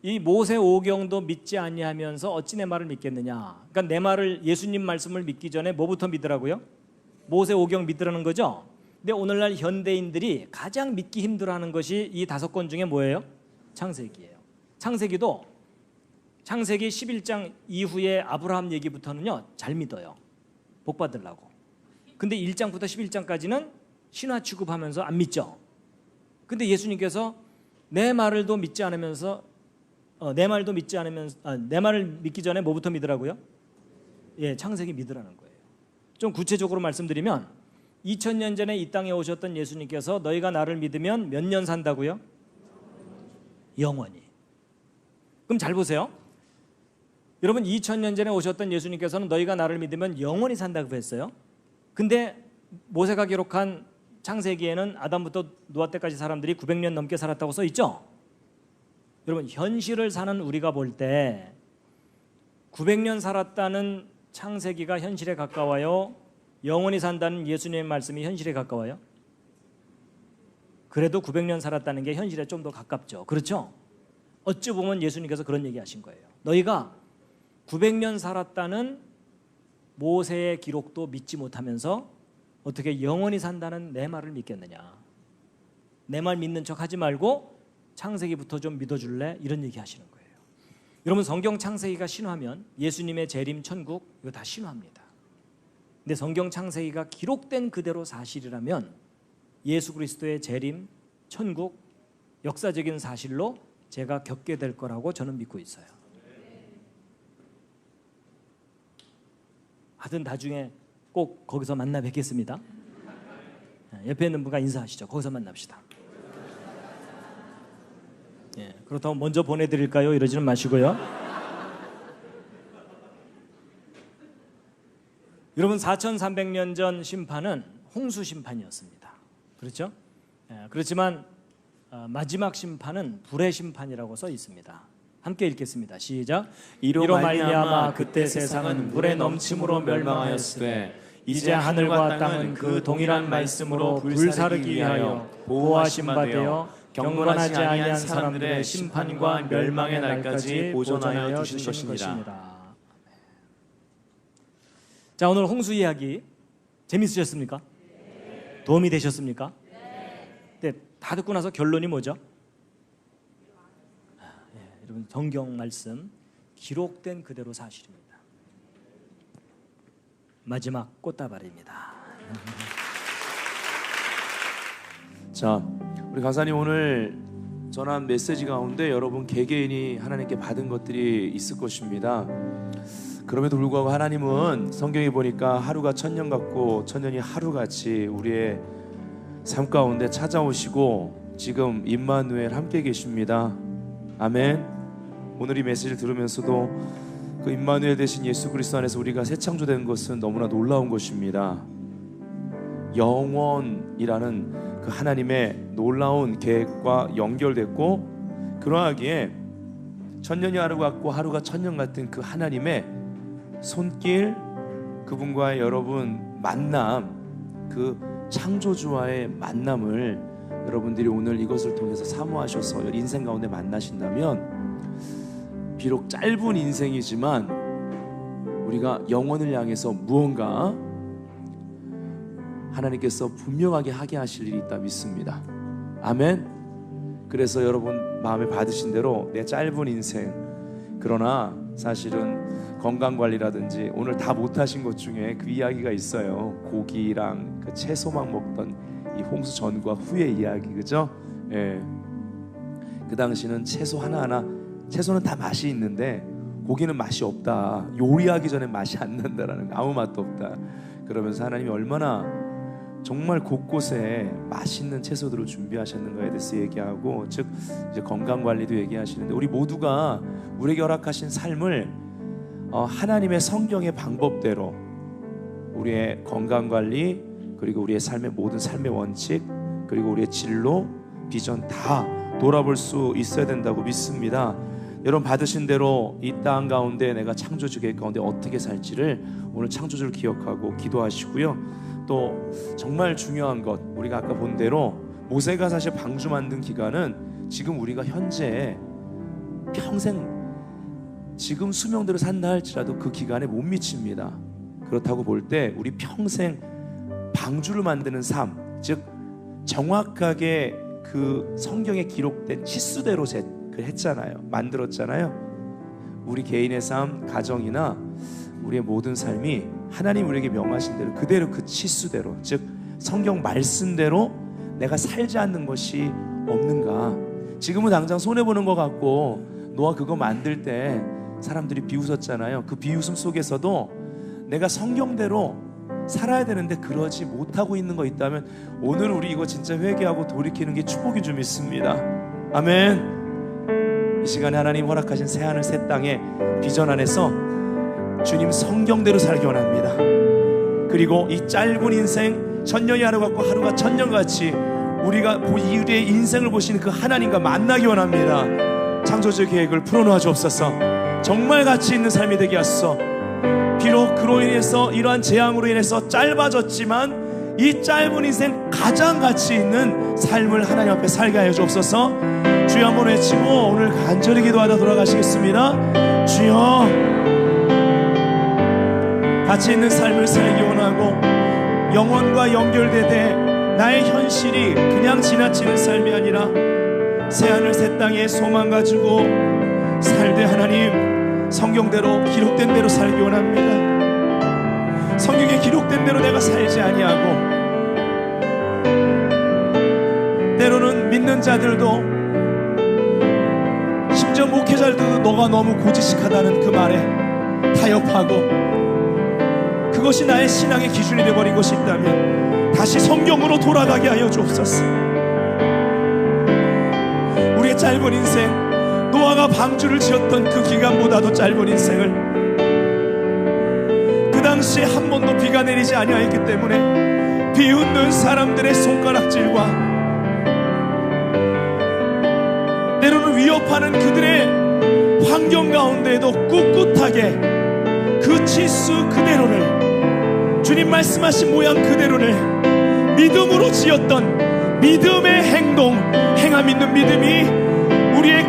이 모세오경도 믿지 아니하면서 어찌 내 말을 믿겠느냐. 그러니까 내 말을, 예수님 말씀을 믿기 전에 뭐부터 믿으라고요? 모세오경 믿으라는 거죠. 근데 오늘날 현대인들이 가장 믿기 힘들어하는 것이 이 5권 중에 뭐예요? 창세기예요. 창세기도 창세기 11장 이후에 아브라함 얘기부터는요 잘 믿어요. 복 받으려고. 근데 1장부터 11장까지는 신화 취급하면서 안 믿죠. 근데 예수님께서 내 말을도 믿지 않으면서 내 말을 믿기 전에 뭐부터 믿으라고요? 예, 창세기 믿으라는 거예요. 좀 구체적으로 말씀드리면 2000년 전에 이 땅에 오셨던 예수님께서 너희가 나를 믿으면 몇 년 산다고요? 영원히. 그럼 잘 보세요. 여러분 2000년 전에 오셨던 예수님께서는 너희가 나를 믿으면 영원히 산다고 했어요. 근데 모세가 기록한 창세기에는 아담부터 노아 때까지 사람들이 900년 넘게 살았다고 써 있죠. 여러분 현실을 사는 우리가 볼 때 900년 살았다는 창세기가 현실에 가까워요? 영원히 산다는 예수님의 말씀이 현실에 가까워요? 그래도 900년 살았다는 게 현실에 좀 더 가깝죠. 그렇죠? 어찌 보면 예수님께서 그런 얘기 하신 거예요. 너희가 900년 살았다는 모세의 기록도 믿지 못하면서 어떻게 영원히 산다는 내 말을 믿겠느냐. 내 말 믿는 척 하지 말고 창세기부터 좀 믿어줄래? 이런 얘기 하시는 거예요. 여러분, 성경 창세기가 신화면 예수님의 재림, 천국, 이거 다 신화입니다. 근데 성경 창세기가 기록된 그대로 사실이라면 예수 그리스도의 재림, 천국, 역사적인 사실로 제가 겪게 될 거라고 저는 믿고 있어요. 하여튼 나중에 꼭 거기서 만나 뵙겠습니다. 옆에 있는 분과 인사하시죠. 거기서 만납시다. 그렇다고 먼저 보내드릴까요? 이러지는 마시고요. 여러분, 4300년 전 심판은 홍수 심판이었습니다. 그렇죠? 그렇지만 마지막 심판은 불의 심판이라고 써 있습니다. 함께 읽겠습니다. 시작. 이로 말미암아 그때 세상은 물에 넘침으로 멸망하였으되 이제 하늘과 땅은 그 동일한 말씀으로 불사르기 위하여 보호하심 바 되어 경건하지 아니한 사람들의 심판과 멸망의 날까지 보존하여 주신 것이니라. 자, 오늘 홍수 이야기 재밌으셨습니까? 도움이 되셨습니까? 네, 다 듣고 나서 결론이 뭐죠? 여러분, 성경 말씀 기록된 그대로 사실입니다. 마지막 꽃다발입니다. 자, 우리 강사님 오늘 전한 메시지 가운데 여러분 개개인이 하나님께 받은 것들이 있을 것입니다. 그럼에도 불구하고 하나님은 성경에 보니까 하루가 천년 같고 천년이 하루같이 우리의 삶 가운데 찾아오시고 지금 임마누엘 함께 계십니다. 아멘. 오늘 이 메시지를 들으면서도 그 임마누엘 되신 예수 그리스도 안에서 우리가 새 창조된 것은 너무나 놀라운 것입니다. 영원이라는 그 하나님의 놀라운 계획과 연결됐고, 그러하기에 천년이 하루 같고 하루가 천년 같은 그 하나님의 손길, 그분과의 여러분 만남, 그 창조주와의 만남을 여러분들이 오늘 이것을 통해서 사모하셔서 인생 가운데 만나신다면, 비록 짧은 인생이지만 우리가 영혼을 향해서 무언가 하나님께서 분명하게 하게 하실 일이 있다 믿습니다. 아멘. 그래서 여러분 마음에 받으신 대로 내 짧은 인생, 그러나 사실은 건강관리라든지 오늘 다 못하신 것 중에 그 이야기가 있어요. 고기랑 그 채소만 먹던 이 홍수 전과 후의 이야기, 그죠? 예. 그 당시는 채소 하나하나, 채소는 다 맛이 있는데 고기는 맛이 없다. 요리하기 전에 맛이 안 난다라는, 아무 맛도 없다. 그러면서 하나님이 얼마나 정말 곳곳에 맛있는 채소들을 준비하셨는가에 대해서 얘기하고, 즉 이제 건강관리도 얘기하시는데, 우리 모두가 우리에게 허락하신 삶을 하나님의 성경의 방법대로 우리의 건강관리, 그리고 우리의 삶의 모든 삶의 원칙, 그리고 우리의 진로, 비전 다 돌아볼 수 있어야 된다고 믿습니다. 여러분 받으신 대로 이 땅 가운데 내가 창조주 계획 가운데 어떻게 살지를 오늘 창조주를 기억하고 기도하시고요. 또 정말 중요한 것, 우리가 아까 본 대로 모세가 사실 방주 만든 기간은 지금 우리가 현재 평생 지금 수명대로 산다 할지라도 그 기간에 못 미칩니다. 그렇다고 볼 때 우리 평생 방주를 만드는 삶, 즉 정확하게 그 성경에 기록된 치수대로 했잖아요. 만들었잖아요. 우리 개인의 삶, 가정이나 우리의 모든 삶이 하나님 우리에게 명하신 대로 그대로 그 치수대로, 즉 성경 말씀대로 내가 살지 않는 것이 없는가. 지금은 당장 손해보는 것 같고, 노아 그거 만들 때 사람들이 비웃었잖아요. 그 비웃음 속에서도 내가 성경대로 살아야 되는데 그러지 못하고 있는 거 있다면 오늘 우리 이거 진짜 회개하고 돌이키는 게 축복인 줄 믿습니다. 아멘. 이 시간에 하나님 허락하신 새하늘 새 땅의 비전 안에서 주님 성경대로 살기 원합니다. 그리고 이 짧은 인생, 천년이 하루 같고 하루가 천년같이 우리가 우리의 인생을 보시는 그 하나님과 만나기 원합니다. 창조주의 계획을 풀어놓아 주옵소서. 정말 가치 있는 삶이 되게 하소서. 비록 그로 인해서 이러한 재앙으로 인해서 짧아졌지만 이 짧은 인생 가장 가치 있는 삶을 하나님 앞에 살게 하여 주옵소서. 주여 한번 외치고 오늘 간절히 기도하다 돌아가시겠습니다. 주여, 가치 있는 삶을 살기 원하고 영혼과 연결되되 나의 현실이 그냥 지나치는 삶이 아니라 새하늘 새 땅에 소망 가지고 살되 하나님 성경대로 기록된 대로 살기 원합니다. 성경에 기록된 대로 내가 살지 아니하고, 때로는 믿는 자들도 심지어 목회자들도 너가 너무 고지식하다는 그 말에 타협하고 그것이 나의 신앙의 기준이 되어버린 것이 있다면 다시 성경으로 돌아가게 하여 주옵소서. 우리의 짧은 인생, 노아가 방주를 지었던 그 기간보다도 짧은 인생을, 그 당시에 한 번도 비가 내리지 아니하였기 때문에 비웃는 사람들의 손가락질과 때로는 위협하는 그들의 환경 가운데에도 꿋꿋하게 그 치수 그대로를, 주님 말씀하신 모양 그대로를 믿음으로 지었던 믿음의 행동, 행함 있는 믿음이 우리의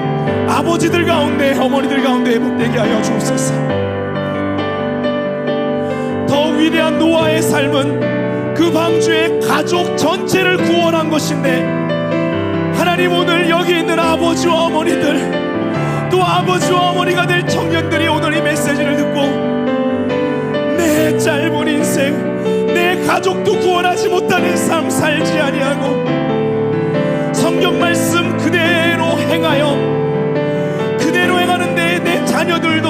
아버지들 가운데, 어머니들 가운데 회복되게 하여 주옵소서. 더 위대한 노아의 삶은 그 방주의 가족 전체를 구원한 것인데, 하나님 오늘 여기 있는 아버지와 어머니들, 또 아버지와 어머니가 될 청년들이 오늘 이 메시지를 듣고 내 짧은 인생, 내 가족도 구원하지 못하는 삶 살지 아니하고 성경 말씀 그대로 행하여 그대로 행하는데 내 자녀들도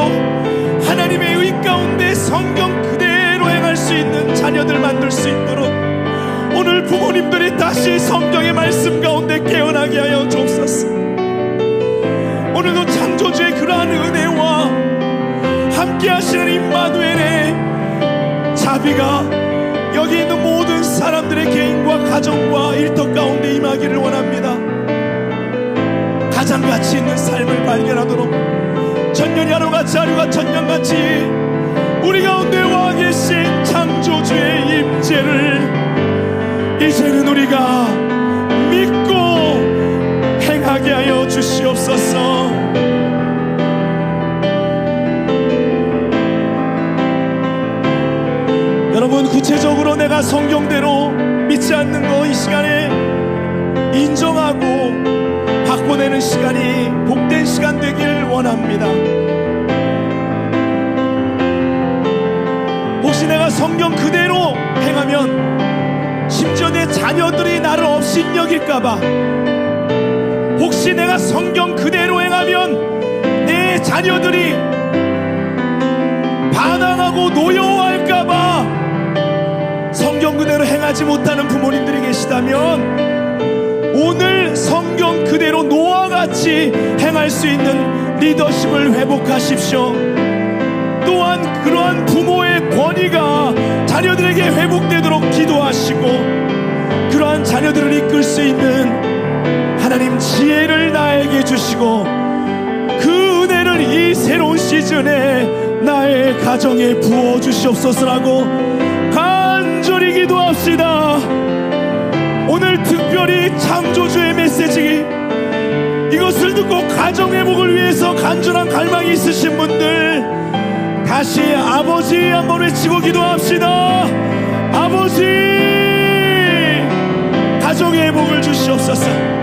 하나님의 의 가운데 성경 그대로 행할 수 있는 자녀들 만들 수 있도록 오늘 부모님들이 다시 성경의 말씀 가운데 깨어나게 하여 주옵소서. 오늘도 창조주의 그러한 은혜와 함께 하시는 임마누엘의 자비가 여기 있는 모든 사람들의 개인과 가정과 일터 가운데 임하기를 원합니다. 가장 가치 있는 삶을 발견하도록 천년이 하루같이 하루가 천년같이 우리 가운데 와 계신 창조주의 임재를 이제는 우리가 믿고 행하게 하여 주시옵소서. 여러분, 구체적으로 내가 성경대로 믿지 않는 거 이 시간에 인정하고 바꿔내는 시간이 복된 시간 되길 원합니다. 혹시 내가 성경 그대로 행하면 심지어 내 자녀들이 나를 업신 여길까봐, 혹시 내가 성경 그대로 행하면 내 자녀들이 반항하고 노여워할까봐 성경 그대로 행하지 못하는 부모님들이 계시다면 오늘 성경 그대로 노아같이 행할 수 있는 리더십을 회복하십시오. 또한 그러한 부모의 권위가 자녀들에게 회복되도록 기도하시고 그러한 자녀들을 이끌 수 있는 하나님 지혜를 나에게 주시고 그 은혜를 이 새로운 시즌에 나의 가정에 부어주시옵소서라고 간절히 기도합시다. 오늘 특별히 창조주의 메시지 이것을 듣고 가정회복을 위해서 간절한 갈망이 있으신 분들 다시 아버지 한번 외치고 기도합시다. 아버지, 가정의 회복을 주시옵소서.